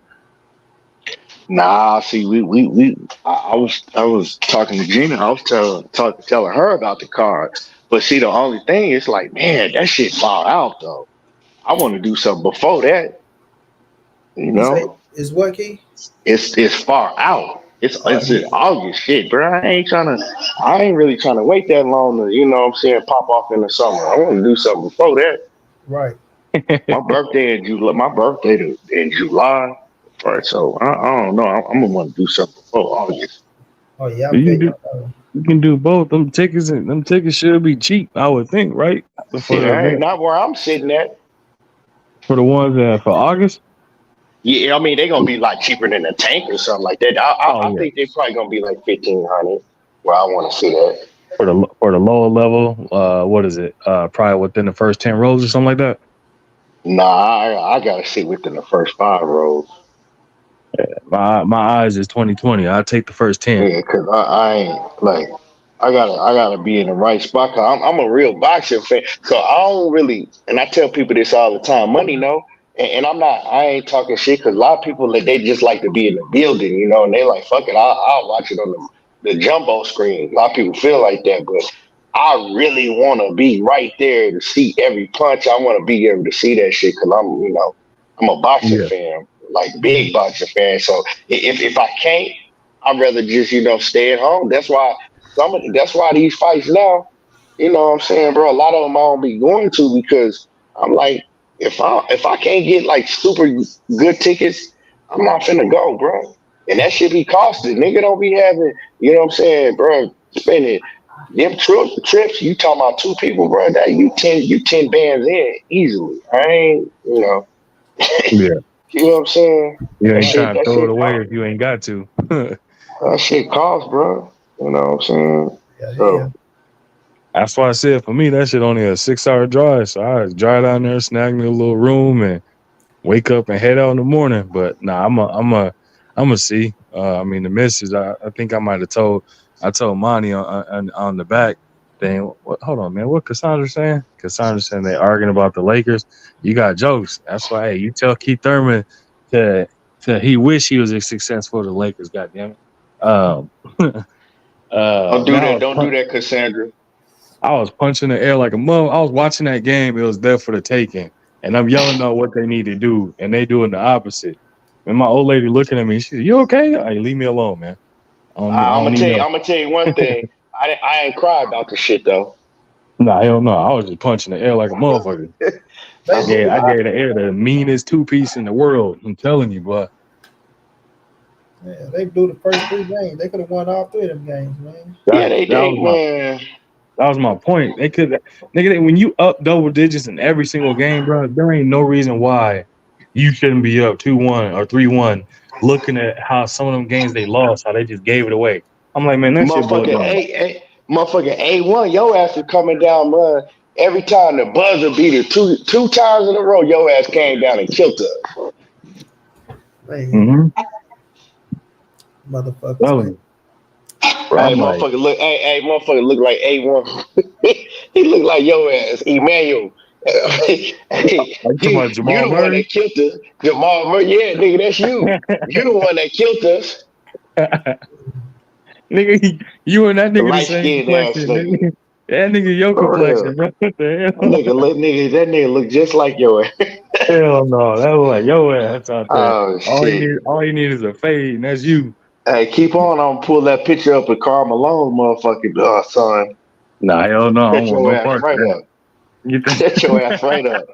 Nah, see, I was talking to Gina. I was telling her about the card, but see, the only thing is like, man, that shit far out though. I want to do something before that. You know, is what key? It's far out. It's in August, shit, bro. I ain't really trying to wait that long to, you know what I'm saying, pop off in the summer. I want to do something before that. Right. My birthday in July. In July. Right, so I don't know. I'm gonna want to do something before August. Oh yeah, you can do both. Them tickets should be cheap, I would think, right? Ain't not where I'm sitting at. For the ones for August. Yeah, I mean they're gonna be like cheaper than a tank or something like that. I think they're probably gonna be like 1,500. Where I want to see that for the lower level. What is it? Probably within the first 10 rows or something like that. Nah, I gotta see within the first 5 rows. Yeah, my eyes is 20/20. I'll take the first 10. Yeah, cause I ain't like I gotta be in the right spot. Cause I'm a real boxing fan, so I don't really. And I tell people this all the time. Money, no, and I ain't talking shit. Cause a lot of people they just like to be in the building, you know, and they like fuck it. I'll watch it on the jumbo screen. A lot of people feel like that, but I really want to be right there to see every punch. I want to be able to see that shit because I'm a boxing fan, like big boxing fan. So if I can't, I'd rather just stay at home. That's why these fights now, you know what I'm saying, bro. A lot of them I don't be going to because I'm like, if I can't get like super good tickets, I'm not finna go, bro. And that shit be costing. Nigga don't be having, you know what I'm saying, bro, spending them trips, you talking about 2 people, bro, that you 10 bands in easily. I ain't, Yeah. You know what I'm saying? You ain't trying to throw it away if you ain't got to. That shit costs, bro. You know what I'm saying? Yeah. That's why I said for me that shit only a 6-hour drive. So I just drive down there, snag me a little room, and wake up and head out in the morning. But nah, I'm a see. I mean the missus. I think I might have told Monnie on the back thing. Hold on, man. What Cassandra's saying? Cassandra's saying they arguing about the Lakers. You got jokes. That's why. Hey, you tell Keith Thurman to he wish he was as successful as the Lakers. Goddamn it. Don't do that, Cassandra. I was punching the air like a mother. I was watching that game. It was there for the taking. And I'm yelling out what they need to do. And they doing the opposite. And my old lady looking at me. She said, "You okay?" Hey, leave me alone, man. I'm gonna tell you one thing. I ain't cry about the shit though. Nah, hell no. I was just punching the air like a motherfucker. I gave the air the meanest 2-piece in the world. I'm telling you, boy. Yeah, they blew the first 3 games. They could have won all 3 of them games, man. That was my point. They could, nigga. When you up double digits in every single game, bro, there ain't no reason why you shouldn't be up 2-1 or 3-1. Looking at how some of them games they lost, how they just gave it away. I'm like, man, that shit blood. Motherfucking A1, your ass is coming down, bro. Every time the buzzer beat it 2 times in a row, your ass came down and killed us. Motherfuckers. Right, motherfucker look like A1. He look like your ass, Emmanuel. You the one that killed us. Jamal Murray, yeah, nigga, that's you. You the one that killed us. Nigga, you and that nigga the same complexion, nigga. That nigga your complexion, bro. What the hell? That nigga look just like your ass. Hell no, that was like your ass out there. Oh All shit. you need is a fade, and that's you. Hey, keep on. I'm gonna pull that picture up of Karl Malone, motherfucking son. Nah, hell no, I don't Set want your no ass part of right that. up. You think? Set your ass right up.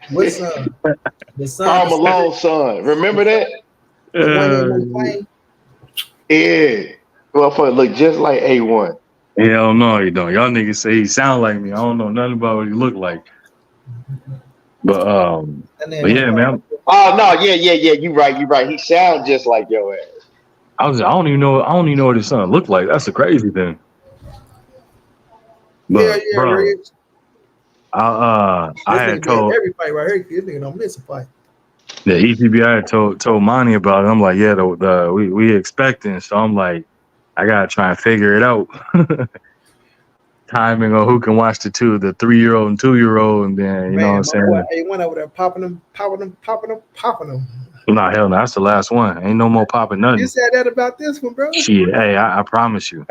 What son? The son. Karl Malone's son. Remember that? The one that Uh, was playing. Yeah. Motherfucker look just like A1. hell no, you don't. Y'all niggas say he sound like me. I don't know nothing about what he look like. But And but then yeah, man. Oh no, yeah. You right. He sounds just like your ass. I don't even know what his son looked like. That's the crazy thing. hell But yeah, bro, Rich. I This had nigga be at told every fight right here. This nigga don't miss a fight. the EPB, I had told Monnie about it. I'm like, yeah, we expecting. So I'm like, I gotta try and figure it out. Timing on who can watch the 3-year-old and 2-year-old, and then you know what I'm Man, my boy saying. A1 over there popping them. Nah, hell no, that's the last one. Ain't no more popping You nothing. said that about this one, bro. Shit, hey, I promise you.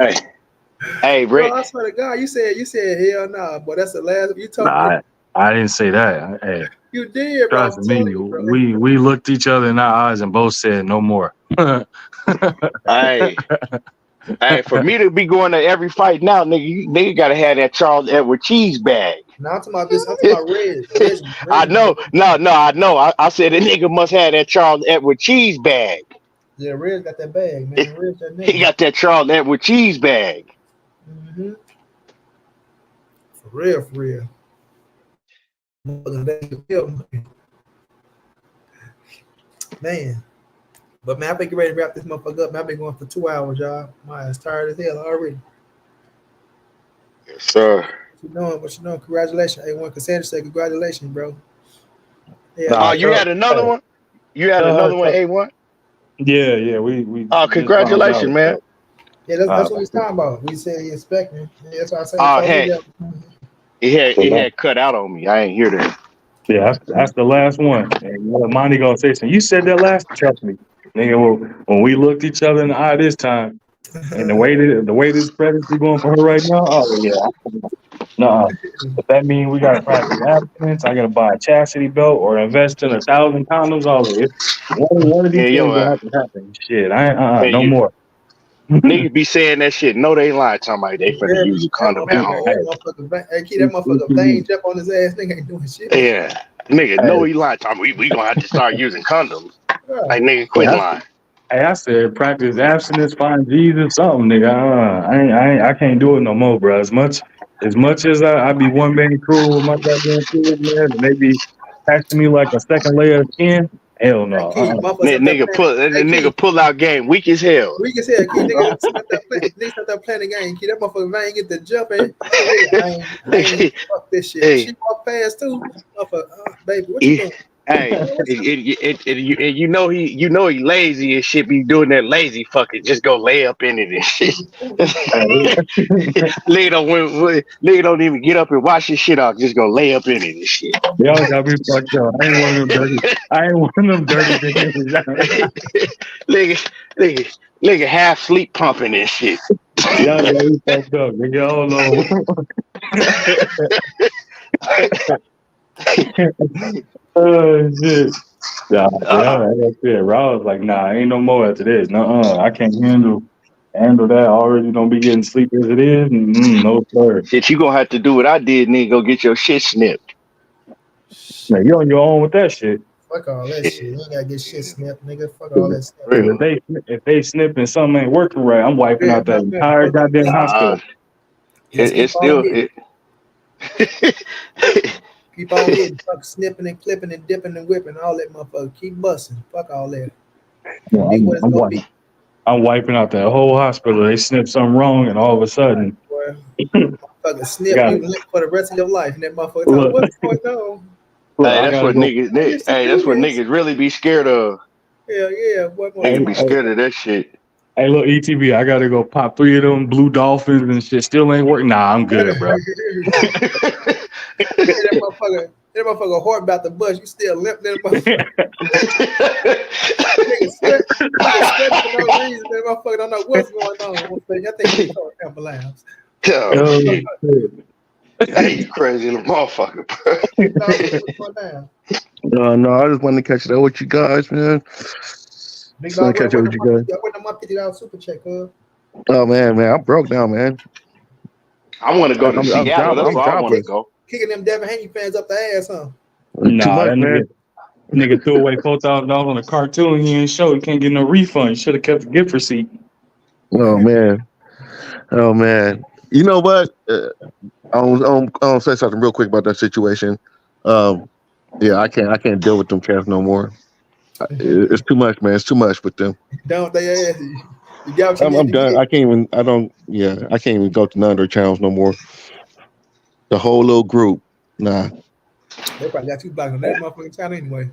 Hey, Bro, Rick. I swear to God, you said hell nah, boy. That's the last you told me. Nah, I didn't say that. Hey, You did, bro. trust I'm me. telling you, bro. We looked each other in our eyes and both said no more. Hey, for me to be going to every fight now, nigga gotta have that Charles Edward cheese bag. Now I'm talking about this. I'm talking about Red. I know. No, I know. I said the nigga must have that Charles Edward cheese bag. Yeah, Red got that bag, man. Red's that He nigga. got that Charles Edward cheese bag. Mm-hmm. For real. Man. But man, I've been ready to wrap this motherfucker up. Man, I've been going for 2 hours, y'all. My ass tired as hell already. Yes, sir. What you doing? Congratulations. A1 Cassandra said congratulations, bro. Yeah. Nah, You had another one? You had another one, A1? Yeah, we Oh, just found congratulations, out. man. Yeah, that's what he's talking about. We said he expecting. Yeah, that's why I said Oh, it had cut out on me. I ain't hear that. Yeah, that's the last one. And Monty gonna say something. You said that last. Trust me, nigga. When we looked each other in the eye this time, and the way this pregnancy going for her right now, oh yeah, nah. If that means we gotta practice abstinence, I gotta buy a chastity belt or invest in 1,000 condoms. All of it. One of these Yeah, things gonna have to happen. Shit, I ain't man, no more. niggas be saying that shit. No, they ain't lying. Talking about they finna use a condom at home. That motherfucker veins up on his ass. Nigga ain't doing shit. Yeah, nigga, no, he lying. Talking we gonna have to start using condoms. Like nigga, quit lying. Hey, I said practice abstinence, find Jesus, something, nigga. I can't do it no more, bro. As much as I be one man crew with my goddamn kids, man, and they be passing me like a second layer of skin. Hell no. Nigga pull out game weak as hell. Weak as hell, kid. Nigga start playing the game, kid. That motherfucker vein get the jumping. I ain't fuck this shit. Hey. She walk past too. Baby, what you doing? Hey, and you know he lazy and shit. Be doing that lazy fucking. Just go lay up in it and shit. Nigga don't even get up and wash his shit off. Just go lay up in it and shit. Y'all got me fucked up. I ain't one of them dirty nigga half sleep pumping and shit. Y'all got me fucked up. Nigga, oh shit. Yeah, that's it. Raw was like, nah, ain't no more after this. I can't handle that. I already don't be getting sleep as it is. No sir. Shit, you gonna have to do what I did, nigga. Go get your shit snipped. Now, you on your own with that shit. Fuck all that shit. You ain't gotta get shit snipped, nigga. Fuck all that stuff. If they snip and something ain't working right, I'm wiping out that entire goddamn hospital. It's still it. Keep on hitting, fuck snipping and clipping and dipping and whipping, all that motherfucker. Keep busting. Fuck all that. I'm wiping out that whole hospital. They snip something wrong, and all of a sudden, fucking snip you limp for the rest of your life. And that motherfucker talk, what's going on? That's what niggas really be scared of. Hell yeah, Niggas be scared of that shit. Hey, look, ETV, I gotta go pop 3 of them blue dolphins and shit. Still ain't working. Nah, I'm good, bro. that motherfucker heart about to bust. You still limp that motherfucker. Nigga sweat for no reason. That motherfucker don't know what's going on. I think he's on ambulance. Hey, you crazy little motherfucker, bro. What's going down? No, I just wanted to catch it up with you guys, man. Big Just want dog, to catch up with you guys. I went on my $50 super check, huh? Oh man, I'm broke now, man. I want to go to Seattle. That's I'm where I want to jobless. go. Kicking them Devin Haney fans up the ass, huh? Too Nah, much, that man. nigga threw away $4,000 on a cartoon. He ain't show. He can't get no refund. He should have kept the gift receipt. Oh man, oh man. You know what? I'll say something real quick about that situation. Um, yeah, I can't deal with them cats no more. It's too much, man. It's too much with them. Don't they ass you? You got what you I'm need to done. get. I can't even. I don't. Yeah, I can't even go to none of their channels no more. The whole little group. Nah. They probably got you blocked on that motherfucking channel anyway.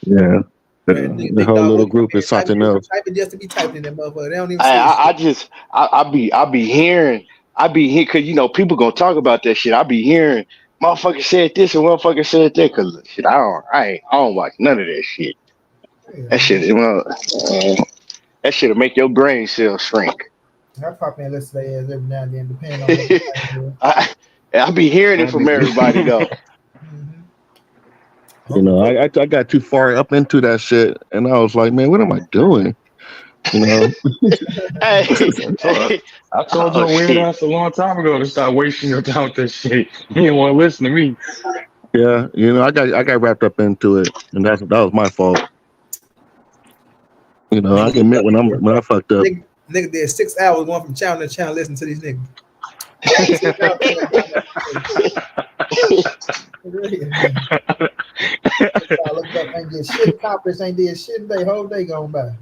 Yeah. Man, The big whole dog, little what group is something else. typing just to be typing in that motherfucker. They don't even see I, shit. I just I be hearing because people gonna talk about that shit. I be hearing motherfucker said this and motherfucker said that because shit. I don't watch none of that shit. Yeah, That man. shit, that shit'll make your brain cells shrink. I pop in and listen to their ass every now and then, depending on what they think. I I be hearing it I from be, everybody though. Mm-hmm. You know, I got too far up into that shit, and I was like, man, what am I doing? You know. Hey, hey, I told oh your weird shit. ass a long time ago to stop wasting your time with this shit. You didn't want to listen to me. Yeah, you know, I got wrapped up into it, and that was my fault. You know, I Nigga, can admit when I fucked up. nigga did 6 hours going from channel to channel listening to these niggas. 6 hours doing that. I looked up, ain't get shit accomplished, ain't did shit today, whole day going by.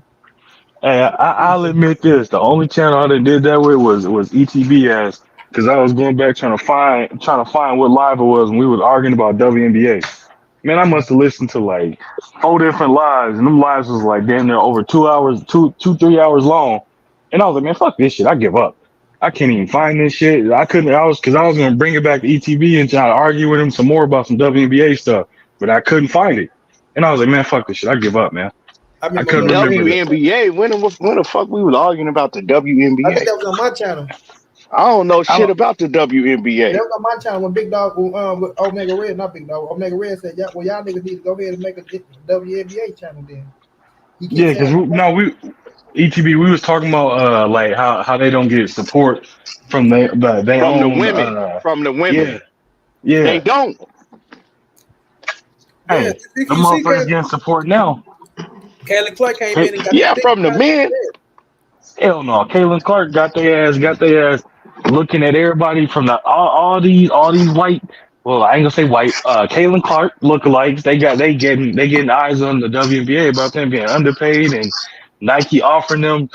Hey, I'll admit this: the only channel I done did that with was ETB ass, because I was going back trying to find what live it was when we was arguing about WNBA. Man, I must have listened to like 4 different lives, and them lives was like damn near over 2 hours, 3 hours long. And I was like, man, fuck this shit. I give up. I can't even find this shit. I couldn't. I was gonna bring it back to ETB and try to argue with him some more about some WNBA stuff, but I couldn't find it. And I was like, man, fuck this shit. I give up, man. I I remember couldn't remember the. WNBA. When the fuck we was arguing about the I think WNBA? that was on my channel. I don't know I, shit about the That WNBA. was on my channel when Big Dog with Omega Red, not Big Dog. Omega Red said, "Yeah, well, y'all niggas need to go ahead and make a WNBA channel." Then he kept Yeah, saying, because we ETB we was talking about like how they don't get support from they From the own women. From the women. yeah, They yeah. don't. "Yeah, Hey, the you see, motherfuckers getting support now. Kaylee Clark came Hey, in and got Yeah, that big from the time." men. hell no. Caitlin Clark got their ass looking at everybody from the all these white, well, I ain't gonna say white, Caitlin Clark lookalikes. They getting eyes on the WNBA about them being underpaid and Nike offering them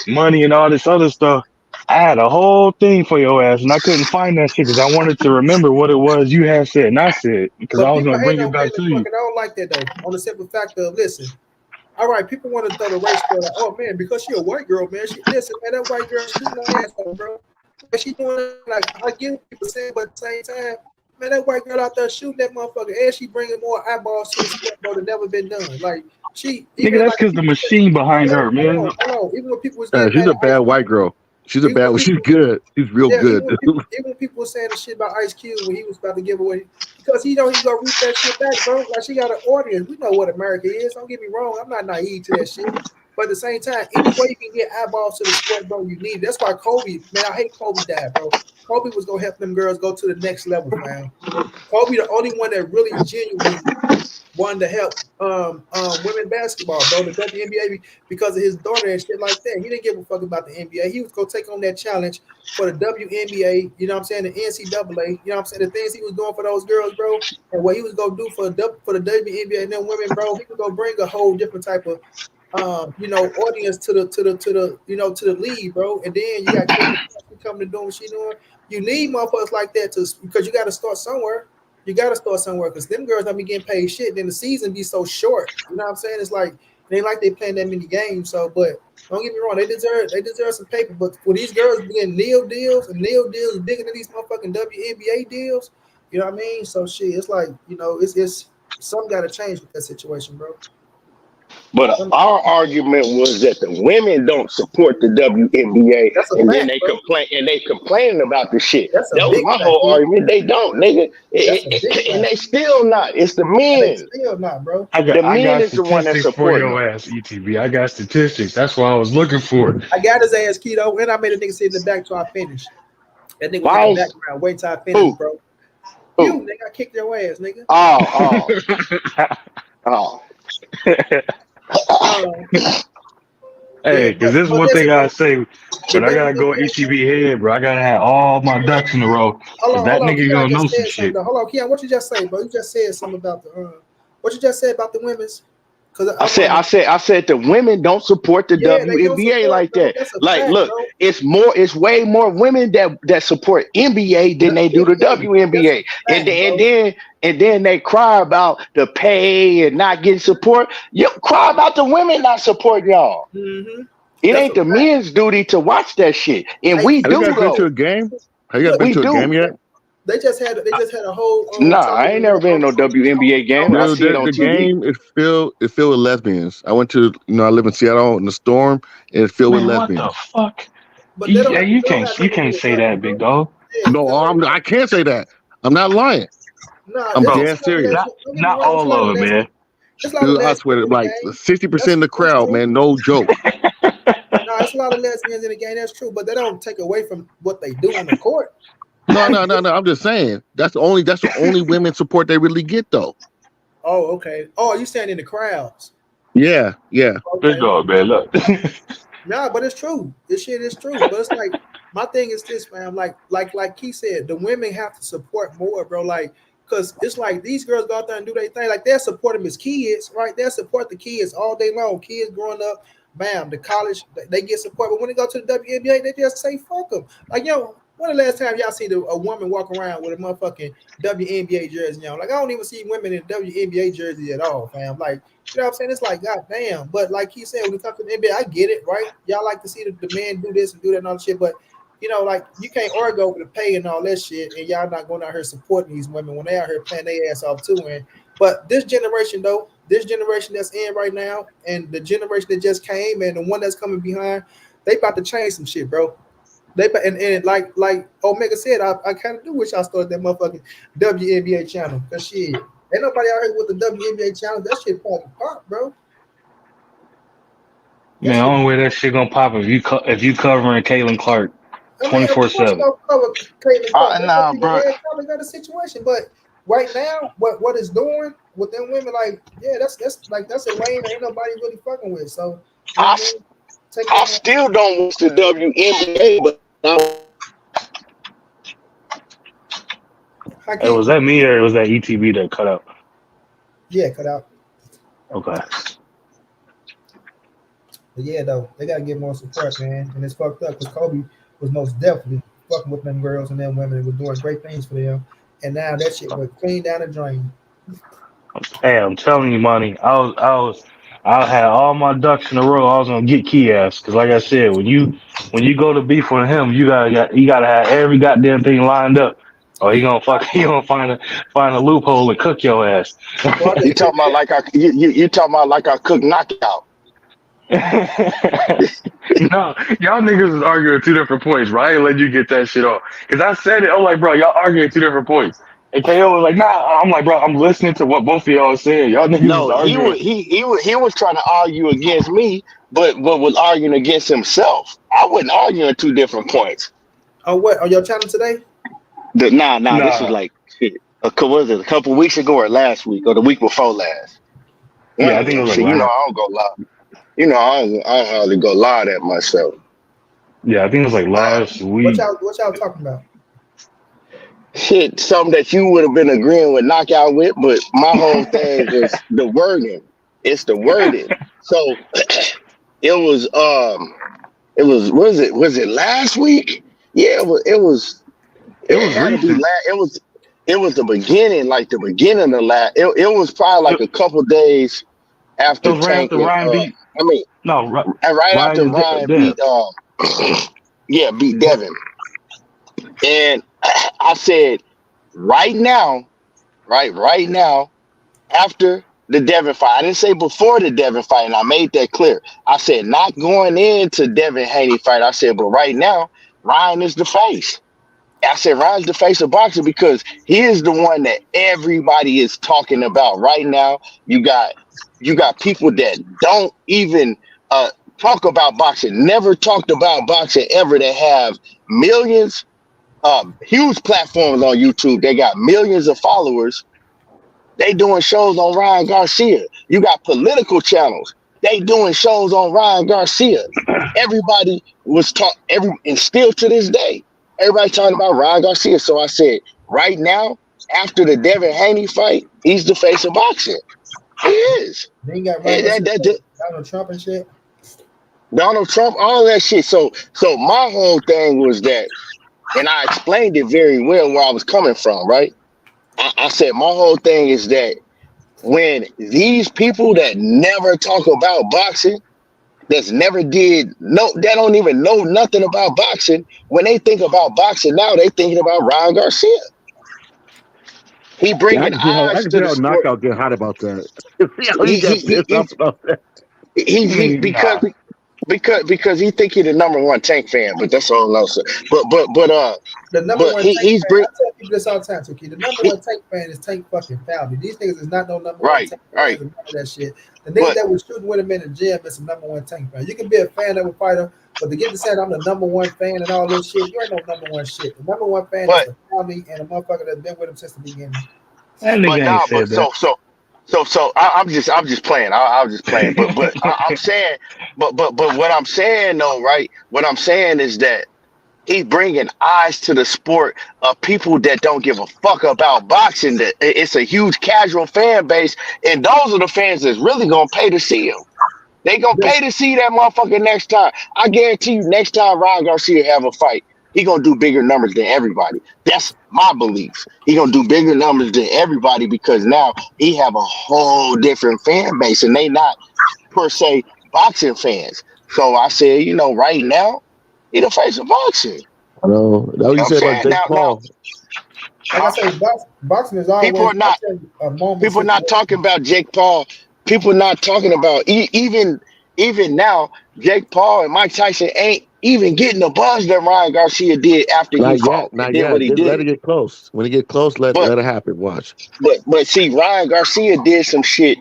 money and all this other stuff. I had a whole thing for your ass, and I couldn't find that shit because I wanted to remember what it was you had said and I said because I But was people gonna hate bring it on back Kaylee to Clark, you. and I don't like that though. On the simple fact of, listen, all right, people want to throw the race card. Like, oh man, because she a white girl, man. She listen, man. That white girl shooting her ass off, bro. But she doing it like I get what people saying, but at the same time, man, that white girl out there shooting that motherfucker, and she bringing more eyeballs to the sport, bro, that never been done. Like she, Nigga, even that's like because the people say, machine behind her, man. hold on. Even when people was getting She's mad a at bad Ice white Cube, girl. She's a even bad when one. She's people good. She's real yeah, good. even when people were saying the shit about Ice Cube when he was about to give away, because he know he gonna reap that shit back, bro. Like she got an audience. We know what America is. Don't get me wrong. I'm not naive to that shit. But at the same time, any way you can get eyeballs to the sport, bro, you need it. That's why Kobe, man, I hate Kobe died, bro. Kobe was gonna help them girls go to the next level, fam. Kobe, the only one that really genuinely wanted to help women basketball, bro, the WNBA because of his daughter and shit like that. He didn't give a fuck about the NBA. He was gonna take on that challenge for the WNBA, you know what I'm saying, the NCAA, you know what I'm saying, the things he was doing for those girls, bro, and what he was gonna do for the WNBA and them women, bro. He was gonna bring a whole different type of audience to the league, bro. And then you got Kevin coming to do what she doing. You need motherfuckers like that because you got to start somewhere. You got to start somewhere because them girls don't be getting paid shit. Then the season be so short. You know what I'm saying? It's like they playing that many games. So, but don't get me wrong, they deserve some paper. But for these girls being Neil deals bigger than these motherfucking WNBA deals, you know what I mean? So shit, it's like it's something got to change with that situation, bro. But our argument was that the women don't support the WNBA, That's a and then fact, they bro. complaining about the shit. That's a That was big my fact, whole dude. argument. They don't, nigga, That's a big and fact. they still not. It's the And they men. still not, bro. The I men got is the one that's statistics for supporting them. your ass, ETB. I got statistics. That's what I was looking for. I got his ass keto, and I made a nigga sit in the back till I finished. That nigga was in Why? the background waiting till I finished, Who? bro. Who? You, nigga, I kicked your ass, nigga. Oh. Hey, because this is one thing listen, I bro. say when I gotta go ETB head, bro. I gotta have all my ducks in a row. Because that Hold on, nigga Keon gonna know just some said something. shit. Though. Hold on, Keon, what you just say, bro? You just said something about the what you just said about the women's. Because I said the women don't support the yeah, they don't WNBA support, like bro. that. That's a Like, fact, look, bro. it's way more women that support NBA than they do the WNBA. And then they cry about the pay and not getting support. You cry about the women not supporting y'all. Mm-hmm. It That's ain't a the fact. men's duty to watch that shit. And Hey, we Have you do guys been to though. a game? Have you guys look, been We to a do. game yet? they just had a whole Nah, talk I ain't never been to no WNBA game. I Dude, see it on the TV. game is filled with lesbians. I went to I live in Seattle in the Storm, and it's filled with Man, what the lesbians. fuck? but they don't have You they don't have you nothing to do can't with say nothing, that, bro. big dog. Yeah, No, because I can't say that. I'm not lying. nah, I'm Bro, it's dead a lot of serious. not lesbians. Don't get me not wrong, it's a all lot of of it, man. lesbians. It's a lot of Dude, I swear, lesbians in the like game. 60% of the That's crowd, true. man, no joke. No, it's a lot of lesbians in the game. That's true, but they don't take away from what they do on the court. No. I'm just saying that's the only women support they really get though. Oh, okay. Oh, you saying in the crowds? Yeah. Big Okay. dog, man. Look. Nah, but it's true. This shit is true. But it's like my thing is this, man. Like he said, the women have to support more, bro. Like, cause it's like these girls go out there and do their thing. Like they'll support them as kids, right? They'll support the kids all day long. Kids growing up, bam, the college they get support. But when they go to the WNBA, they just say fuck them. Like when the last time y'all see a woman walk around with a motherfucking WNBA jersey? Like I don't even see women in WNBA jersey at all, fam. Like. You know what I'm saying? It's like, God damn. But like he said, when it comes to the NBA, I get it, right? Y'all like to see the man do this and do that and all that shit. But, like, you can't argue over the pay and all that shit, and y'all not going out here supporting these women when they out here playing their ass off too. But this generation, though, this generation that's in right now, and the generation that just came, and the one that's coming behind, they about to change some shit, bro. And like Omega said, I kind of do wish I started that motherfucking WNBA channel. Cause shit, ain't nobody out here with the WNBA channel. That shit probably pop, bro. Man, the only way that shit gonna pop if you covering Caitlin Clark I mean, of course, 24/7. don't cover Caitlin Clark. That's Nah, gonna be bro. the probably got a situation. But right now, what it's doing with them women, like, yeah, that's a lane that ain't nobody really fucking with. So, you know what I mean? I still don't watch the WNBA, but Hey, was that me or was that ETB that cut out? Yeah, cut out. Okay. But yeah, though, they gotta get more support, man. And it's fucked up because Kobe was most definitely fucking with them girls and them women and was doing great things for them. And now that shit went clean down the drain. Hey, I'm telling you, Monnie, I had all my ducks in a row. I was gonna get Key ass because, like I said, when you go to beef with him, you gotta have every goddamn thing lined up, or he gonna find a loophole and cook your ass. Well, you talking about like you talking about like I cook knockout. No, y'all niggas is arguing 2 different points, right? I ain't let you get that shit off. Because I said it, I'm like, bro, y'all arguing 2 different points. And KO was like, nah. I'm like, bro, I'm listening to what both of y'all are saying. Y'all niggas is No, arguing. he was trying to argue against me, but was arguing against himself. I wasn't arguing 2 different points. Oh, what? On your channel today? Nah. This was like shit, a couple weeks ago or last week or the week before last. Yeah, I think it was like I don't go lie. I don't hardly go lie at myself. Yeah, I think it was like last week. What y'all talking about? Shit, something that you would have been agreeing with knockout with, but my whole thing is the wording. It's the wording. So it was was it last week? Yeah, it was had to be recent. it was the beginning of last it was probably like a couple days It after was right Tank after and Ryan beat. No, right after Ryan Ryan Dev. beat Devin. And I said, right now, after the Devin fight. I didn't say before the Devin fight, and I made that clear. I said not going into Devin Haney fight. I said, but right now, Ryan is the face. I said Ryan's the face of boxing because he is the one that everybody is talking about right now. You got people that don't even talk about boxing, never talked about boxing ever, that have millions, huge platforms on YouTube. They got millions of followers. They doing shows on Ryan Garcia. You got political channels. They doing shows on Ryan Garcia. Everybody was and still to this day, everybody talking about Ryan Garcia. So I said, right now, after the Devin Haney fight, he's the face of boxing. He is. Then you got Donald Trump and shit. Donald Trump, all that shit. So my whole thing was that, and I explained it very well where I was coming from, right? I said my whole thing is that when these people that never talk about boxing, that don't even know nothing about boxing, when they think about boxing now, they thinking about Ryan Garcia. He bringing eyes to the sport. Knockout get hot about that. He got pissed off about that. Because he think he's the number one Tank fan, but that's all else. But the number one Tank fan. bring, I tell people this all the time, Tuki. The number one Tank fan is Tank fucking Falvey. These niggas is not no number one Tank fan. None of that shit. The niggas that was shooting with him in the gym is the number one Tank fan. You can be a fan of a fighter, but to get to say I'm the number one fan and all this shit, you ain't no number one shit. The number one fan is the Falvey and a motherfucker that's been with him since the beginning. I'm just playing. I was just playing. But I'm saying, but what I'm saying though, right? What I'm saying is that he's bringing eyes to the sport of people that don't give a fuck about boxing. That it's a huge casual fan base, and those are the fans that's really gonna pay to see him. They gonna pay to see that motherfucker next time. I guarantee you, next time Ryan Garcia have a fight, he gonna do bigger numbers than everybody. That's my belief. He gonna do bigger numbers than everybody because now he have a whole different fan base, and they not per se boxing fans. So I said, right now, he the face of boxing. I know. That's what you said about Jake Paul. Like I say, boxing is always people are not talking about Jake Paul. People not talking about even now. Jake Paul and Mike Tyson ain't even getting the buzz that Ryan Garcia did after he fought. Not yet. Let it get close. When it get close, let it happen. Watch. But see, Ryan Garcia did some shit.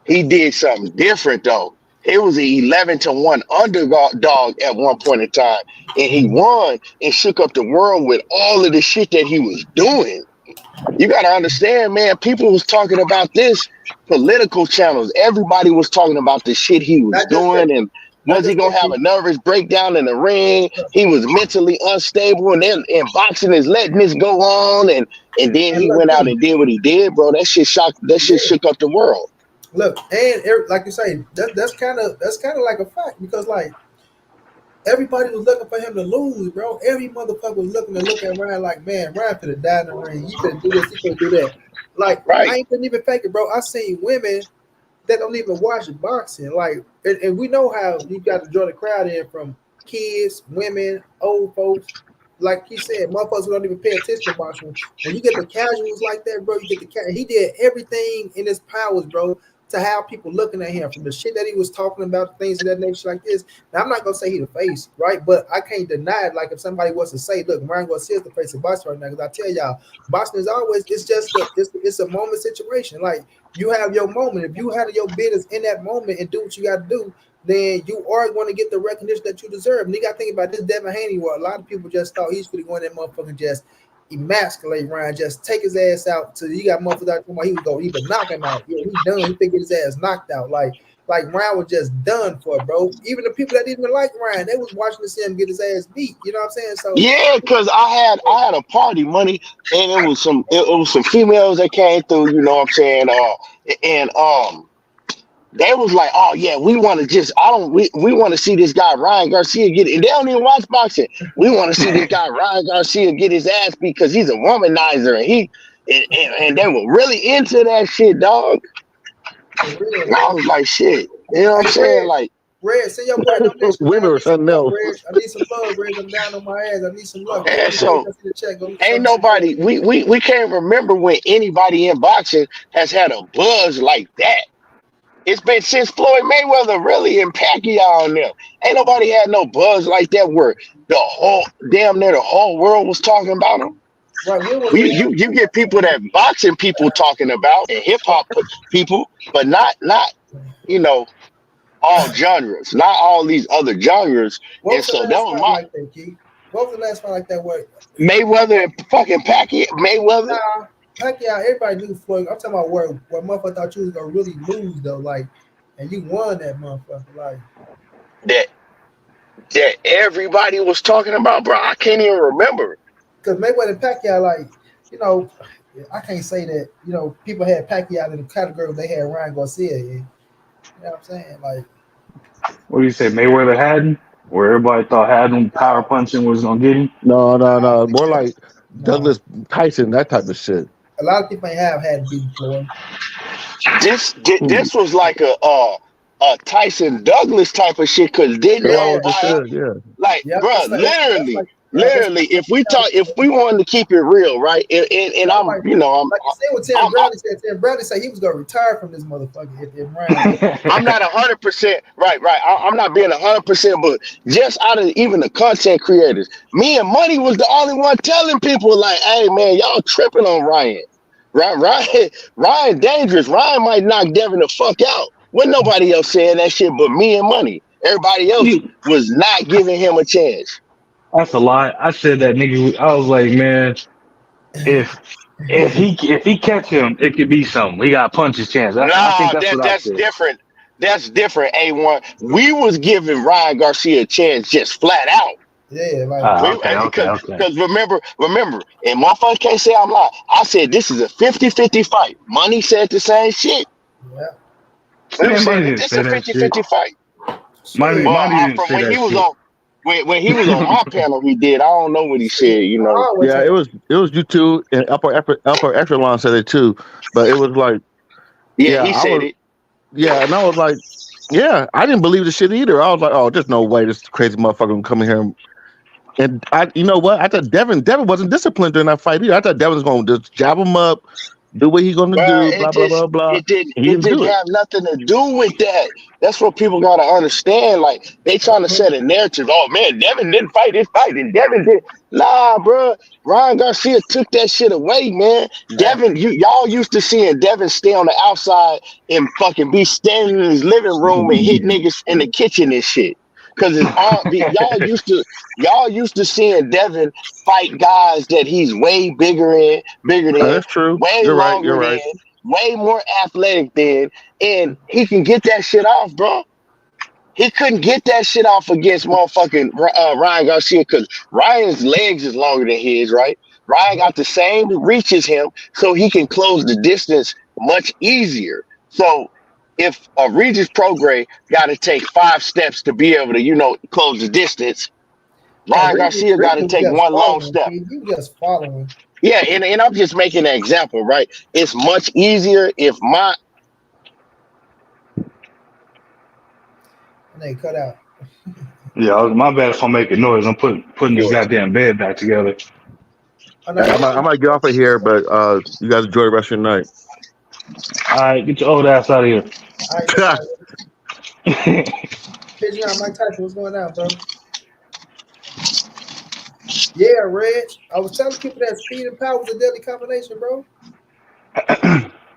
He did something different though. It was an 11-1 underdog at one point in time, and he won and shook up the world with all of the shit that he was doing. You gotta understand, man. People was talking about this. Political channels. Everybody was talking about the shit he was doing, and was he gonna have a nervous breakdown in the ring? He was mentally unstable, and boxing is letting this go on, and then he went out and did what he did, bro. That shit shook up the world. Look, and like you say, that's kind of like a fact because like everybody was looking for him to lose, bro. Every motherfucker was looking at Ryan like, man, Ryan could have died in the ring. He could do this, he could do that. Like, I ain't couldn't even fake it, bro. I seen women that don't even watch boxing. Like, and we know how you got to draw the crowd in from kids, women, old folks. Like he said, motherfuckers who don't even pay attention to boxing. When you get the casuals like that, bro, he did everything in his powers, bro, to have people looking at him from the shit that he was talking about, things of that nature like this. Now, I'm not going to say he the face, right? But I can't deny it. Like, if somebody was to say, look, Ryan Garcia is the face of boxing right now, because I tell y'all, boxing is always, it's a moment situation. Like, you have your moment. If you handle your business in that moment and do what you got to do, then you are going to get the recognition that you deserve. And you got to think about this Devin Haney, where a lot of people just thought he's going to go in that motherfucker just emasculate Ryan, just take his ass out. So you got motherfuckers out there, he was going to either knock him out. Yeah, he's done. He think his ass knocked out. Like Ryan was just done for, bro. Even the people that didn't even like Ryan, they was watching to see him get his ass beat. You know what I'm saying? So yeah, because I had a party, Money, and it was some females that came through. You know what I'm saying? They was like, oh yeah, we want to see this guy Ryan Garcia get it. And they don't even watch boxing. We want to see this guy Ryan Garcia get his ass beat because he's a womanizer, and they were really into that shit, dog. And I was like, shit. You know what I'm saying? Like, Red, send your boy a donation, man. Women I or need some something love, else. Red. I need some love, Red. I'm down on my ass. I need some love. And Come on, so Red. I see the check. Go ain't show me some love. nobody we can't remember when anybody in boxing has had a buzz like that. It's been since Floyd Mayweather really and Pacquiao and them. Ain't nobody had no buzz like that where the whole damn near the whole world was talking about him. Right, when was the You get people that boxing people talking about and hip hop people, but not you know all genres, not all these other genres. what And was the so that last was fight my like that, Keith? What was the last fight like that? Where Mayweather and fucking Pacquiao. Mayweather nah, Pacquiao, everybody knew Floyd. I'm talking about where motherfucker thought you was gonna really lose though, like, and you won that motherfucker, like. that that everybody was talking about, bro. I can't even remember. Because Mayweather and Pacquiao, like, you know, I can't say that, you know, people had Pacquiao in the category they had Ryan Garcia in. You know what I'm saying? Like, What do you say? Mayweather had him, where everybody thought had him power punching was gonna get him. No, I no, don't no. think More that. like No. Douglas Tyson, that type of shit. A lot of people ain't had beat Floyd. This was like a Tyson Douglas type of shit because didn't It Yeah, almost nobody is, yeah. like, yep. bro, That's literally, like that's literally, if we wanted to keep it real, right? And that's I'm, like you know, like you said what Tim I'm Bradley said. Tim Bradley said he was gonna retire from this motherfucker if Ryan won. I'm not 100% right. I'm not being 100%, but just out of even the content creators, me and Money was the only one telling people like, "Hey, man, y'all tripping on Ryan. Ryan dangerous. Ryan might knock Devin the fuck out." When nobody else saying that shit, but me and Money. Everybody else You, was not giving him a chance. that's a lie. I said that nigga. I was like, man, if if he catch him, it could be something. He got to punch his chance. I think Nah, that's what I that's said. different. That's different. A1. We was giving Ryan Garcia a chance just flat out. Yeah, like We Okay. because remember, and motherfuckers can't say I'm lying. I said this is a 50-50 fight. Money said the same shit. yeah, We were Man, saying Money that didn't this is say a that shit. 50-50 fight. Money, shit. Well, Money didn't from say when that he was shit. on when he was on my panel, he did. I don't know what he Shit. said. You I know, always Yeah, say it was you two and upper echelon said it too. But it was like, yeah, yeah, he I said was it. and I was like, yeah, I didn't believe the shit either. I was like, oh, there's no way this crazy motherfucker gonna come in here and I, you know what? I thought Devin wasn't disciplined during that fight either. I thought Devin was gonna just jab him up, do what he gonna But do, blah blah blah blah. And he it didn't do didn't it. have nothing to do with that. That's what people gotta understand. Like they trying to set a narrative. Oh man, Devin didn't fight this fight, and Devin did. Nah, bro. Ryan Garcia took that shit away, man. hey, Devin, y'all used to seeing Devin stay on the outside and fucking be standing in his living room and hit niggas in the kitchen and shit. Cause it's all y'all used to seeing Devin fight guys that he's way bigger than, That's true. way You're right. You're longer than, right. way more athletic than, and he can get that shit off, bro. He couldn't get that shit off against motherfucking Ryan Garcia because Ryan's legs is longer than his, right? Ryan got the same reach as him, so he can close the distance much easier. So if a Regis Prograis got to take 5 steps to be able to, close the distance, hey, Ryan Garcia got Reed to was take just one long following. step. He was just following. Yeah, and I'm just making an example, right? It's much easier if And they cut out. Yeah, my bad if I'm making noise. I'm putting this goddamn bed back together. Oh, no, I might get off of here, but you guys enjoy the rest of your night. All right, get your old ass out of here. all right, no problem. Pigeon out, Mike Tyson, what's going on, bro? Yeah, Reg. I was telling people that speed and power was a deadly combination, bro.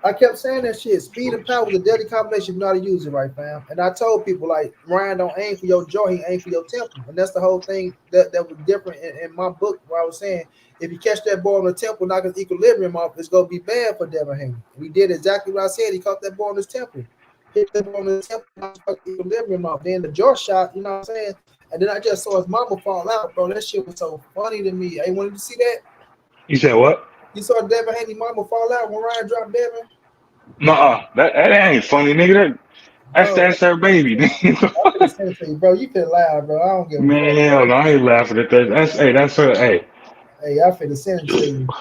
I kept saying that shit. Speed and power was a deadly combination. You know how to use it right, fam. And I told people like Ryan don't aim for your jaw, he aim for your temple. And that's the whole thing that was different in my book where I was saying if you catch that ball in the temple, knock his equilibrium off, it's gonna be bad for Devin Haney. And he did exactly what I said. He caught that ball in his temple. Hit that ball in his temple, knocked his equilibrium off. Then the jaw shot, you know what I'm saying? And then I just saw his mama fall out, bro. That shit was so funny to me. I wanted to see that. You said what? You saw Devin Haney mama fall out when Ryan dropped Devin? Nuh-uh. That ain't funny, nigga. That's her baby. I'm finna send it to you, bro. You feel loud, bro. I don't give a Man, fuck, hell bro. no, I ain't laughing at that. That's her. Hey, Hey, I finna send it to you.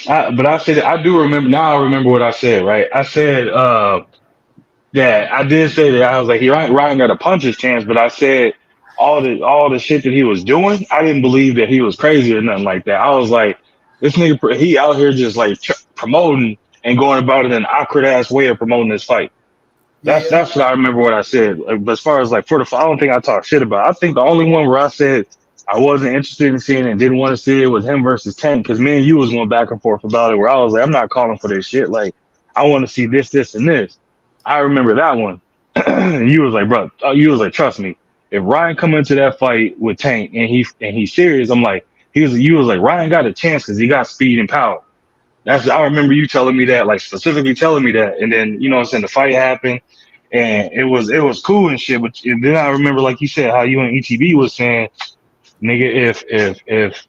but I said I do remember now. I remember what I said. Right? I said Yeah, I did say that. I was like, Ryan got a puncher's chance, but I said all the shit that he was doing, I didn't believe that he was crazy or nothing like that. I was like, this nigga, he out here just like promoting and going about it in an awkward ass way of promoting this fight. Yeah, That's what I remember what I said. Like, but as far as like for the, I don't think I talked shit about. I think the only one where I said I wasn't interested in seeing it and didn't want to see it was him versus Tank, because me and you was going back and forth about it. Where I was like, I'm not calling for this shit. Like, I want to see this, this, and this. I remember that one. And you was like, bro, you was like, trust me. If Ryan come into that fight with Tank and he's serious, I'm like, you was like, Ryan got a chance because he got speed and power. I remember you telling me that, like specifically telling me that. And then, you know what I'm saying, the fight happened and it was cool and shit. But then I remember, like you said, how you and ETB was saying, nigga, if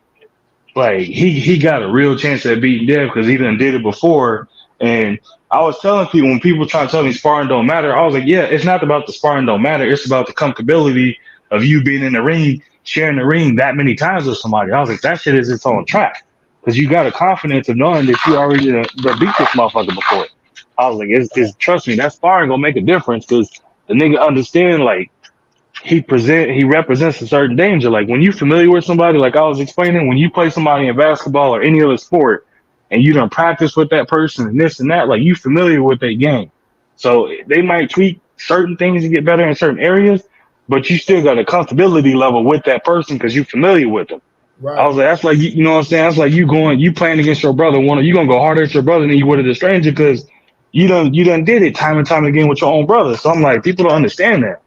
like he got a real chance at beating Dev because he done did it before. And I was telling people, when people try to tell me sparring don't matter, I was like, yeah, it's not about the sparring don't matter. It's about the comfortability of you being in the ring, sharing the ring that many times with somebody. I was like, that shit is its own track. Because you got a confidence of knowing that you already beat this motherfucker before. I was like, it's trust me, that sparring gonna make a difference because the nigga understand, like, he represents a certain danger. Like when you familiar with somebody, like I was explaining, when you play somebody in basketball or any other sport and you don't practice with that person and this and that, like you familiar with their game. So they might tweak certain things to get better in certain areas, but you still got a comfortability level with that person because you familiar with them. right. I was like, that's like, you know what I'm saying? That's like you playing against your brother. You gonna go harder at your brother than you would at a stranger because you done did it time and time again with your own brother. So I'm like, people don't understand that.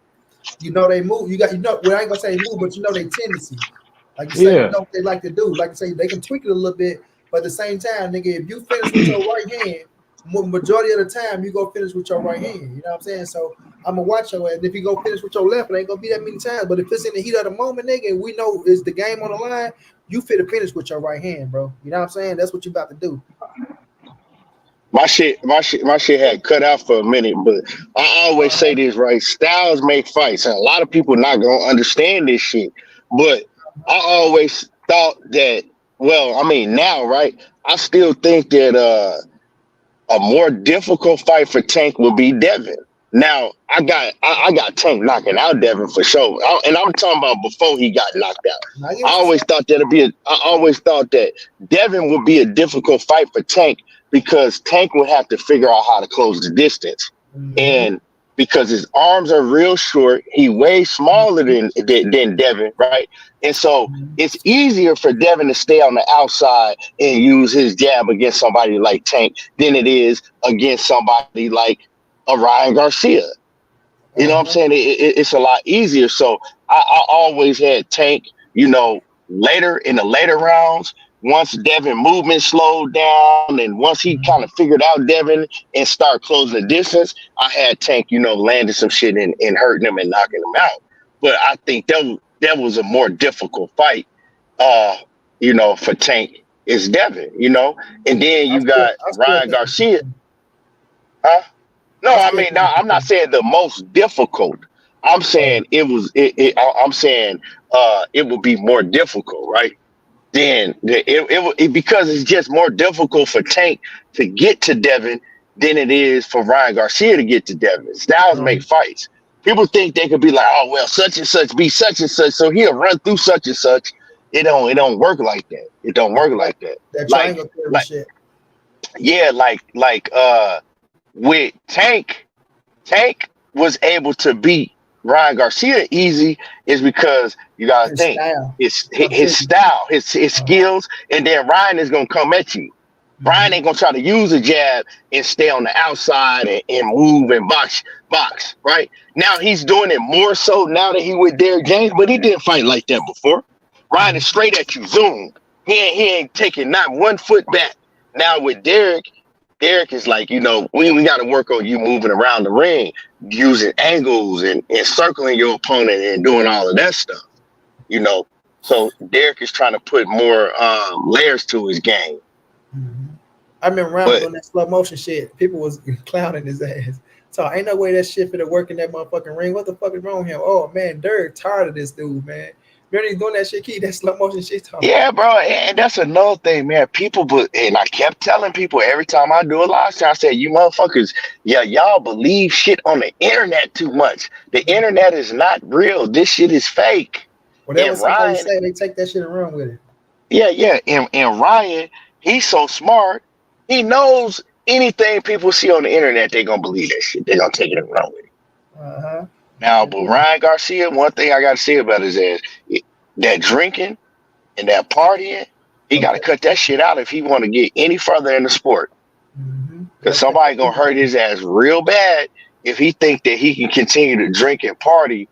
You know they move. Well, I ain't gonna say move, but you know they tendency. Like you say, you know what they like to do. Like you say, they can tweak it a little bit, but at the same time, nigga, if you finish with your right hand, majority of the time you go finish with your right hand. You know what I'm saying? So I'm gonna watch your ass. And if you go finish with your left, it ain't gonna be that many times. But if it's in the heat of the moment, nigga, and we know it's the game on the line, you fit to finish with your right hand, bro. You know what I'm saying? That's what you about to do. My shit had cut out for a minute, but I always say this, right? Styles make fights, and a lot of people not gonna understand this shit. But I always thought that, well, I mean now, right? I still think that a more difficult fight for Tank would be Devin. Now I got Tank knocking out Devin for sure, and I'm talking about before he got knocked out. I always thought that Devin would be a difficult fight for Tank because Tank would have to figure out how to close the distance, and because his arms are real short, he way smaller than Devin, right? And so it's easier for Devin to stay on the outside and use his jab against somebody like Tank than it is against somebody like a Ryan Garcia. You know what I'm saying? It's a lot easier. So I always had Tank, you know, later in the later rounds, once Devin movement slowed down and once he kind of figured out Devin and start closing the distance, I had Tank, you know, landing some shit and hurting him and knocking him out. But I think that was a more difficult fight, you know, for Tank is Devin, you know. And then you got Ryan Garcia. Huh? No, I mean, no, I'm not saying the most difficult. I'm saying I'm saying it would be more difficult, right? Then because it's just more difficult for Tank to get to Devin than it is for Ryan Garcia to get to Devin. Styles make fights. People think they could be like, oh well, such and such be such and such, so he'll run through such and such. It don't work like that. It don't work like that. That triangle theory shit. Yeah, like with Tank was able to beat Ryan Garcia easy is because you gotta think his style, his skills, and then Ryan is gonna come at you. Ryan ain't gonna try to use a jab and stay on the outside and move and box, right? Now he's doing it more so now that he with Derrick James, but he didn't fight like that before. Ryan is straight at you, zoom. He ain't taking not 1 foot back. Now with Derrick is like, you know, we got to work on you moving around the ring, using angles and circling your opponent and doing all of that stuff, you know. So Derrick is trying to put more layers to his game. I remember around doing that slow motion shit. People was clowning his ass. So ain't no way that shit finna work in that motherfucking ring. What the fuck is wrong with him? Oh man, Derrick tired of this dude, man. He's doing that shit, Key. That slow motion shit. Yeah, bro, and that's another thing, man. People, and I kept telling people every time I do a live stream, I said, "You motherfuckers, yeah, y'all believe shit on the internet too much. The internet is not real. This shit is fake." Whatever And somebody Ryan, say, they take that shit and run with it. yeah, and Ryan, he's so smart. He knows anything people see on the internet, they gonna believe that shit. They gonna take it and run with it. Now, but Ryan Garcia, one thing I gotta say about his ass, that drinking and that partying, he got to cut that shit out if he want to get any further in the sport. Because somebody gonna hurt his ass real bad if he think that he can continue to drink and party,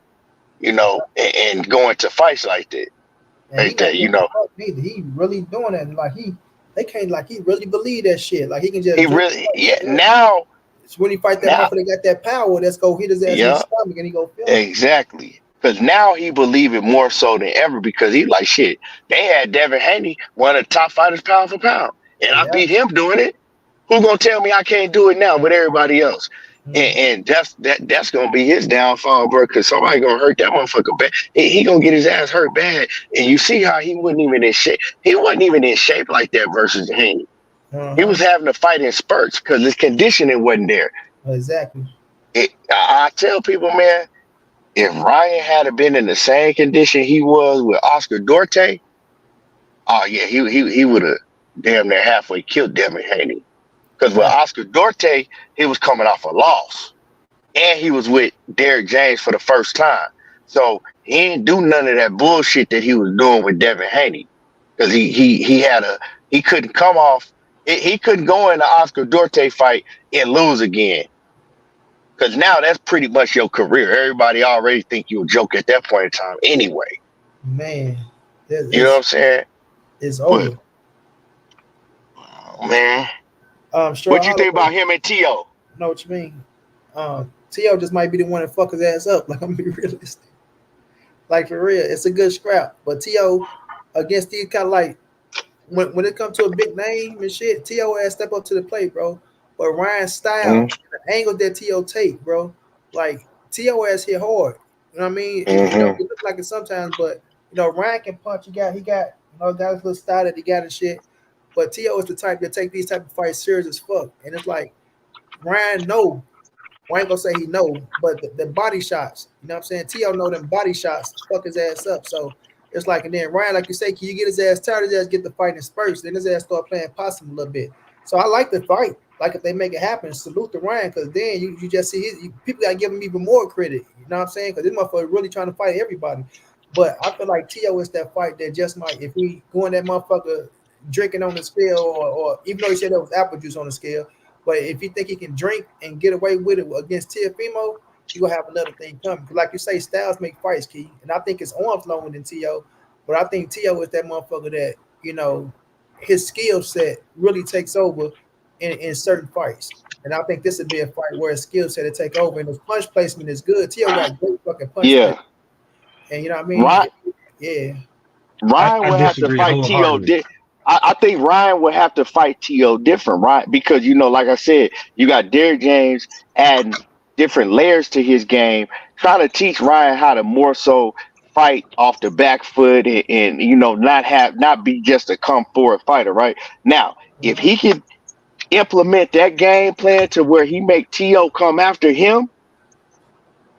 and go into fights like that. He really doing that. Like they can't he really believe that shit. Like he can just. He really, now. When he fight that motherfucker, they got that power. Let's go hit his ass in the stomach and he go feel it. Exactly. Because now he believe it more so than ever because he like, shit, they had Devin Haney, one of the top fighters pound for pound. And I beat him doing it. Who gonna tell me I can't do it now with everybody else? And that's gonna be his downfall, bro, because somebody gonna hurt that motherfucker bad. He gonna get his ass hurt bad. And you see how he wasn't even in shape. He wasn't even in shape like that versus Haney. He was having to fight in spurts because his conditioning wasn't there. Exactly. I tell people, man, if Ryan had been in the same condition he was with Oscar Duarte, oh yeah, he would have damn near halfway killed Devin Haney. Because with Oscar Duarte, he was coming off a loss, and he was with Derrick James for the first time, so he didn't do none of that bullshit that he was doing with Devin Haney. Because he couldn't come off. He couldn't go in the Oscar Duarte fight and lose again. Because now that's pretty much your career. Everybody already think you're a joke at that point in time anyway. Man. You know what I'm saying? It's over. Oh, man. What you think about him and T.O.? Know what you mean? T.O. just might be the one that fuck his ass up. Like, I'm gonna be realistic. Like, for real. It's a good scrap. But T.O. against these kind of like, when it comes to a big name and shit, T.O. ass step up to the plate, bro. But Ryan's style, the angle that T.O. take, bro, like T.O. ass hit hard. You know what I mean? It looks like it sometimes, but Ryan can punch. He got got his little style that he got and shit. But T.O. is the type that take these type of fights serious as fuck. And it's like Ryan know. I ain't gonna say he know, but the body shots, you know what I'm saying? T.O. know them body shots fuck his ass up. So it's like, and then Ryan, like you say, can you get his ass tired? His ass get the fight in spurts. Then his ass start playing possum a little bit. So I like the fight. Like if they make it happen, salute to Ryan, because then you just see people gotta give him even more credit. You know what I'm saying? Because this motherfucker really trying to fight everybody. But I feel like T.O. is that fight that just might, if we go in that motherfucker drinking on the scale, or even though he said there was apple juice on the scale, but if you think he can drink and get away with it against Teofimo, you gonna have another thing coming. Because like you say, styles make fights, Key. And I think his arms longer than T.O. But I think T.O. is that motherfucker that, his skill set really takes over in certain fights. And I think this would be a fight where his skill set will take over and his punch placement is good. T.O. got great fucking punch placement. And you know what I mean? Ryan would have to fight T.O. I think Ryan would have to fight T.O. different, right? Because, like I said, you got Derrick James adding different layers to his game, trying to teach Ryan how to more so fight off the back foot and not be just a come forward fighter, right? Now, if he can implement that game plan to where he make T.O. come after him,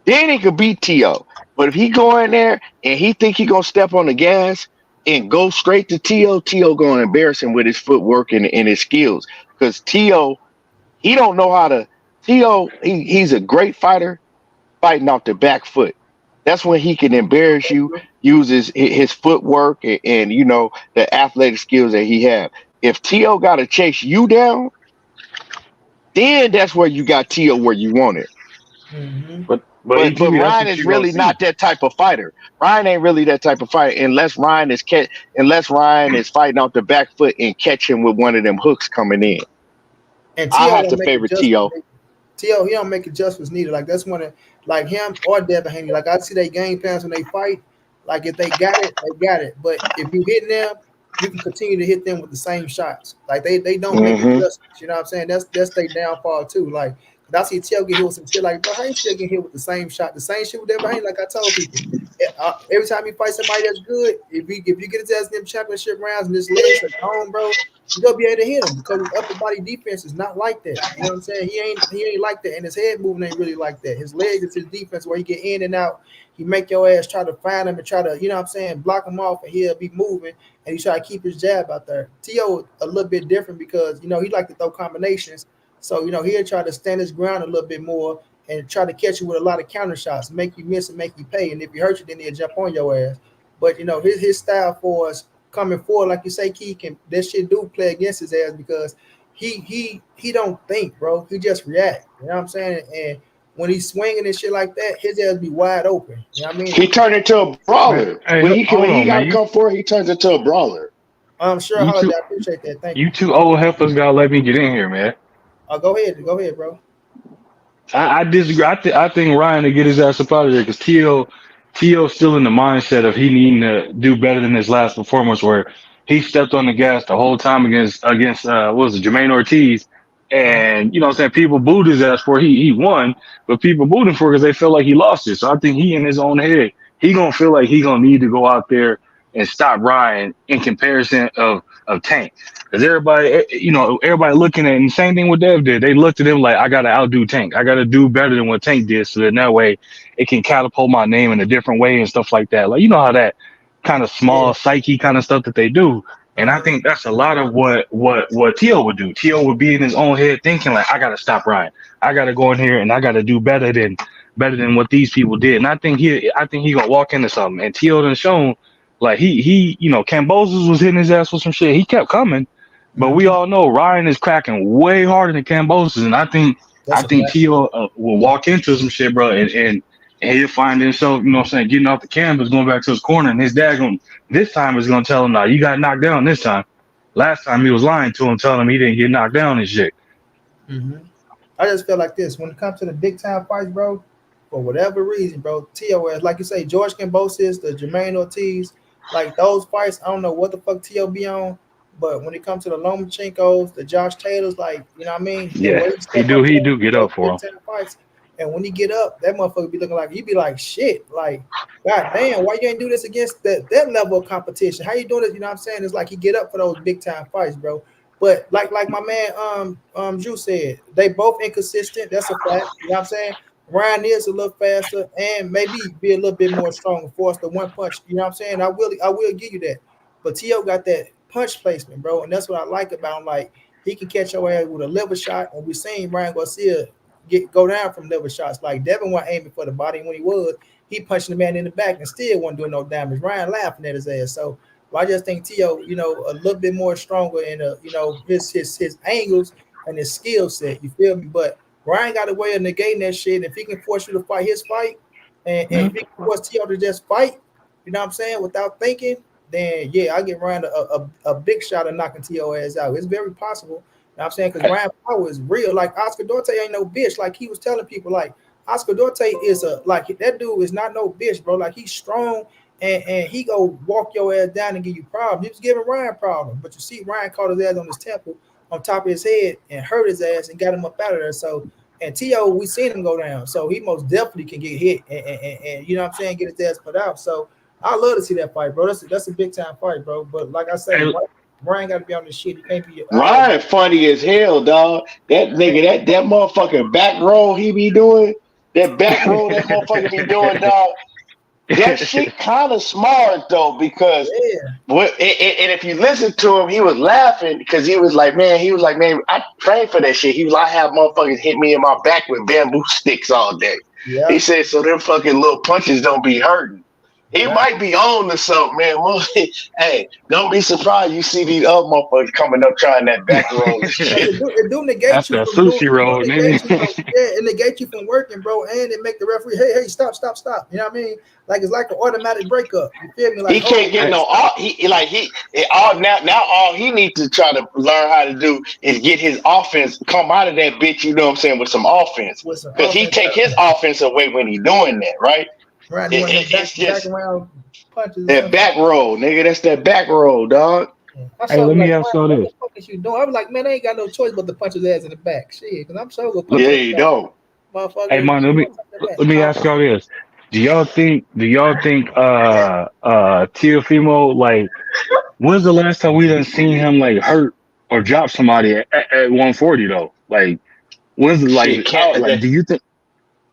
then he could beat T.O. But if he go in there and he think he gonna step on the gas and go straight to T.O., T.O. gonna embarrass him with his footwork and his skills. Because T.O., he don't know how to. T.O., he's a great fighter fighting off the back foot. That's when he can embarrass you, uses his footwork and the athletic skills that he have. If T.O. got to chase you down, then that's where you got T.O. where you want it. Mm-hmm. But Ryan is really not that type of fighter. Ryan ain't really that type of fighter unless Ryan is fighting off the back foot and catch him with one of them hooks coming in. And I have to favor T.O. T.O. he don't make adjustments needed. Like that's one of like him or Devin Haney. Like I see they game plans when they fight. Like if they got it, they got it. But if you hit them, you can continue to hit them with the same shots. Like they don't make adjustments. You know what I'm saying? That's their downfall too. Like But I see Tio get hit with some shit like, bro, how you still get hit with the same shot, the same shit with Devin Haney? Like I told people, every time you fight somebody that's good, if you get his ass in them championship rounds and his legs are gone, bro, you gonna be able to hit him because his upper body defense is not like that. You know what I'm saying? He ain't like that, and his head movement ain't really like that. His legs is his defense where he get in and out. He make your ass try to find him and try to, you know what I'm saying, block him off, and he'll be moving, and he try to keep his jab out there. T.O. a little bit different because, you know, he like to throw combinations. So, you know, he'll try to stand his ground a little bit more and try to catch you with a lot of counter shots, make you miss and make you pay. And if he hurt you, then he'll jump on your ass. But, you know, his style for us coming forward, like you say, Key, can that shit do play against his ass because he don't think, bro. He just react. You know what I'm saying? And when he's swinging and shit like that, his ass be wide open. You know what I mean? He turned into a brawler. Hey, When he hold got on, to come forward, he turns into a brawler. I'm sure, You Holiday, two, I appreciate that. Thank you. you two old heifers gotta let me get in here, man. Go ahead, bro. I disagree. I think Ryan to get his ass up out of there because T.O. still in the mindset of he needing to do better than his last performance where he stepped on the gas the whole time against what was it, Jermaine Ortiz. And you know what I'm saying, people booed his ass for he won, but people booed him for because they felt like he lost it. So I think he in his own head, he gonna feel like he gonna need to go out there and stop Ryan in comparison of Tank. Because everybody looking at, and the same thing with Dev did. They looked at him like, I got to outdo Tank. I got to do better than what Tank did. So then that way it can catapult my name in a different way and stuff like that. Like, you know how that kind of small psyche kind of stuff that they do. And I think that's a lot of what T.O. would do. T.O. would be in his own head thinking like, I got to stop Ryan. I got to go in here and I got to do better than what these people did. And I think he gonna walk into something. And T.O. done shown like he Cambosos was hitting his ass with some shit. He kept coming. But we all know Ryan is cracking way harder than Cambosos, and I think T.O. will walk into some shit, bro, and he'll find himself, you know what I'm saying, getting off the canvas, going back to his corner, and his dad this time is gonna tell him, "Nah, you got knocked down this time." Last time he was lying to him, telling him he didn't get knocked down and shit. Mm-hmm. I just feel like this when it comes to the big time fights, bro. For whatever reason, bro, T.O. like you say, George Cambosos, the Jermaine Ortiz, like those fights, I don't know what the fuck T.O. be on. But when it comes to the Lomachenkos, the Josh Taylors, like, you know what I mean? Yeah, he do get up for him. Fights. And when he get up, that motherfucker be looking like, he be like, shit, like, god damn, why you ain't do this against that level of competition? How you doing it? You know what I'm saying? It's like he get up for those big time fights, bro. But like my man Drew said, they both inconsistent. That's a fact. You know what I'm saying? Ryan is a little faster and maybe be a little bit more strong for us the one punch. You know what I'm saying? I will give you that. But T.O. got that punch placement, bro, and that's what I like about him. Like he can catch your ass with a liver shot, and we seen Ryan Garcia go down from liver shots. Like Devin wasn't aiming for the body when he punched the man in the back and still wasn't doing no damage. Ryan laughing at his ass. So I just think T.O., you know, a little bit more stronger in his angles and his skill set. You feel me? But Ryan got a way of negating that shit. And if he can force you to fight his fight, and if he can force T.O. to just fight, you know what I'm saying, without thinking, then yeah, I get Ryan a big shot of knocking T.O. ass out. It's very possible. You know what I'm saying? Because Ryan power is real. Like Oscar Duarte ain't no bitch. Like he was telling people, like Oscar Duarte is that dude is not no bitch, bro. Like he's strong and he go walk your ass down and give you problems. He was giving Ryan problems. But you see Ryan caught his ass on his temple, on top of his head, and hurt his ass and got him up out of there. So and T.O., we seen him go down. So he most definitely can get hit and you know what I'm saying, get his ass put out. So I love to see that fight, bro. That's a big time fight, bro. But like I said, Ryan got to be on this shit. He can't be. Ryan funny as hell, dog. That nigga, that motherfucking back roll he be doing, that back roll that motherfucker be doing, dog. That shit kind of smart though, because and if you listen to him, he was laughing because he was like, man, I trained for that shit. He was like, I have motherfuckers hit me in my back with bamboo sticks all day. Yeah. He said, so them fucking little punches don't be hurting. He might be on to something, man. Hey, don't be surprised you see these other motherfuckers coming up trying that back roll and shit. It do negate that's you that from sushi roll, nigga. It negate you from working, bro, and it make the referee, hey, stop. You know what I mean? Like it's like an automatic breakup. You feel me? Like he can't get no all now all he needs to try to learn how to do is get his offense, come out of that bitch, you know what I'm saying, with some offense. Because he take his offense away when he doing that, right? Right, it's just that back roll, nigga. That's that back roll, dog. I Hey, saw let him me like, ask y'all what the this. fuck is you doing? I was like, man, I ain't got no choice but to punch his ass in the back. Shit, because I'm sure gonna punch Look, him Yeah, in the you back. don't. hey, Motherfucker, man, you want something in the back. let me Huh? ask y'all this. Do y'all think Teofimo, like, when's the last time we done seen him like hurt or drop somebody at 140 though? Like, when's it like Shit, out? can't Like, that do you think?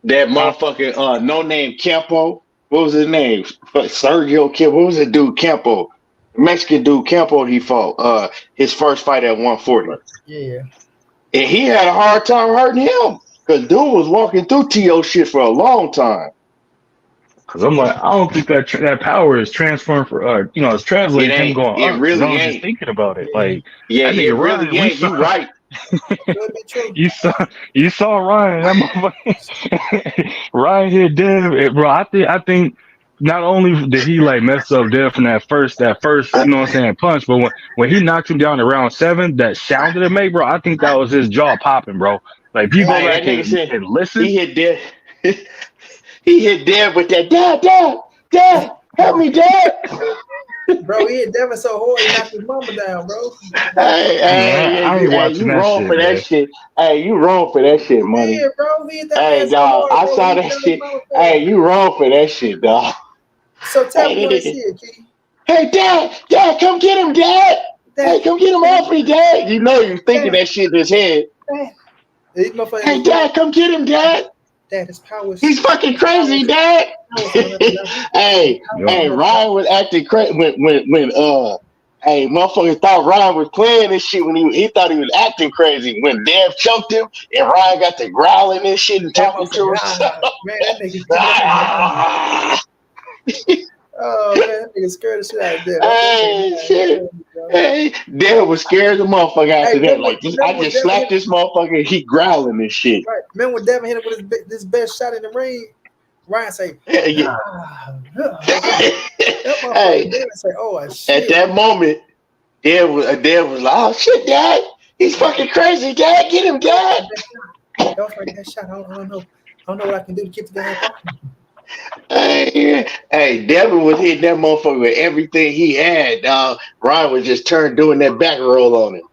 that Huh? motherfucking no name Campo? What was his name? Sergio Campo. What was that dude Campo? Mexican dude Campo. He fought his first fight at 140, Yeah. and he had a hard time hurting him because dude was walking through To shit for a long time. Because I'm like, I don't think that power is transferring for it's It translating to him ain't. going It up. Because I really was just ain't. thinking about it. Yeah. Like Yeah, that it nigga really Ryan, we ain't. saw You right. Could be true. you saw you saw Ryan. That motherfucker, Ryan hit Dev, bro. I think not only did he like mess up Dev from that first punch, but when he knocked him down to round 7, that sound that it made, bro. I think that was his jaw popping, bro. Like if you go Hey, Hey, that back nigga and, said and listen. he hit dead. He hit dead with that. Dad, help me, Dad. bro, he hit Devin so hard he knocked his mama down, bro. Hey, Hey man, I ain't watching you that wrong shit, for that man. shit. Hey, you wrong for that shit, He money. did, bro. He hit that man Hey, so dog, hard, I bro. He saw hit that down his shit. mama face. Hey, you wrong for that shit, dog. So tell me Hey, you ain't see it, Key. hey, Dad, come get him, Dad. Hey, That, come get him that, off me, Dad. You know you're thinking that, that shit in his head. that. These motherfuckers Hey, was doing Dad, come get him, Dad. that. His powers, He's fucking crazy, powers, Dad. powers on another level. His Hey, powers on Yo, hey, another Ryan level. was acting crazy when hey, motherfucker thought Ryan was playing this shit when he thought he was acting crazy. When Dev choked him and Ryan got to growling and shit and That talking to motherfucker, himself. man, that nigga, that nigga, oh man, that nigga scared the shit out of Dev. I said, okay, Hey, man, shit. crazy, bro. Hey, Dev was scared as a motherfucker Hey, after that. Like, I remember when just Devin slapped hit? this motherfucker and he growling and shit. Right, remember when Devin hit him with this best shot in the ring? Ryan say, Hey, that motherfucker. hey, Devin say, oh at shit. that moment, Dev was like, oh shit, Dad. He's fucking crazy, Dad. Get him, That was Dad. my best shot. That was my best shot. I don't know. I don't know what I can do to keep the game up. Hey, Devin was hitting that motherfucker with everything he had, dog. Ryan was just doing that back roll on him.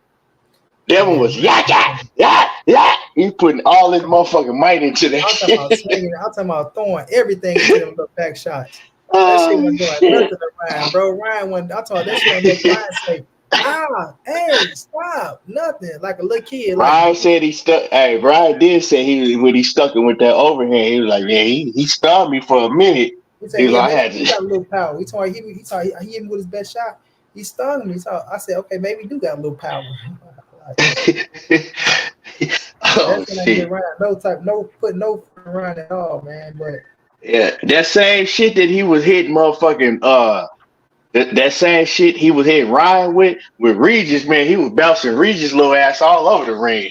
Devin Man, was yeah. He putting all his motherfucking might into that I'm talking about shit. swinging. I'm talking about throwing everything into them little back shots. That shit Oh wasn't doing shit. nothing to Ryan, bro. Ryan went. I told that shit ain't make Ryan say, hey, stop, nothing. Like a little kid, like Ryan said he stuck. Hey, Ryan did say he when he stuck him with that overhand. He was like, yeah, he stunned me for a minute. he He said, was yeah, like, I maybe had you got a little power. He told he hit me with his best shot. He stung me. So I said, okay, maybe you do got a little power. Like, to. that Oh shit ain't get shit. Ryan put no Ryan at all, man. But Yeah, that same shit that he was hitting motherfucking that same shit he was hitting Ryan with Regis, man, he was bouncing Regis little ass all over the ring.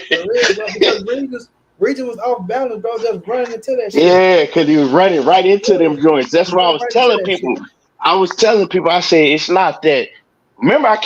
for real, bro, because Regis was off balance, bro, just running into that shit. Yeah, because he was running right into Yeah, them joints. he That's was why I running was right into telling that people. shit. I said it's not that. Remember, I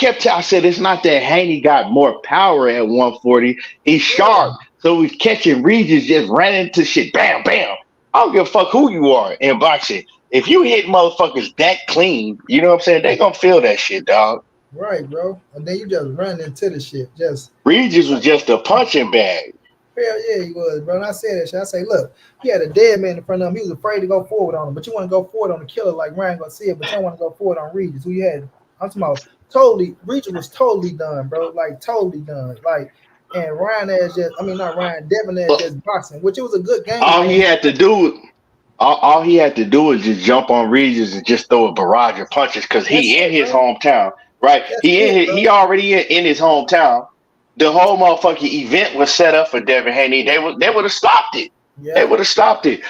said it's not that Haney got more power at 140. He's Yeah, sharp, so he's catching Regis just running into shit. Bam, bam. I don't give a fuck who you are in boxing. If you hit motherfuckers that clean, you know what I'm saying? They gonna feel that shit, dog. right, bro. And then you just run into the shit, just Regis was like, just a punching bag. hell yeah, he was, bro. And I said that shit. I say, look, he had a dead man in front of him. He was afraid to go forward on him, but you want to go forward on the killer like Ryan Garcia, but you don't want to go forward on Regis, who you had. I'm talking about totally. Regis was totally done, bro. Like totally done. Like, and Ryan has just, I mean, not Ryan, Devin has just boxing, which it was a good game All plan. he had to do, all he had to do was just jump on Regis and just throw a barrage of punches because That's he in it, his bro. hometown, right? That's it, bro. He already in his hometown. The whole motherfucking event was set up for Devin Haney. They would have stopped it. They Yep. would have stopped it.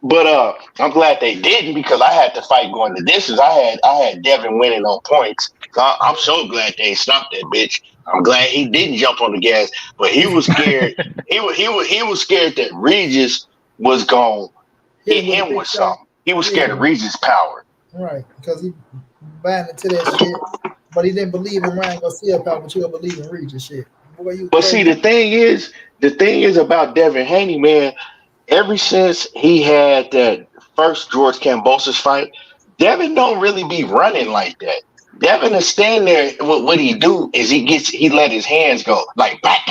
But I'm glad they didn't because I had the fight going the distance. I had Devin winning on points. So I'm so glad they stopped that bitch. I'm glad he didn't jump on the gas, but he was scared. He was scared that Regis was gonna Hit hit him with a him big with shot. something. He was scared of Yeah, Regis' power. right. Because he buying into that shit, but he didn't believe in Ryan Garcia power, but you don't believe in Regis shit. Boy, you But see, totally the thing is about Devin Haney, man. Ever since he had that first George Kambosos fight, Devin don't really be running like that. Devin is stand there. What he do is he let his hands go like back,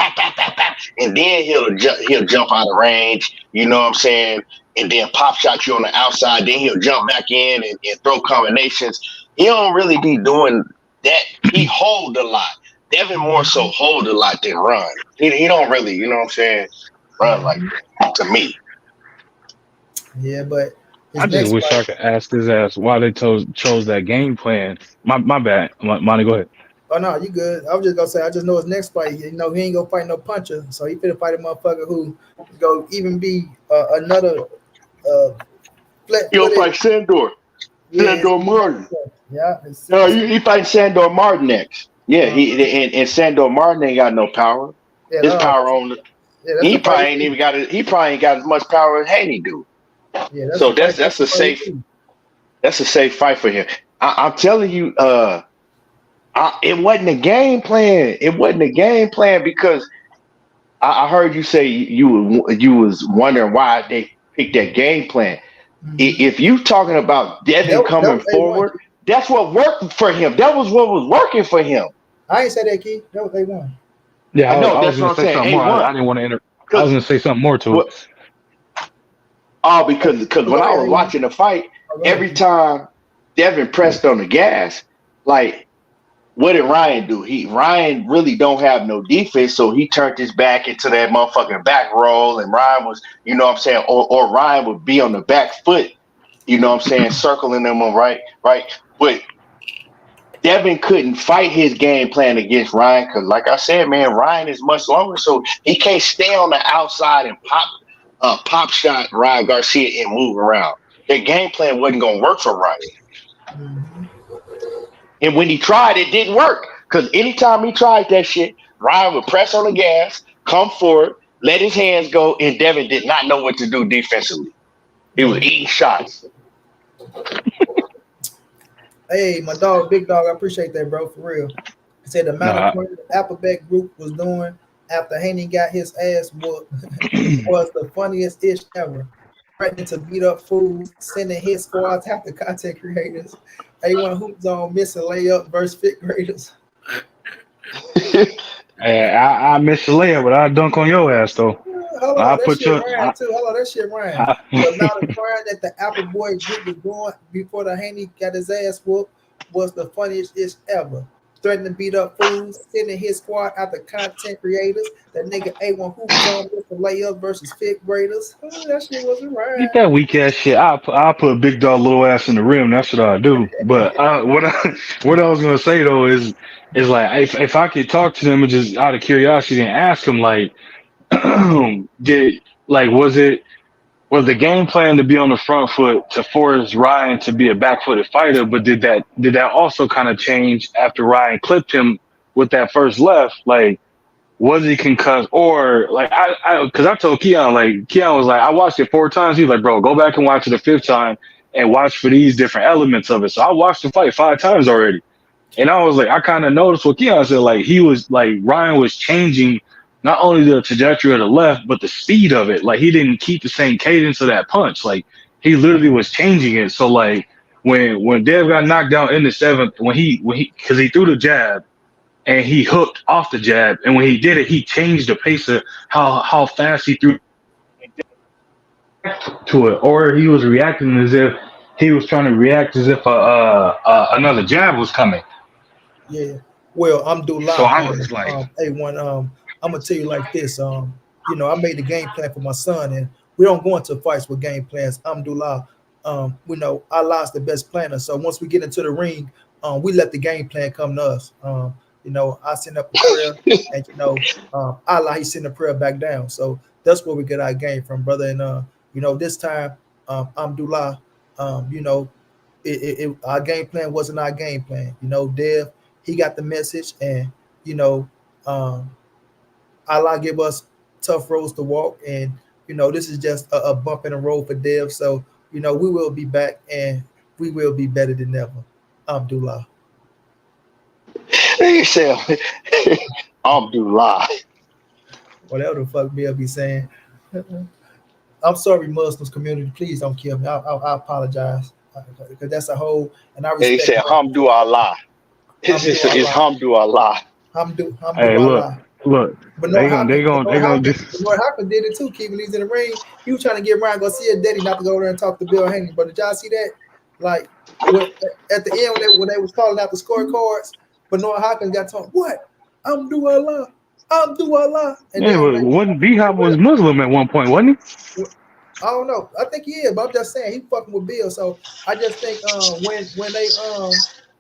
and then he'll jump out of range. You know what I'm saying? And then pop shot you on the outside. Then he'll jump back in and throw combinations. He don't really be doing that. He hold a lot. Devin more so hold a lot than run. He don't really, you know what I'm saying, run like that, to me. Yeah, but I just wish I could ask his ass why they chose that game plan. My bad. Monty, go ahead. Oh no, you good. I was just gonna say I just know his next fight. You know he ain't gonna fight no puncher, so he finna fight a motherfucker who go even be another flat He'll footed. fight Sandor. Yeah, Sandor Martin. Yeah, He fights Sandor Martin next. Yeah, and Sandor Martin ain't got no power. Yeah, His power on the. He probably ain't even got it. He probably ain't got as much power as Haney do. Yeah, so that's a safe. That's a safe fight for him. I'm telling you, it wasn't a game plan. It wasn't a game plan because I heard you say you was wondering why they picked that game plan. Mm-hmm. If you talking about Devin coming forward, that's what worked for him. That was what was working for him. I ain't say that, Keith. That was A1. Yeah, I was going to say something more. I didn't want to enter. I was going to say something more to it. Oh, because when I was watching the fight, every time Devin pressed on the gas, like, what did Ryan do? Ryan really don't have no defense, so he turned his back into that motherfucking back roll, and Ryan was, you know what I'm saying, or Ryan would be on the back foot, you know what I'm saying, circling them on right. But Devin couldn't fight his game plan against Ryan because, like I said, man, Ryan is much longer, so he can't stay on the outside and pop shot Ryan Garcia and move around. Their game plan wasn't going to work for Ryan. Mm-hmm. And when he tried, it didn't work. Because anytime he tried that shit, Ryan would press on the gas, come forward, let his hands go, and Devin did not know what to do defensively. He was eating shots. Hey, my dog, big dog, I appreciate that, bro, for real. He said the amount of points the Appleback group was doing after Haney got his ass whooped was the funniest ish ever. Threatening to beat up fools, sending his squads after content creators. A1 Hoop Zone missing layup versus fifth graders. Hey, I missed the layup, but I dunk on your ass though. Hold on, that shit ran too. Hold on, that shit ran. The amount of crying that the Apple Boy group was doing before the Haney got his ass whooped was the funniest ish ever. Threatening to beat up fools, sending his squad after content creators. That nigga A1 Hoop Zone missing layup versus fifth graders. That shit wasn't right. Get that weak ass shit. I'll put a big dog little ass in the rim. That's what I do. But what I was gonna say though is like if I could talk to them and just out of curiosity and ask them like, was the game plan to be on the front foot to force Ryan to be a back-footed fighter? But did that also kind of change after Ryan clipped him with that first left? Like, was he concussed? Or like because I told Keon was like, I watched it 4 times. He was like, bro, go back and watch it the 5th time and watch for these different elements of it. So I watched the fight 5 times already. And I was like, I kind of noticed what Keon said. Like he was like Ryan was changing not only the trajectory of the left, but the speed of it. Like he didn't keep the same cadence of that punch. Like he literally was changing it. So like when Dev got knocked down in the 7th, when he because he threw the jab and he hooked off the jab, and when he did it, he changed the pace of how fast he threw to it, or he was reacting as if he was trying to react as if another jab was coming. Yeah. Well, I'm do live. So I was like, A1, I'm gonna tell you like this. You know, I made the game plan for my son, and we don't go into fights with game plans. Alhamdulillah. We know Allah's the best planner. So once we get into the ring, we let the game plan come to us. You know, I send up a prayer, and you know, Allah, he send a prayer back down. So that's where we get our game from, brother. And you know, this time, Alhamdulillah, you know, our game plan wasn't our game plan. You know, Dev, he got the message, and you know, Allah give us tough roads to walk, and you know, this is just a bump in the road for Dev. So you know, we will be back, and we will be better than ever. Alhamdulillah. He said, Abdullah. Whatever the fuck Bill be saying. I'm sorry, Muslims community. Please don't kill me. I apologize because that's a whole. And I respect. He said, Alhamdulillah. It's Hamdulillah. Hey, look. But They gonna just. Benoit Hopkins did it too. Keeping these in the ring, he was trying to get Ryan Garcia daddy not to go there and talk to Bill Haney. But did y'all see that? Like at the end when they was calling out the scorecards, Benoit Hopkins got told, "What? I'm do Allah." And Yeah, but wasn't B-Hop was Muslim at one point, wasn't he? I don't know. I think he is, but I'm just saying he fucking with Bill. So I just think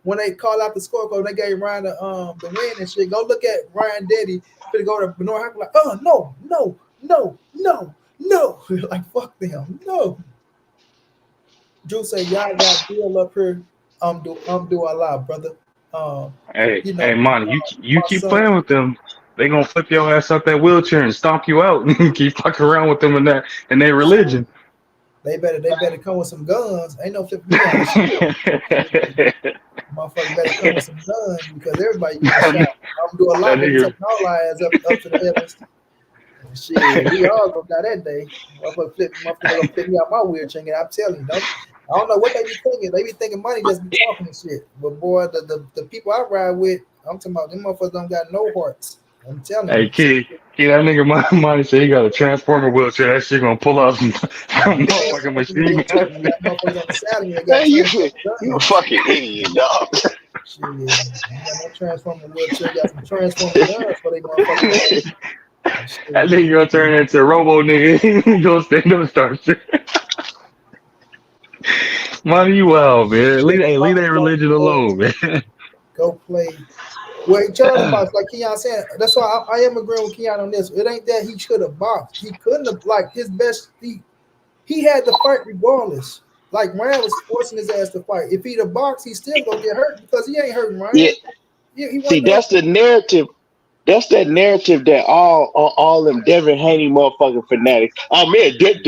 when they call out the scorecard, they gave Ryan the win and shit. Go look at Ryan Daddy. Finna go to Benoit Hopkins like, oh no, like fuck them, no. Drew say y'all got Bill up here. Do Allah, brother. Hey, Monty, you keep playing with them. They gonna flip your ass out that wheelchair and stomp you out and keep fucking around with them in their religion. They better come with some guns. Ain't no flipping me out. Motherfucker better come with some guns because everybody gets shot. I'm doing a lot of taking all our ass up to the heavens. Shit, we all gonna die that day. Motherfucker gonna flip me out my wheelchair. And I'm telling you, I don't know what they be thinking. They be thinking money just be talking and shit. But boy, the people I ride with, I'm talking about them motherfuckers don't got no hearts. I'm telling you. Hey, kid, that nigga Monty said he got a transformer wheelchair. That shit gonna pull out some motherfucking machine. Hey, you a fucking idiot, dog. Shit, you got no transformer wheelchair. You got some transformer guns for they motherfuckers. That nigga gonna turn into a robo nigga. He gonna stand up and start shit. Monty, you wild, man. Leave that religion alone, man. Go play. Well, Charlie Box, like Keon said, that's why I am agreeing with Keon on this. It ain't that he should have boxed. He couldn't have, like, his best. He had to fight regardless. Like, Ryan was forcing his ass to fight. If he'd have boxed, he's still gonna get hurt because he ain't hurting Ryan. Yeah. See, that's the narrative. That's that narrative that all them Devin Haney motherfucking fanatics. Oh man, Dev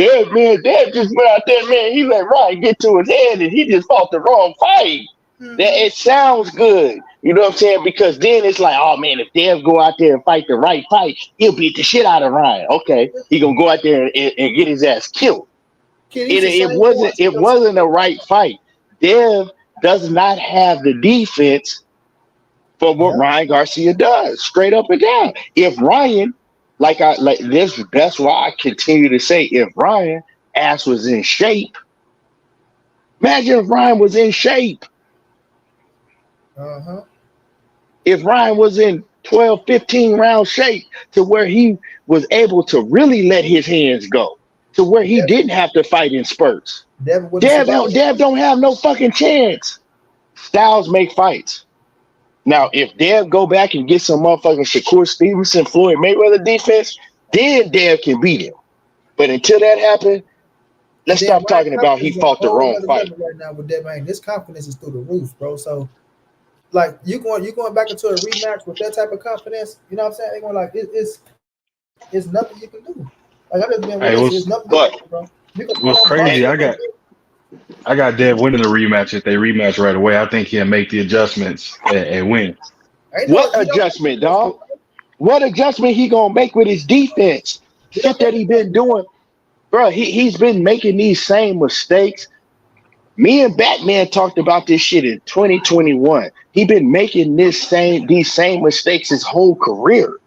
just went out there, man. He let Ryan get to his head and he just fought the wrong fight. That it sounds good. You know what I'm saying? Because then it's like, oh man, if Dev go out there and fight the right fight, he'll beat the shit out of Ryan. Okay, he gonna go out there and get his ass killed. It wasn't a right fight. Dev does not have the defense for what Ryan Garcia does, straight up and down. If Ryan, that's why I continue to say, if Ryan ass was in shape, imagine if Ryan was in shape. If Ryan was in 12, 15 round shape to where he was able to really let his hands go, to where he didn't have to fight in spurts. Dev don't have no fucking chance. Styles make fights. Now, if Dev go back and get some motherfucking Shakur Stevenson, Floyd Mayweather defense, then Dev can beat him. But until that happens, let's stop talking about he fought the wrong fight. Right now with Dev, this confidence is through the roof, bro. So, like, you going back into a rematch with that type of confidence, you know what I'm saying? They're going like, it's nothing you can do. Like, I just been with it's nothing you can do, bro. What's crazy, I got Dev winning the rematch. If they rematch right away, I think he'll make the adjustments and win. What adjustment, dog? What adjustment he gonna make with his defense? Shit that he been doing, bro. He's been making these same mistakes. Me and Batman talked about this shit in 2021. He been making these same mistakes his whole career.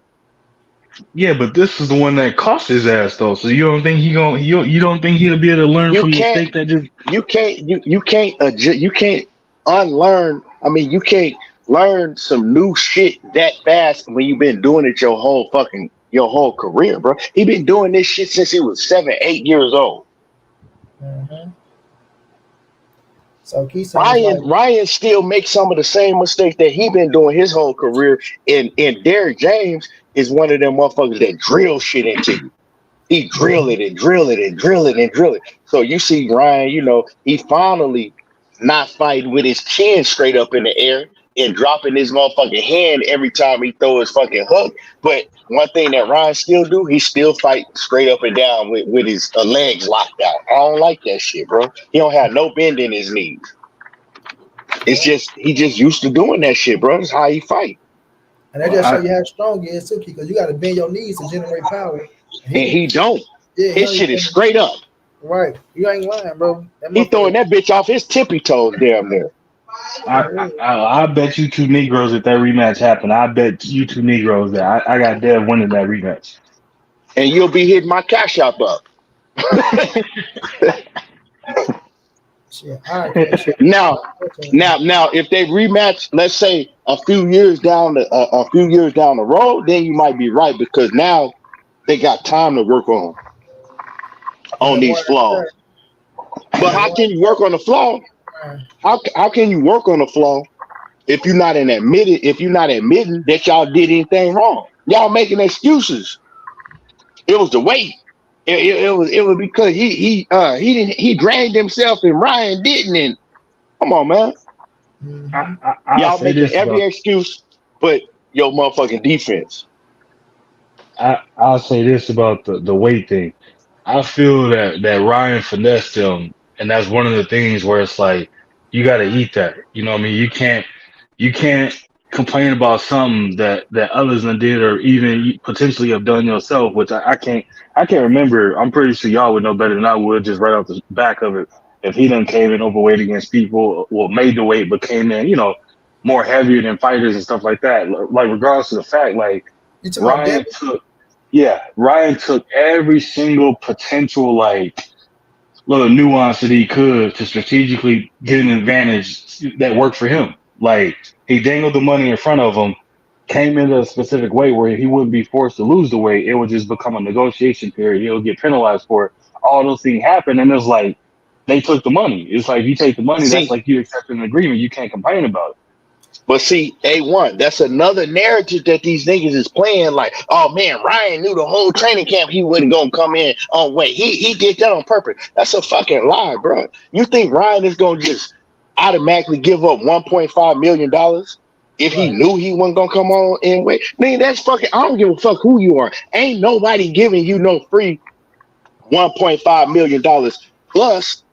Yeah, but this is the one that cost his ass though. So you don't think you don't think he'll be able to learn from the mistake that just you can't unlearn. I mean, you can't learn some new shit that fast when you've been doing it your whole career, bro. He been doing this shit since he was 7, 8 years old. So Ryan still makes some of the same mistakes that he been doing his whole career. And Derrick James is one of them motherfuckers that drill shit into you. He drill it and drill it and drill it and drill it. So you see Ryan, he finally not fighting with his chin straight up in the air and dropping his motherfucking hand every time he throw his fucking hook. But one thing that Ryan still do, he still fight straight up and down with his legs locked out. I don't like that shit, bro. He don't have no bend in his knees. It's just he just used to doing that shit, bro. That's how he fight. And that just show you how strong he is too, because you got to bend your knees to generate power. And he don't. Yeah, his shit is straight up. Right. You ain't lying, bro. He throwing that bitch off his tippy toes damn near. I bet you two Negroes if that rematch happened. I bet you two Negroes that I got Dev winning that rematch. And you'll be hitting my cash out up. Shit, all right, K. Shit. Now, if they rematch, let's say a few years down the road, then you might be right because now they got time to work Yeah, on these one at a flaws. time. But Yeah, how one can you work on the flaw? at a time. How can you work on the flaw if you're not admitting that y'all did anything wrong? Y'all making excuses. It was the weight. It was because he dragged himself and Ryan didn't. And come on, man. Mm-hmm. I'll Y'all say making this every about excuse but your motherfucking defense. I'll say this about the weight thing. I feel that Ryan finessed him, and that's one of the things where it's like you got to eat that. You know what I mean? You can't complain about something that others done did or even you potentially have done yourself, which I can't remember. I'm pretty sure y'all would know better than I would just right off the back of it. If he done came in overweight against people, well, made the weight, but came in, more heavier than fighters and stuff like that. Like regardless of the fact, like You talking about Ryan Devin? took yeah, Ryan took every single potential like little nuance that he could to strategically get an advantage that worked for him. Like he dangled the money in front of him, came into a specific way where he wouldn't be forced to lose the weight. It would just become a negotiation period. He'll get penalized for it. All those things happen, and it's like they took the money. It's like you take the money, that's See, like you accept an agreement. You can't complain about it. but see, A1, that's another narrative that these niggas is playing. Like, oh man, Ryan knew the whole training camp he wasn't gonna come in on weight. He did that on purpose. That's a fucking lie, bro. You think Ryan is gonna just automatically give up $1.5 million if he Right. knew he wasn't gonna come on in weight? Man, that's fucking. I don't give a fuck who you are. Ain't nobody giving you no free $1.5 million plus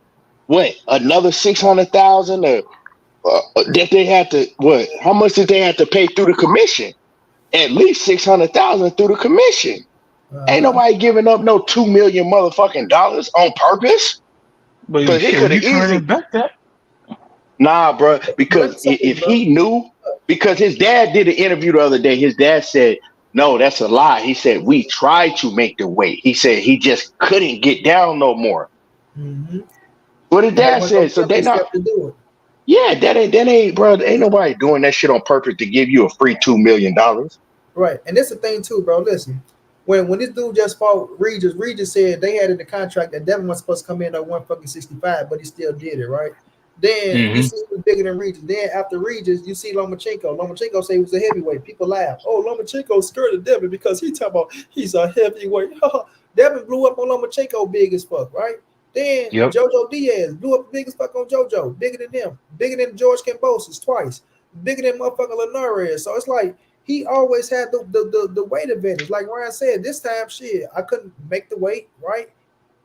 what another 600,000 or that they had to what? How much did they have to pay through the commission? At least 600,000 through the commission. Ain't Uh-huh. nobody giving up no 2 million motherfucking dollars on purpose. But Cause he shit, could when have you trying to easily bet that, bro. But let me Because say this, if bro. he knew, because his dad did an interview the other day. His dad said, "No, that's a lie." He said we tried to make the weight. He said he just couldn't get down no more. Mm-hmm. What his And they dad went gonna said. So kill they not. themselves to do it. Yeah, that ain't, bro. Ain't nobody doing that shit on purpose to give you a free $2 million. Right. And that's the thing too, bro. Listen. When this dude just fought Regis said they had in the contract that Devin was supposed to come in at 165, but he still did it, right? Then you hmm see he was bigger than Regis. Then after Regis, you see Lomachenko. Lomachenko say he was a heavyweight. People laugh. Oh, Lomachenko's scared of Devin because he talking about he's a heavyweight. Devin blew up on Lomachenko big as fuck, right? Then yep. Jojo Diaz blew up big as fuck on Jojo. Bigger than them. Bigger than George Kambosos twice. Bigger than motherfucking Linares. So it's like he always had the weight advantage. Like Ryan said, this time shit, I couldn't make the weight, right?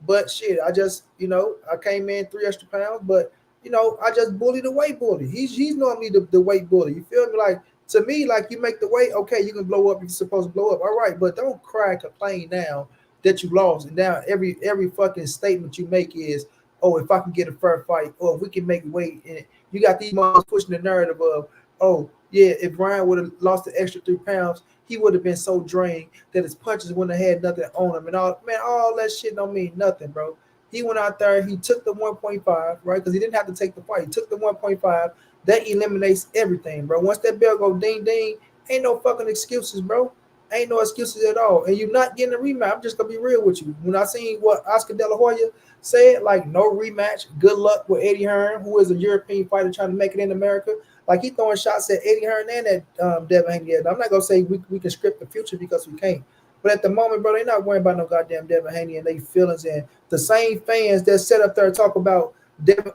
But shit, I just, I came in 3 extra pounds, but I just bully the weight bully. He's normally the weight bully. You feel me? Like to me, like you make the weight, okay, you can blow up if you're supposed to blow up. All right, but don't cry and complain now that you lost. And now every fucking statement you make is, oh, if I can get a fair fight, or if we can make weight, and you got these moms pushing the narrative of, oh, yeah, if Ryan would have lost the extra 3 pounds, he would have been so drained that his punches wouldn't have had nothing on him. And all that shit don't mean nothing, bro. He went out there, he took the 1.5, right? Because he didn't have to take the fight. He took the 1.5. That eliminates everything, bro. Once that bell go ding ding, ain't no fucking excuses, bro. Ain't no excuses at all. And you're not getting a rematch. I'm just gonna be real with you. When I seen what Oscar De La Hoya said, like no rematch, good luck with Eddie Hearn, who is a European fighter trying to make it in America. Like he throwing shots at Eddie Hearn and at Devin Haney. I'm not gonna say we can script the future because we can't. But at the moment, bro, they not worrying about no goddamn Devin Haney and they feelings. And the same fans that set up there and talk about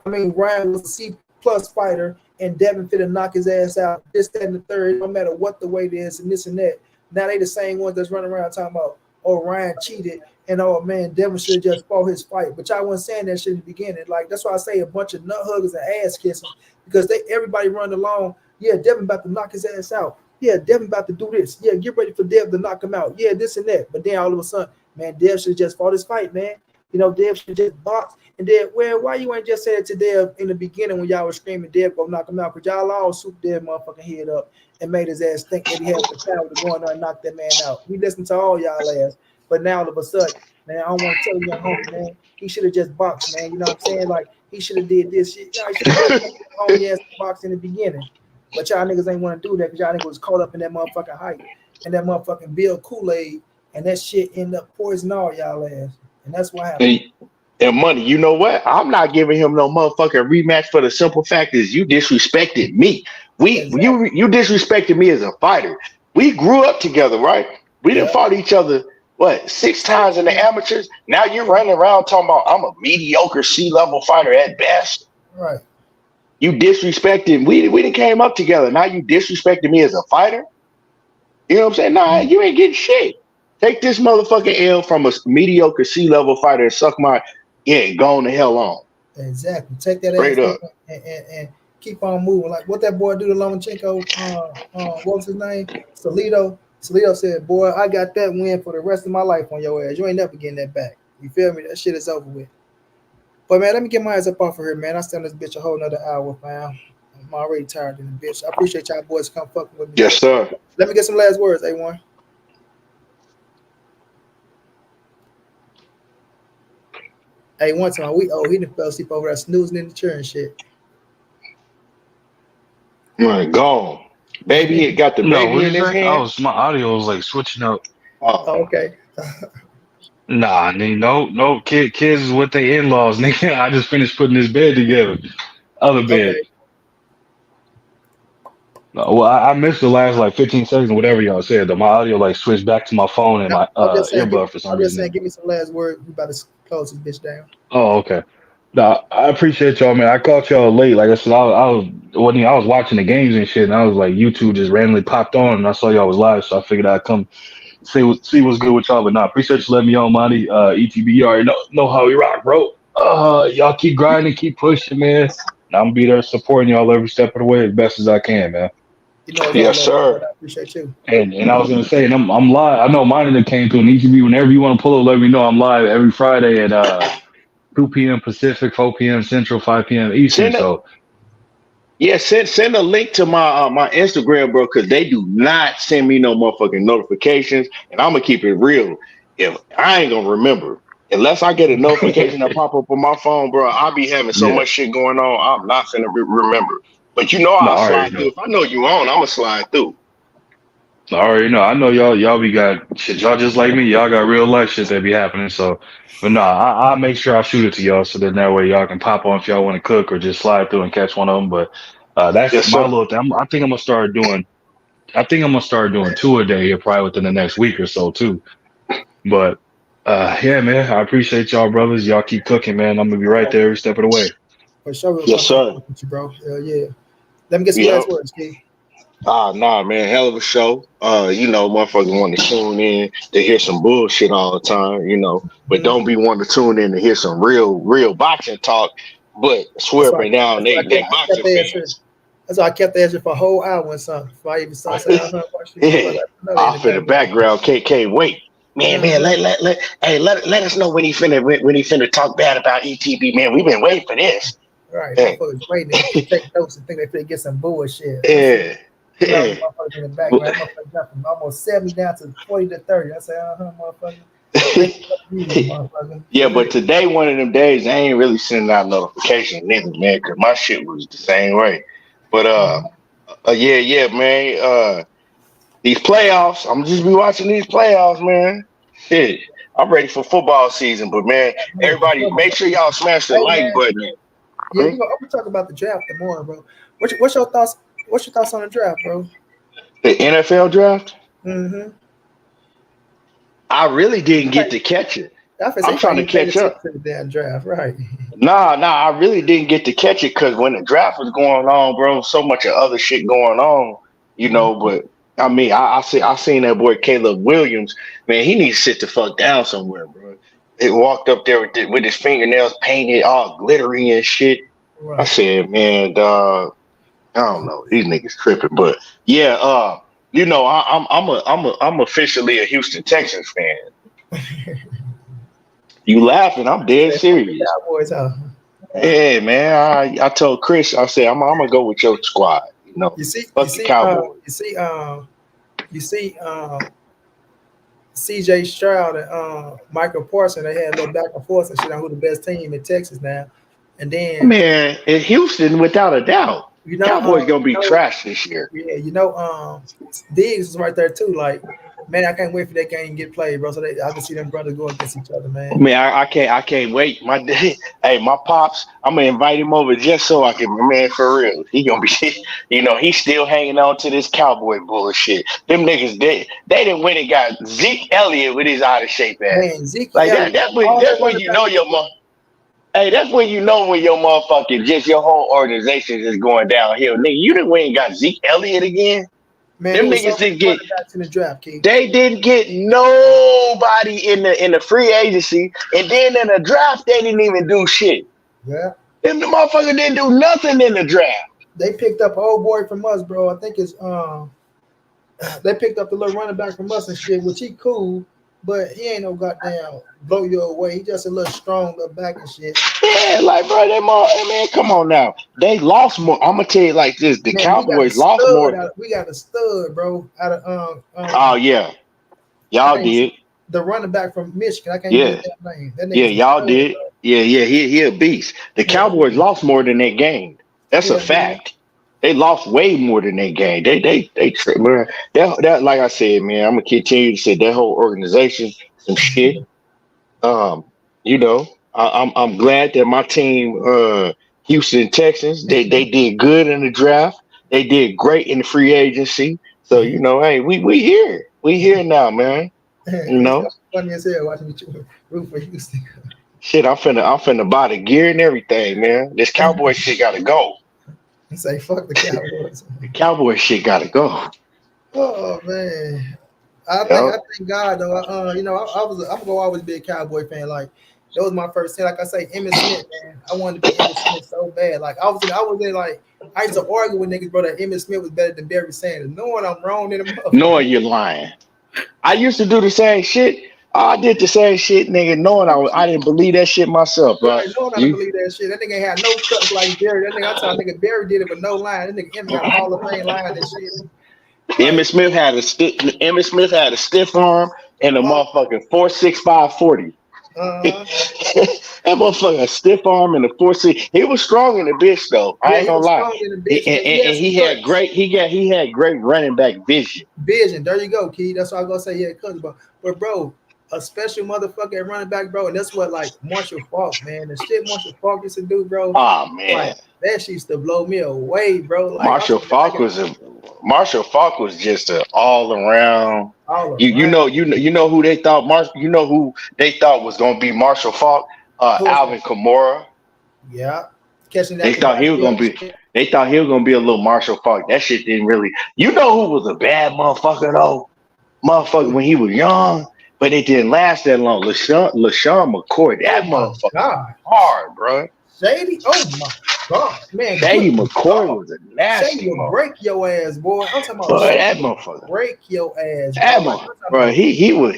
Ryan was a C+ fighter and Devin fit to knock his ass out, this, that, and the third, no matter what the weight is and this and that. Now they the same ones that's running around talking about, oh, Ryan cheated and oh man, Devin should have just fought his fight. But y'all wasn't saying that shit in the beginning. Like that's why I say a bunch of nut huggers and ass kissing because everybody run along. Yeah, Devin about to knock his ass out. Yeah, Devin about to do this. Yeah, get ready for Dev to knock him out. Yeah, this and that. But then all of a sudden, man, Dev should have just fought his fight, man. You know, Dev should just box. And then, well, why you ain't just say it to Dev in the beginning when y'all was screaming Dev go knock him out? Because y'all all swooped Dev motherfucking head up and made his ass think that he had the power to go in there and knock that man out. We listened to all y'all ass. But now all of a sudden, man, I don't want to tell you, young homie, man, he should have just boxed, man. You know what I'm saying? Like, he should have did this shit. Y'all should have just homie ass box in the beginning. But y'all niggas ain't want to do that because y'all niggas was caught up in that motherfucking hype and that motherfucking Bill Kool-Aid, and that shit ended up poisoning all y'all ass. And that's what happened. And Money, you know what? I'm not giving him no motherfucking rematch for the simple fact is you disrespected me. Exactly. You disrespected me as a fighter. We grew up together, right? We didn't fought each other what 6 times in the amateurs. Now you're running around talking about I'm a mediocre C-level fighter at best. Right. You disrespected. We didn't came up together. Now you disrespected me as a fighter. You know what I'm saying? Nah, you ain't getting shit. Take this motherfucking L from a mediocre C-level fighter and suck my go on the hell on. Exactly. Take that Straight ass up. and keep on moving. Like what that boy do to Lomachenko, what was his name? Salido. Salido said, boy, I got that win for the rest of my life on your ass. You ain't never getting that back. You feel me? That shit is over with. But man, let me get my ass up off of here, man. I stand this bitch a whole nother hour, man. I'm already tired of the bitch. I appreciate y'all boys come fucking with me. Yes, sir. Let me get some last words, A1. One time he done fell asleep over there snoozing in the chair and shit. Right, gone. Baby, it got the No, baby what in did you his say? hand. My audio was like switching up. Oh, okay. Nah, no kids is with their in-laws, nigga. I just finished putting this bed together. Other bed. Okay. No, well, I missed the last like 15 seconds, whatever y'all said. Though my audio like switched back to my phone and No, my I'm just saying. earbud for some I'm just reason. saying. Give me some last words. We about to close this bitch down. Oh, okay. No, I appreciate y'all, man. I caught y'all late. Like I said, I was watching the games and shit, and I was like, YouTube just randomly popped on, and I saw y'all was live, so I figured I'd come see what's good with y'all. But nah, appreciate you letting me on, Monty. ETB, you already know how we rock, bro. Y'all keep grinding, keep pushing, man. And I'm gonna be there supporting y'all every step of the way as best as I can, man. You know, it's all Yes, love, sir. but I appreciate you. And I was gonna say, and I'm live. I know mine that came through. And ETB, whenever you want to pull up, let me know. I'm live every Friday at 2 p.m. Pacific, 4 p.m. Central, 5 p.m. Eastern. Send a So send a link to my my Instagram, bro, because they do not send me no motherfucking notifications, and I'm gonna keep it real. If I ain't gonna remember, unless I get a notification that pop up on my phone, bro, I'll be having so yeah, much shit going on. I'm not gonna remember. But you know, no, I'll I already slide know. through. If I know you on, I'm gonna slide through. I already know. I know y'all be got shit. Y'all just like me. Y'all got real life shit that be happening. So, but nah, I'll make sure I shoot it to y'all so that way y'all can pop on if y'all want to cook or just slide through and catch one of them. But that's Yes, my sir. little thing. I think I'm gonna start doing. I think I'm gonna start doing 2 a day here probably within the next week or so too. But yeah, man, I appreciate y'all, brothers. Y'all keep cooking, man. I'm gonna be right there every step of the way. For sure, we'll Yes, come back sir. with you, bro. Hell yeah. Let me get some Yep. last words, Steve. Nah, man, hell of a show. Motherfuckers want to tune in to hear some bullshit all the time, but don't be wanting to tune in to hear some real boxing talk. But swear That's up why. and down, That's why they I boxing kept the answer. fans. That's why I kept the answer for a whole hour and something. Before I even started saying, watch this Yeah, motherfucker. I know they in the off in the background. background, can't wait. Man, Uh-huh. let us know when he finna talk bad about ETB, man. We've been waiting for this. Right, Yeah, motherfuckers waiting to take notes and think they finna get some bullshit. I said, yeah, you know, yeah. motherfuckers in the background, motherfuckers jumped from almost 70 down to 40 to 30. I said, motherfucker. Thank you for the music, motherfucker. Yeah, For but real. today, one of them days, I ain't really sending out notifications, neither, man, because my shit was the same way. But yeah, man. These playoffs, I'm just be watching these playoffs, man. Shit, I'm ready for football season, but man, everybody, make sure y'all smash the Hey like man, button. yeah, Hmm? I'm gonna talk about the draft tomorrow, bro. What's your thoughts? What's your thoughts on the draft, bro? The NFL draft, Mm-hmm. I really didn't get to catch it. I feel say I'm you trying probably to even paid catch attention up. to the damn draft, right? Nah, I really didn't get to catch it because when the draft was going on, bro, so much of other shit going on. But I mean, I seen that boy Caleb Williams, man. He needs to sit the fuck down somewhere, bro. He walked up there with his fingernails painted all glittery and shit. I Right. said, man, dog, I don't know, these niggas tripping, but yeah, I'm officially a Houston Texans fan. You laughing? I'm dead Said, fuck the serious. Cowboys, huh? Yeah, man. I told Chris, I said I'm gonna go with your squad. You know, You see, fuck the Cowboys. you see, C.J. Stroud and Michael Parsons. They had a little back and forth and shit on who the best team in Texas now. And then Man, in Houston, without a doubt, you know, Cowboys gonna be trash this year. yeah, Diggs is right there too. Like, man, I can't wait for that game to get played, bro. So I can see them brothers go against each other, man. Man, I can't wait. Hey, my pops, I'm gonna invite him over just so I can, man, for real. He gonna be, he's still hanging on to this cowboy bullshit. Them niggas, they didn't win and got Zeke Elliott with his out of shape ass. Man, Zeke Like Elliott, that's when you know your mom. Hey, that's when you know when your motherfucking your whole organization is going downhill, nigga. You didn't win and got Zeke Elliott again. man, Them niggas didn't get. in the draft, Keith. They didn't get nobody in the free agency, and then in the draft they didn't even do shit. Yeah, Them the motherfucker didn't do nothing in the draft. they picked up an old boy from us, bro. I think it's they picked up the little running back from us and shit, which he cool, but he ain't no goddamn blow you away. He just a little strong little back and shit. Yeah, like bro, man, come on now. They lost more. I'm gonna tell you like this: the Man, Cowboys lost more. We got a stud, bro. Out of Oh yeah, y'all did. The running back from Michigan. I can't Yeah, that name. That yeah, y'all did. Bro. Yeah, he a beast. The Cowboys lost more than that game. That's a fact. They lost way more than that game. They man, that like I said, man, I'm gonna continue to say that whole organization some shit. I'm glad that my team, Houston Texans, they did good in the draft. They did great in the free agency. So hey, we here now, man. Funny as hell watching you root for Houston. Shit, I'm finna buy the gear and everything, man. This Cowboy shit gotta go. Say fuck the Cowboys. The Cowboy shit gotta go. Oh man, I thank God though. I'm gonna always be a Cowboy fan. Like that was my first thing. Like I say, Emmitt Smith, man. I wanted to be Emmitt Smith so bad. Like I used to argue with niggas, bro, that Emmitt Smith was better than Barry Sanders, knowing I'm wrong in the knowing you're lying. I used to do the same shit. I did the same shit, nigga, knowing I didn't believe that shit myself, bro. Right, knowing I didn't believe that shit. That nigga had no cuts like Barry. That nigga, I told nigga Barry did it with no line. That nigga Emmitt got a Hall of Fame line and shit. Emmitt Smith had a stiff arm and a motherfucking 4.65 40. That motherfucker a stiff arm and a 4.6. He was strong in the bitch though. I ain't gonna lie. He had great running back vision. There you go, Key. That's what I was gonna say. Yeah, cuz but bro, a special motherfucker at running back, bro, and that's what like Marshall Faulk, man. The shit Marshall Faulk used to do, bro. Oh man, like, that shit used to blow me away, bro. Like, Marshall Faulk was just an all around. You know who they thought who they thought was gonna be Marshall Faulk? Alvin Kamara. Yeah, catching that. They thought he was gonna be a little Marshall Faulk. That shit didn't really. You know who was a bad motherfucker though? Motherfucker when he was young, but it didn't last that long. LaShawn McCoy, that motherfucker hard, bro. Shady, oh my God, man. Shady McCoy was a nasty Shady will break your ass, boy. I'm talking about that motherfucker. Break your ass, bro. He was.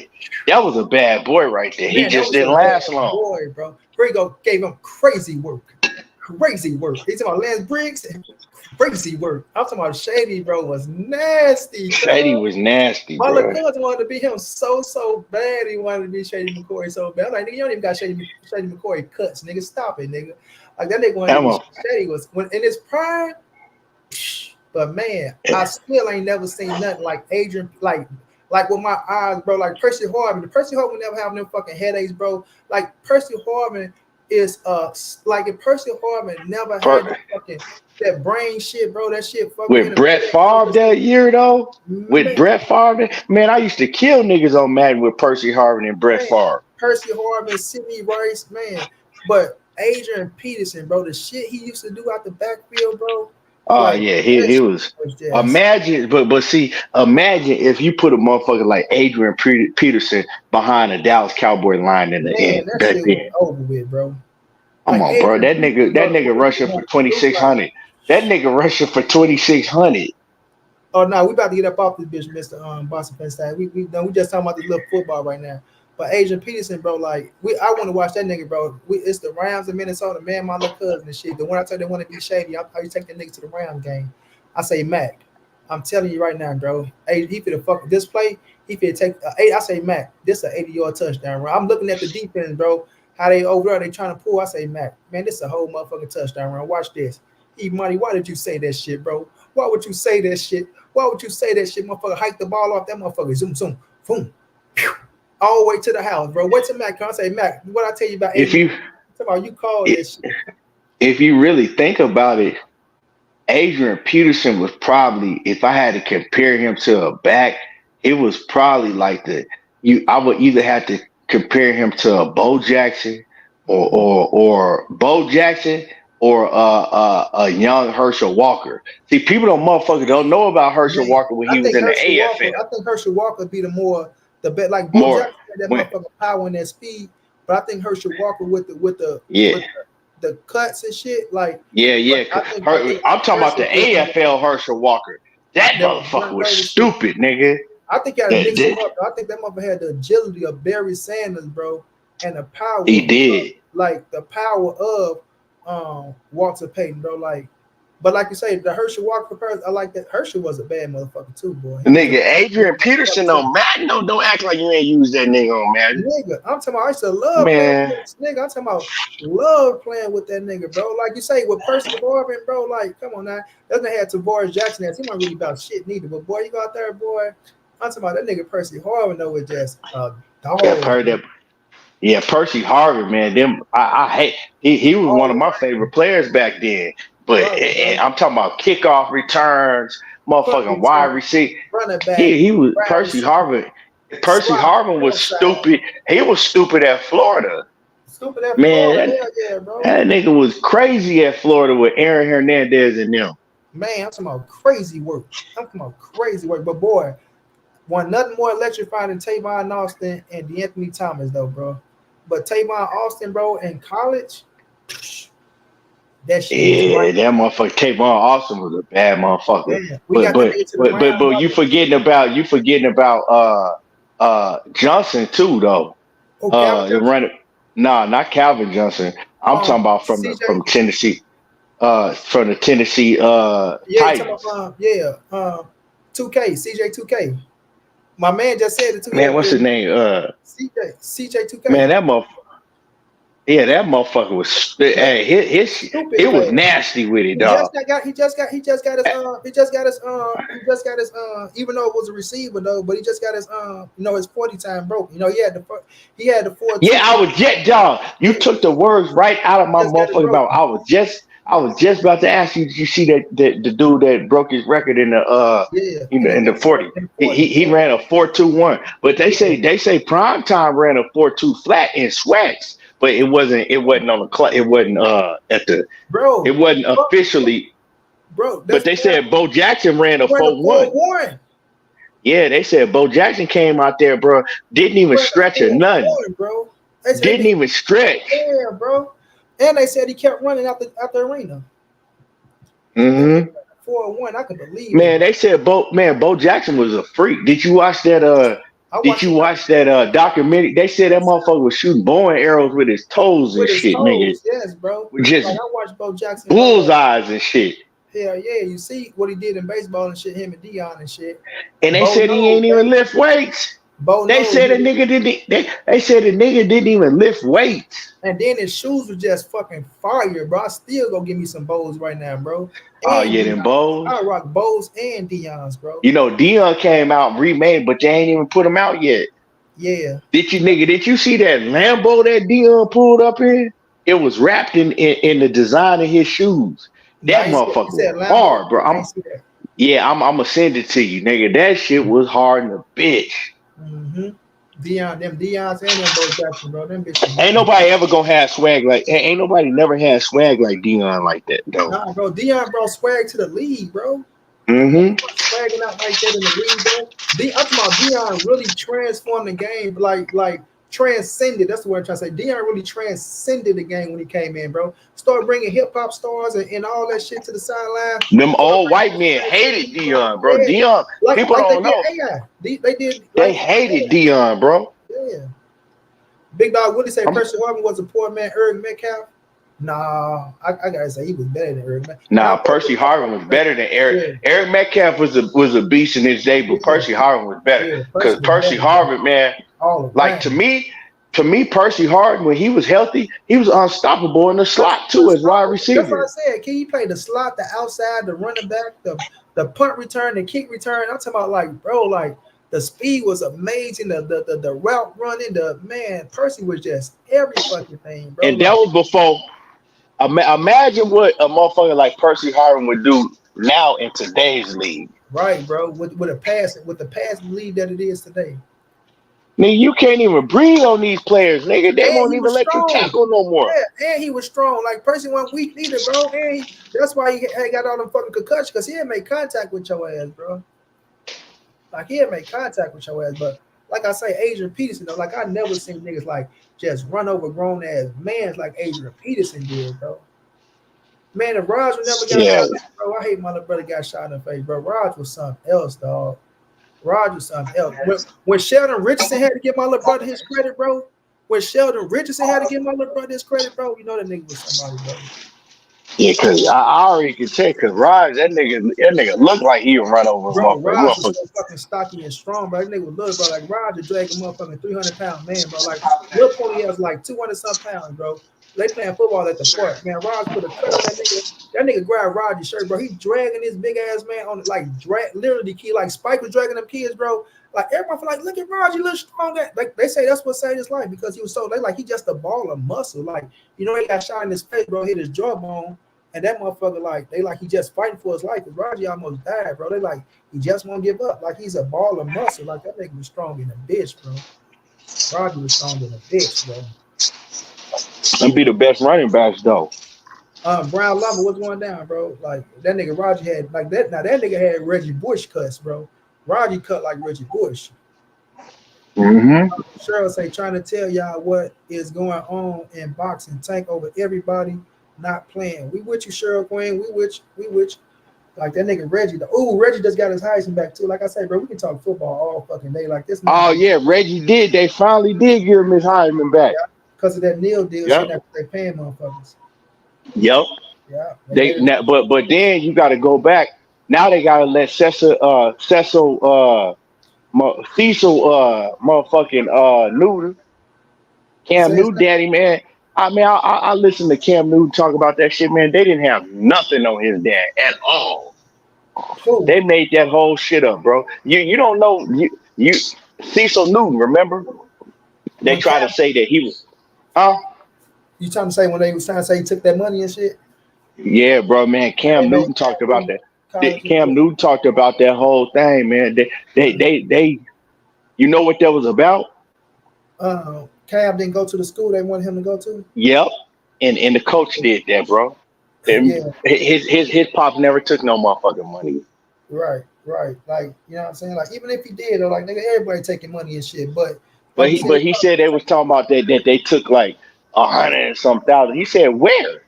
That was a bad boy right there. Man, he just didn't last long. Boy, bro. Grego gave him crazy work. Crazy work. He's talking about Lance Briggs. Crazy work. I'm talking about Shady, bro, was nasty. Bro. Shady was nasty, my bro. My little cousin wanted to be him so bad. He wanted to be Shady McCoy so bad. I'm like, nigga, you don't even got Shady McCoy cuts, nigga. Stop it, nigga. Like that nigga wanted to be Shady was when in his prime. But man, I still ain't never seen nothing like Adrian, like with my eyes, bro. Like Percy Harvin. Percy Harvin never having them fucking headaches, bro. Like Percy Harvin is like if Percy Harvin never had that brain shit, bro. That shit fucking with Brett Favre that year though. With Brett Favre, man, I used to kill niggas on Madden with Percy Harvin and Brett Favre. Percy Harvin, Sidney Rice, man. But Adrian Peterson, bro, the shit he used to do out the backfield, bro. Oh like, yeah, he was. Imagine, but see, imagine if you put a motherfucker like Adrian Peterson behind a Dallas Cowboy line in the end. That shit was over with, bro. Come on, bro. That nigga rushing for 2,600. That nigga rushing for 2,600. Oh no, we about to get up off this bitch, Mr. Boston Penn State. We just talking about this little football right now. But Adrian Peterson, bro, like I want to watch that nigga, bro. It's the Rams in Minnesota, man, my little cousin and shit. The one I tell they want to be shady, I you take that nigga to the Rams game. I say Mac. I'm telling you right now, bro. Hey, he finna fuck this play. He finna take 8. I say Mac. This an 80-yard touchdown, bro. I'm looking at the defense, bro. How they over there, they trying to pull. I say Mac, man, this is a whole motherfucking touchdown, bro. Watch this. Money, why did you say that shit, bro? Why would you say that shit? Why would you say that shit, motherfucker? Hike the ball off that motherfucker. Zoom, zoom, boom. Pew. All the way to the house, bro. What's a Mac? I say, Mac, what I tell you about If you call this shit. If you really think about it, Adrian Peterson was probably, if I had to compare him to a back, it was probably like I would either have to compare him to a Bo Jackson or Bo Jackson or a young Herschel Walker. See, people don't know about Herschel Walker when he was in the AFL. I think Herschel Walker be the bet like Bo Jackson had that motherfucking power and that speed, but I think Herschel Walker with the cuts and shit, like I'm talking about the AFL Herschel Walker. That motherfucker was stupid, nigga. I think you gotta mix him up. I think that motherfucker had the agility of Barry Sanders, bro, and the power. He did. Like the power of Walter Payton, bro. But like you say, the Herschel Walker person, I like that. Herschel was a bad motherfucker too, boy. Nigga, Adrian Peterson on Madden. Don't act like you ain't used that nigga on Madden. Nigga, I'm talking about, I used to love playing with this nigga. I'm talking about love playing with that nigga, bro. Like you say, with Percy Harvin, bro, like, come on now. Doesn't have Tavares Jackson as he wasn't really about shit neither. But boy, you go out there, boy. I'm talking about that nigga Percy Harvin though with just dog. Yeah, heard that. Yeah, Percy Harvin, man. I hate he was one of my favorite players back then. But I'm talking about kickoff returns, motherfucking wide receiver. He was Percy Harvin. Percy Harvin was stupid. He was stupid at Florida. Stupid at Florida. Bro. That nigga was crazy at Florida with Aaron Hernandez and them. Man, I'm talking about crazy work. But boy, nothing more electrifying than Tavon Austin and DeAnthony Thomas, though, bro. But Tavon Austin, bro, in college. That shit that motherfucker Tavon Austin was a bad motherfucker. Yeah, but you forgetting about Johnson too though. Not Calvin Johnson. I'm talking about from Tennessee. From the Tennessee Titans. 2K, CJ 2K. My man just said it too. Man, what's his name? CJ 2K. Man, that motherfucker. Yeah, that motherfucker was. Hey, it was nasty with it, dog. He just got his. Even though it was a receiver though, but he just got his his 40 time broke. He had the 40. Yeah, I was just dog. You took the words right out of my motherfucking mouth. I was just about to ask you. Did you see that the dude that broke his record in the in the 40? He ran a 4.21, but they say Primetime ran a 4.2 flat in sweats. But it wasn't on the clock. It wasn't at the. Bro. It wasn't officially. Bro. But they said Bo Jackson ran a 4.1. Yeah, they said Bo Jackson came out there, bro. Didn't even stretch or nothing. Bro. Didn't even stretch. Yeah, bro. And they said he kept running out the arena. 4.1. I can believe. Man, they said Bo Jackson was a freak. Did you watch that? Did you watch that documentary? They said that motherfucker was shooting bow and arrows with his toes and shit, nigga. Yes, bro. Just I watched Bo Jackson. Bullseyes and shit. Hell yeah, you see what he did in baseball and shit, him and Dion and shit. And they said he ain't even lift weights. They said the nigga didn't even lift weights. And then his shoes were just fucking fire, bro. I still go give me some bows right now, bro. Them bows. I rock bows and Dion's, bro. You know, Dion came out and remade, but they ain't even put them out yet. Yeah. Did you see that Lambo that Dion pulled up in? It was wrapped in the design of his shoes. That motherfucker was hard, bro. I'm gonna send it to you, nigga. That shit was hard in the bitch. Mm-hmm. Dion's and them Bo Jackson, bro. Them bitches. Ain't nobody ever gonna have swag ain't nobody never had swag like Dion like that, though. Nah, bro. Dion brought swag to the league, bro. Mm-hmm. Swagging out like that in the league, bro. I'm talking about Dion really transformed the game, like transcended. That's the word I'm trying to say. Dion really transcended the game when he came in, bro. Started bringing hip hop stars and all that shit to the sideline. Them old white men hated Dion, bro. Dion, people don't know. They hated Dion, bro. Yeah. Big Dog Woody say Percy Harvin was a poor man, Eric Metcalf. Nah, I gotta say he was better than Eric Metcalf. Nah, Percy Harvin was better than Eric. Yeah. Eric Metcalf was a beast in his day, but Percy Harvin was better. Yeah, Because Percy better. Harvin, man, all like to me, Percy Harvin, when he was healthy, he was unstoppable in the slot too as wide receiver. That's what I said. Can he play the slot, the outside, the running back, the punt return, the kick return? I'm talking about like, bro, like the speed was amazing. The route running, Percy was just every fucking thing, bro. And that was before. Imagine what a motherfucker like Percy Harvin would do now in today's league. Right, bro. With the passing league that it is today. Nigga, you can't even breathe on these players, nigga. They won't even let you tackle no more. Yeah, and he was strong. Like Percy wasn't weak neither, bro. And that's why he got all them fucking concussions, because he didn't make contact with your ass, bro. Like he didn't make contact with your ass, but like I say, Adrian Peterson, though, like I never seen niggas like just run over grown ass mans like Adrian Peterson did, bro. Man, if Raj would never got shot, bro, I hate my little brother got shot in the face, bro. Raj was something else, dog. Raj was something else. When Sheldon Richardson had to give my little brother his credit, bro. When Sheldon Richardson had to give my little brother his credit, bro, you know that nigga was somebody, bro. Yeah, cause I already can tell, cause Raj, that nigga looked like he would run over. Bro, Raj was so fucking stocky and strong, bro. That nigga would look, bro, like Raj would drag a motherfucking 300-pound man, bro. Like Lil Pony has like 200-some pounds, bro. They playing football at the park, man. Raj put a cut on that nigga. That nigga grabbed Raj's shirt, bro. He dragging his big ass man on it, like literally key, like Spike was dragging them kids, bro. Like everybody feel like, look at Raj, he looks strong. Like they say that's what saved his life, because he was so he just a ball of muscle. Like, you know, he got shot in his face, bro, hit his jawbone. And that motherfucker, he just fighting for his life. Because Raji almost died, bro. They like, he just won't give up. Like, he's a ball of muscle. Like, that nigga was strong in a bitch, bro. Raji was strong in a bitch, bro. And be the best running backs, though. Brown Lumber, what's going down, bro? Like, that nigga Raji had, like, that. Now, that nigga had Reggie Bush cuts, bro. Raji cut like Reggie Bush. Mm-hmm. Cheryl say, trying to tell y'all what is going on in boxing. Tank over everybody. Not playing. We with you, Cheryl Queen. We with you. Like that nigga Reggie. Reggie just got his Heisman back too. Like I say, bro, we can talk football all fucking day. Like this. Oh yeah, Reggie did. They finally did give him his Heisman back. Because of that Neil deal. Yep. Shit, they paying motherfuckers. Yep. Yeah. But then you got to go back. Now they got to let Cecil motherfucking Newton, Cam Newton, daddy, man. I listened to Cam Newton talk about that shit, man. They didn't have nothing on his dad at all. Cool. They made that whole shit up, bro. You don't know you Cecil Newton, remember? They try to say that he was, You trying to say when they was trying to say he took that money and shit? Yeah, bro, man. Cam Newton talked about that. Cam Newton talked about that whole thing, man. They you know what that was about? Cam didn't go to the school they wanted him to go to. Yep, and the coach did that, bro. Yeah. His pops never took no motherfucking money. Right. Like, you know what I'm saying? Like, even if he did, or like, nigga, everybody taking money and shit. But he said they was talking about that they took like 100 and some thousand. He said where? Right.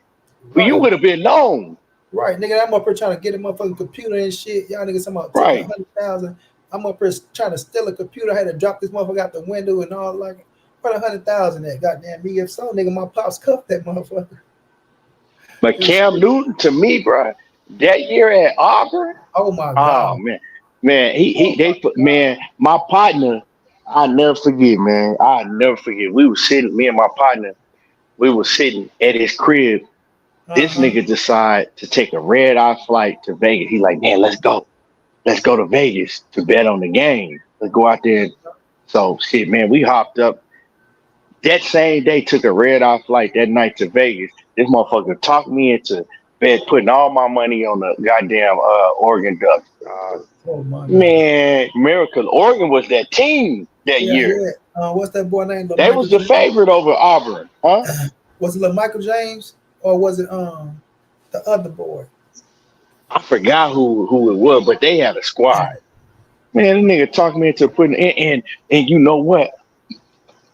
Well, you would have been known. Right, nigga. I'm up here trying to get a motherfucking computer and shit. Y'all niggas talking about 100,000. I'm up here trying to steal a computer. I had to drop this motherfucker out the window and all like. What 100,000 that goddamn me? If so, nigga, my pops cuffed that motherfucker. But Cam Newton, to me, bro, that year at Auburn. Oh my god. Oh man, my partner. I never forget, man. I never forget. We was sitting, me and my partner. We was sitting at his crib. This nigga decided to take a red-eye flight to Vegas. He like, man, let's go to Vegas to bet on the game. Let's go out there. So shit, man, we hopped up. That same day, took a red-eye flight that night to Vegas. This motherfucker talked me into bed, putting all my money on the goddamn Oregon Ducks. Man, miracle! Oregon was that team that year. Yeah. What's that boy name? They was the favorite over Auburn, huh? Was it Michael James or was it the other boy? I forgot who it was, but they had a squad. Man, this nigga talked me into putting in, and you know what?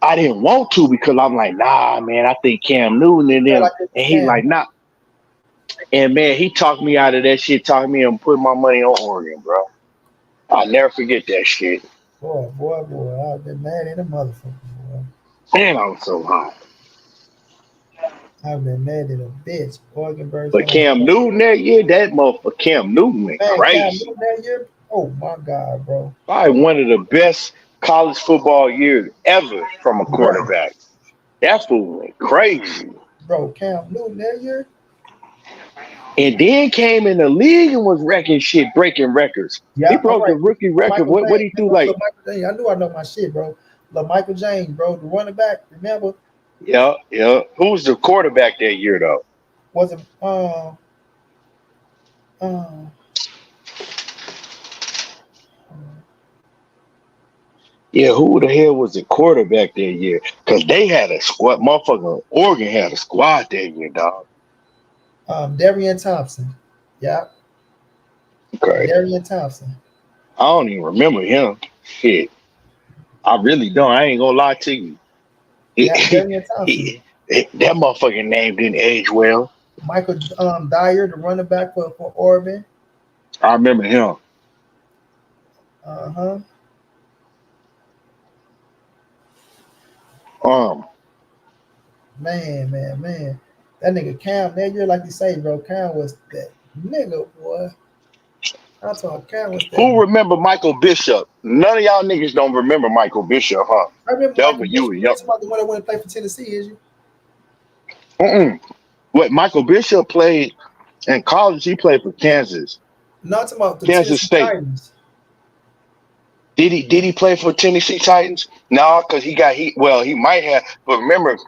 I didn't want to because I'm like, nah, man, I think Cam Newton and them. And he like, nah. And man, he talked me out of that shit, talking me and putting my money on Oregon, bro. I'll never forget that shit. Boy, I've been mad in a motherfucker, boy. Man, I was so hot. I've been mad at a bitch. Oregon Birds. But Cam Newton that year, that motherfucker Cam Newton went Man, Cam crazy. Newton that year. Oh my God, bro. Probably one of the best college football years ever from a quarterback. That fool went crazy. Bro, Cam Newton that year. And then came in the league and was wrecking shit, breaking records. Yeah, He broke the rookie record. What he do like? I knew I know my shit, bro. Michael James, bro, the running back. Remember? Yeah. Who was the quarterback that year though? Was it Yeah, who the hell was the quarterback that year? Because they had a squad. Motherfucker, Oregon had a squad that year, dog. Darian Thompson. Yeah. Okay. Darian Thompson. I don't even remember him. Shit. I really don't. I ain't gonna lie to you. Yeah, Darian Thompson. That motherfucking name didn't age well. Michael Dyer, the running back for Oregon. I remember him. Man. That nigga Cam that year, like you say, bro, Cam was that nigga, boy. I'm talking Cam was that. Who remember Michael Bishop? None of y'all niggas don't remember Michael Bishop, huh? I remember that Michael was Bishop. You. You're talking about the one that went to play for Tennessee, is you? What Michael Bishop played in college, he played for Kansas. Not talking about the Kansas State. Titans. Did he play for Tennessee Titans? No, because he might have, but remember,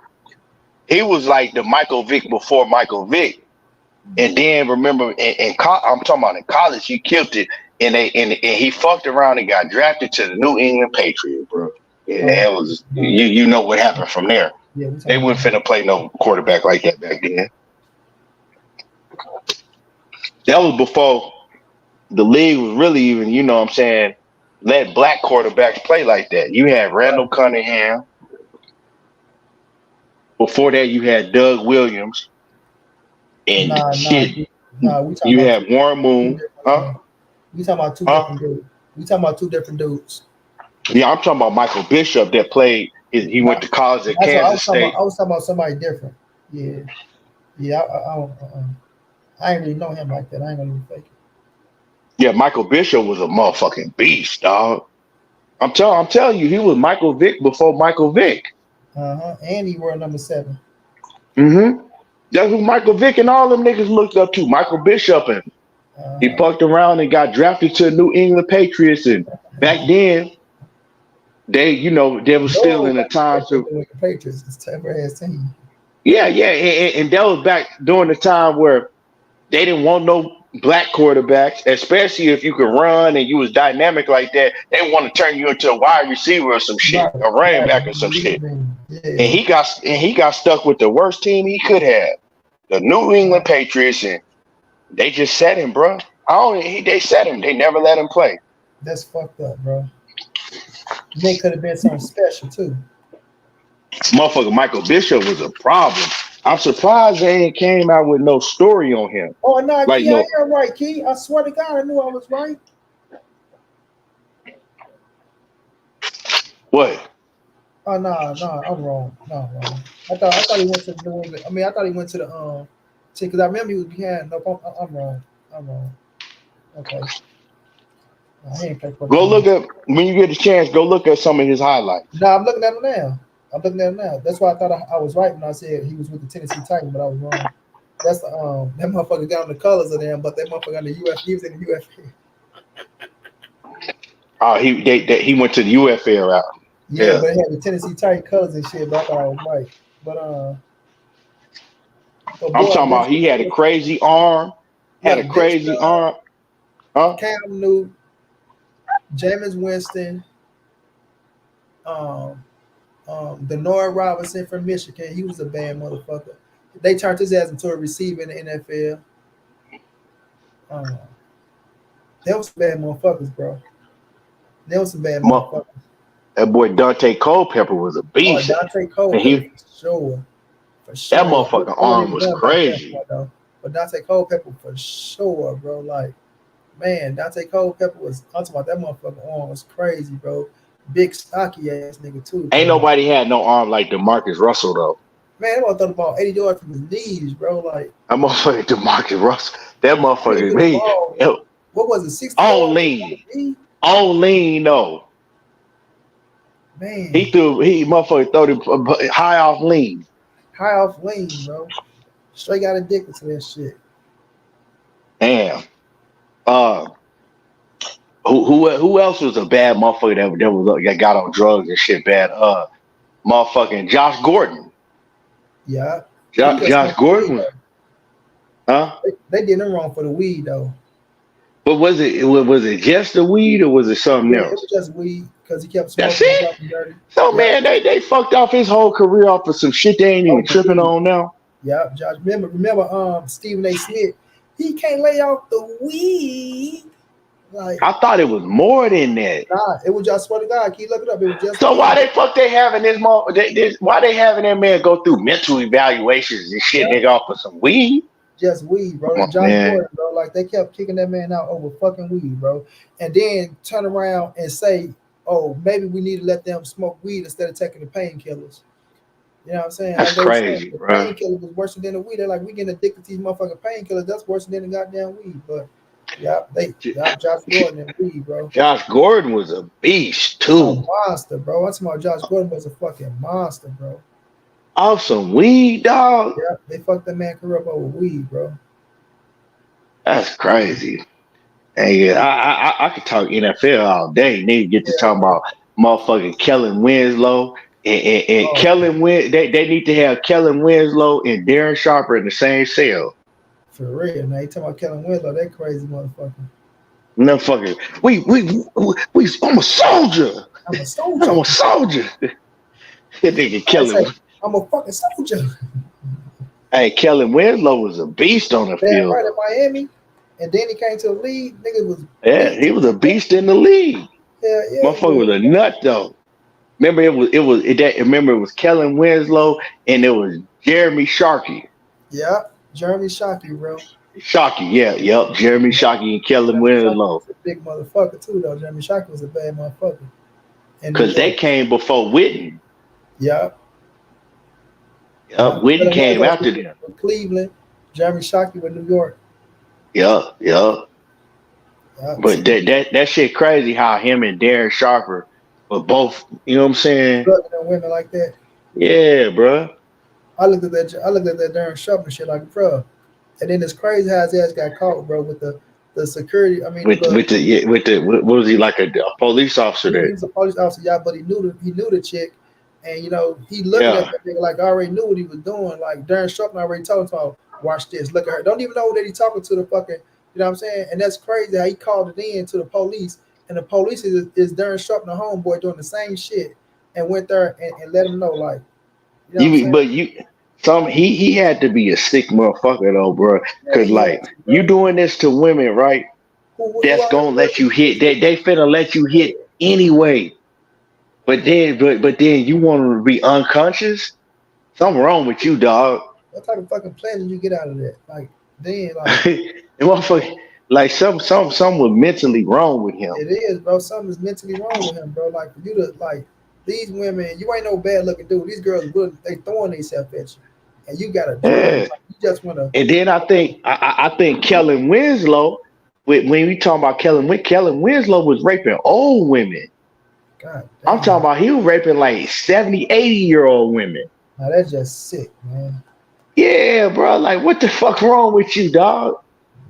he was like the Michael Vick before Michael Vick. And then remember, I'm talking about in college, he killed it, and he fucked around and got drafted to the New England Patriots, bro. And that was you know what happened from there. Yeah, they wouldn't finna play no quarterback like that back then. That was before the league was really even, you know what I'm saying, let black quarterbacks play like that. You had Randall Cunningham. Before that, you had Doug Williams. And you had Warren Moon. Huh? We talking about two different dudes. We talking about two different dudes. Yeah, I'm talking about Michael Bishop that played. He went to college at Kansas State. I was talking about somebody different. Yeah. I ain't really know him like that. I ain't gonna even fake it. Yeah, Michael Bishop was a motherfucking beast, dog. I'm telling you, he was Michael Vick before Michael Vick. And he wore number 7. That's who Michael Vick and all them niggas looked up to. Michael Bishop, and he fucked around and got drafted to the New England Patriots. And back then, they was still in a time to the Patriots. It's ass team. Yeah, and that was back during the time where they didn't want no black quarterbacks, especially if you could run and you was dynamic like that. They want to turn you into a wide receiver or some shit, a running back or some shit. Yeah. And he got stuck with the worst team he could have, the New England Patriots, and they just set him, bro. They set him. They never let him play. That's fucked up, bro. They could have been something special too. Motherfucker, Michael Bishop was a problem. I'm surprised they ain't came out with no story on him. Oh no, like, Key, I am right, Key. I swear to God, I knew I was right. What? Oh no, I'm wrong. No, I'm wrong. I thought he went to the New England. I mean, I thought he went to the because I remember he was behind. No, I'm wrong. Okay. No, go look up when you get a chance. Go look at some of his highlights. No, I'm looking at him now. That's why I thought I was right when I said he was with the Tennessee Titans, but I was wrong. That's the that motherfucker got on the colors of them, but that motherfucker on the UF. He was in the UFA. Oh, he went to the UFA route. Yeah, but he had the Tennessee Titans colors and shit. But I thought I was right. But I'm talking about he had a crazy arm. Had a crazy arm. Huh? Cam Newton, Jameis Winston, Denard Robinson from Michigan. He was a bad motherfucker. They turned his ass into a receiver in the NFL. They was some bad motherfuckers, bro. They was some bad motherfuckers. That boy Dante Culpepper was a beast. Dante Culpepper, for sure. That motherfucking arm was crazy. But Dante Culpepper for sure, bro. Like, man, Dante Culpepper was. I'm talking about that motherfucking arm was crazy, bro. big stocky ass nigga too. Ain't Bro. nobody had no arm like DeMarcus Russell though. Man, that motherfucker about 80 yards from his knees, bro. Like That motherfucker DeMarcus Russell. That nigga motherfucker threw the me. ball. What was it? 60 On yards? lean. On lean though. Man, He motherfucker threw it high off lean. high off lean, bro. Straight got addicted to that shit. Damn. Who else was a bad motherfucker that got on drugs and shit bad? Motherfucking Josh Gordon. Yeah. Josh Gordon was, huh? They did him wrong for the weed though. But was it just the weed or was it something else? It was just weed because he kept smoking. That's it. Dirty. So man, they fucked off his whole career off of some shit they ain't even tripping on now. Yeah, Josh. Remember, Stephen A. Smith. He can't lay off the weed. Like I thought it was more than that. Nah, it was just, swear to God, keep looking up. It was just. So why they fuck they having why they having that man go through mental evaluations and shit nigga off of some weed? Just weed, bro. Josh Gordon, bro. Like they kept kicking that man out over fucking weed, bro. And then turn around and say, "Oh, maybe we need to let them smoke weed instead of taking the painkillers." You know what I'm saying? That's like crazy, bro. Painkillers was worse than the weed. They're like, we getting addicted to these motherfucking painkillers. That's worse than the goddamn weed. But Josh Gordon and weed, bro. Josh Gordon was a beast too. A monster, bro. I'm talking about Josh Gordon was a fucking monster, bro. Awesome weed, dog. Yeah, they fucked that man career up over weed, bro. That's crazy. And yeah, I could talk NFL all day. Nigga get to talk about motherfucking Kellen Winslow and Kellen they need to have Kellen Winslow and Darren Sharper in the same cell. For real. Now you talking about Kellen Winslow, that crazy motherfucker. No fucking I'm a soldier. I'm a soldier. That nigga Kellen. I'm a fucking soldier. Hey, Kellen Winslow was a beast on the field. Right in Miami. And then he came to the league. Nigga was he was a beast in the league. Yeah. Motherfucker was a nut though. Remember it was Kellen Winslow and it was Jeremy Sharkey. Yeah, Jeremy Shockey, bro. Shockey, yep. Jeremy Shockey and Kellen Winslow. Was a big motherfucker too, though. Jeremy Shockey was a bad motherfucker. Because they came before Witten. Yeah. Witten came after them. With Cleveland, Jeremy Shockey with New York. Yeah. But that shit crazy how him and Darren Sharper were both, you know what I'm saying? Women like that. Yeah, bro. I looked at that Darren Sharper shit like, bro. And then it's crazy how his ass got caught, bro, with the security. I mean, what was he, like a police officer there? He was a police officer, yeah, but he knew the chick. And, you know, he looked at that nigga like I already knew what he was doing. Like, Darren Sharp already told him, oh, watch this. Look at her. Don't even know that he talking to the fucking, you know what I'm saying? And that's crazy how he called it in to the police. And the police is Darren Sharp and the homeboy doing the same shit. And went there and let him know, like, you know he had to be a sick motherfucker, though, bro. Because, you doing this to women, right? That's going to let you hit. They finna let you hit anyway. But then you want to be unconscious? Something wrong with you, dog. What type of fucking pleasure you get out of that? Like, then, something was mentally wrong with him. It is, bro. Something is mentally wrong with him, bro. Like, for you to, like, these women, you ain't no bad looking dude. These girls, they throwing themselves at you. And you got to do it. Like, you just want to. And then I think Kellen Winslow, when we talking about Kellen Winslow was raping old women. God damn. I'm talking about he was raping like 70, 80-year-old women. Now that's just sick, man. Yeah, bro. Like, what the fuck wrong with you, dog?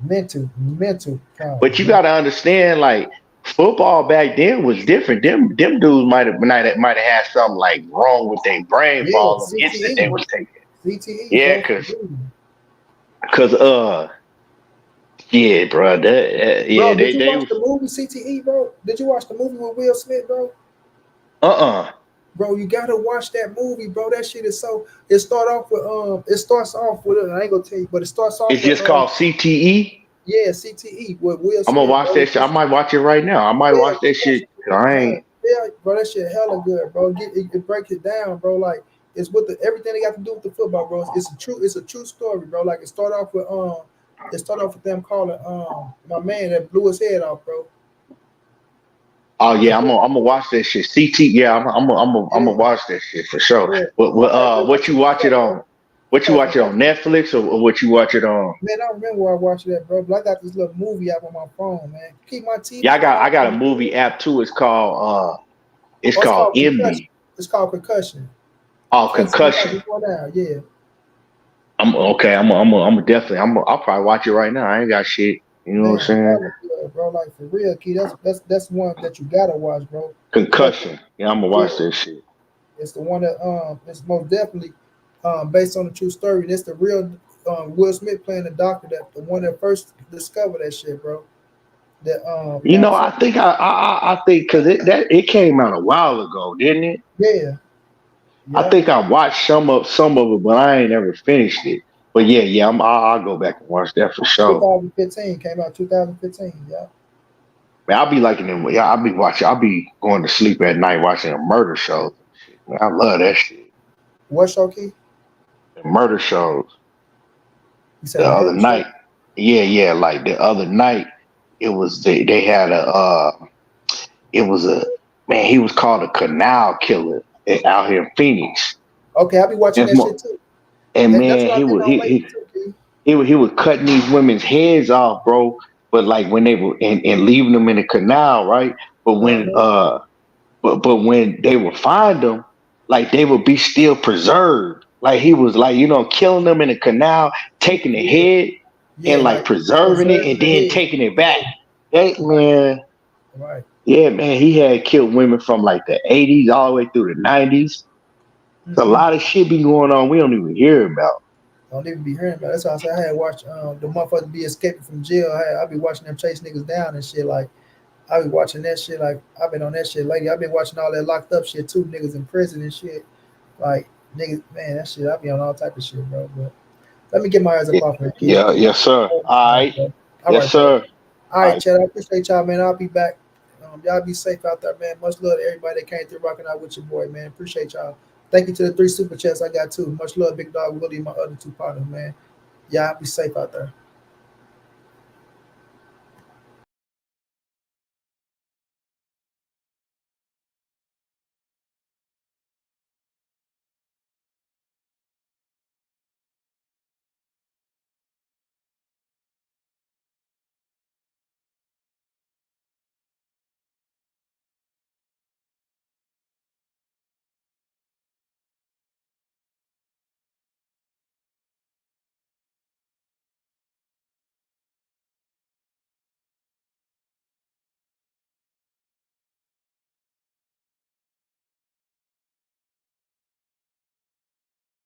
Mental problem. But you gotta understand, like, football back then was different. Them dudes might have had something like wrong with their brain balls that they was taking. CTE. Yeah, cause yeah, bro. Did you watch the movie CTE, bro? Did you watch the movie with Will Smith, bro? Bro, you gotta watch that movie, bro. That shit is so. It starts off with I ain't gonna tell you, but it starts off. It's just called CTE. Yeah, CTE with Will Smith. I'm gonna watch that shit. I might watch it right now. I might watch that shit. I ain't. Yeah, bro, that shit hella good, bro. It breaks it down, bro. Like, it's with everything they got to do with the football, bro. It's a true story, bro. Like, it started off with them calling my man that blew his head off, bro. Oh yeah, I'm gonna watch that shit. CT, yeah, I'm gonna watch that shit for sure. Yeah. What you watch it on? What you watch it on Netflix or what you watch it on? Man, I don't remember where I watched that, bro. But I got this little movie app on my phone, man. Keep my TV. Yeah, I got a movie app too. It's called It's called Concussion. Envy. It's called Concussion. Oh, So Concussion. Yeah. I'm okay. I'll probably watch it right now. I ain't got shit. You know what I'm saying? Bro, like for real, Key. That's one that you gotta watch, bro. Concussion. Yeah, I'm gonna watch that shit. It's the one that it's most definitely based on a true story. And it's the real Will Smith playing the doctor, that the one that first discovered that shit, bro. That You know, I think because it came out a while ago, didn't it? Yeah. I think I watched some of it, but I ain't ever finished it. But yeah, I'll go back and watch that for sure. 2015 came out. 2015, yeah. Man, I'll be liking them. Yeah, I'll be going to sleep at night watching a murder show. Man, I love that shit. What show, Key? The murder shows. You said The other night, yeah, like the other night, it was they had it was a man. He was called a canal killer out here in Phoenix. Okay, I'll be watching that shit too. And man, he was cutting these women's heads off, bro. But like when they were and leaving them in the canal, right? But when but when they would find them, like they would be still preserved. Like he was like, killing them in the canal, taking the head and like preserving it and then taking it back. Hey, man. Right. Yeah, man, he had killed women from like the 80s all the way through the 90s. There's a lot of shit be going on we don't even hear about. Don't even be hearing about it. That's why I said I had watched the motherfuckers be escaping from jail. I be watching them chase niggas down and shit. Like I be watching that shit. Like I've been on that shit lately. I've been watching all that locked up shit too. Niggas in prison and shit. Like niggas, man, that shit. I be on all type of shit, bro. But let me get my eyes up off it. Yeah, yes, sir. All right. Yes, sir. All right, Chad. I appreciate y'all, man. I'll be back. Y'all be safe out there, man. Much love to everybody that came through rocking out with your boy, man. Appreciate y'all. Thank you to the 3 super chats I got too. Much love, Big Dog Willie, and my other 2 partners, man. Y'all be safe out there.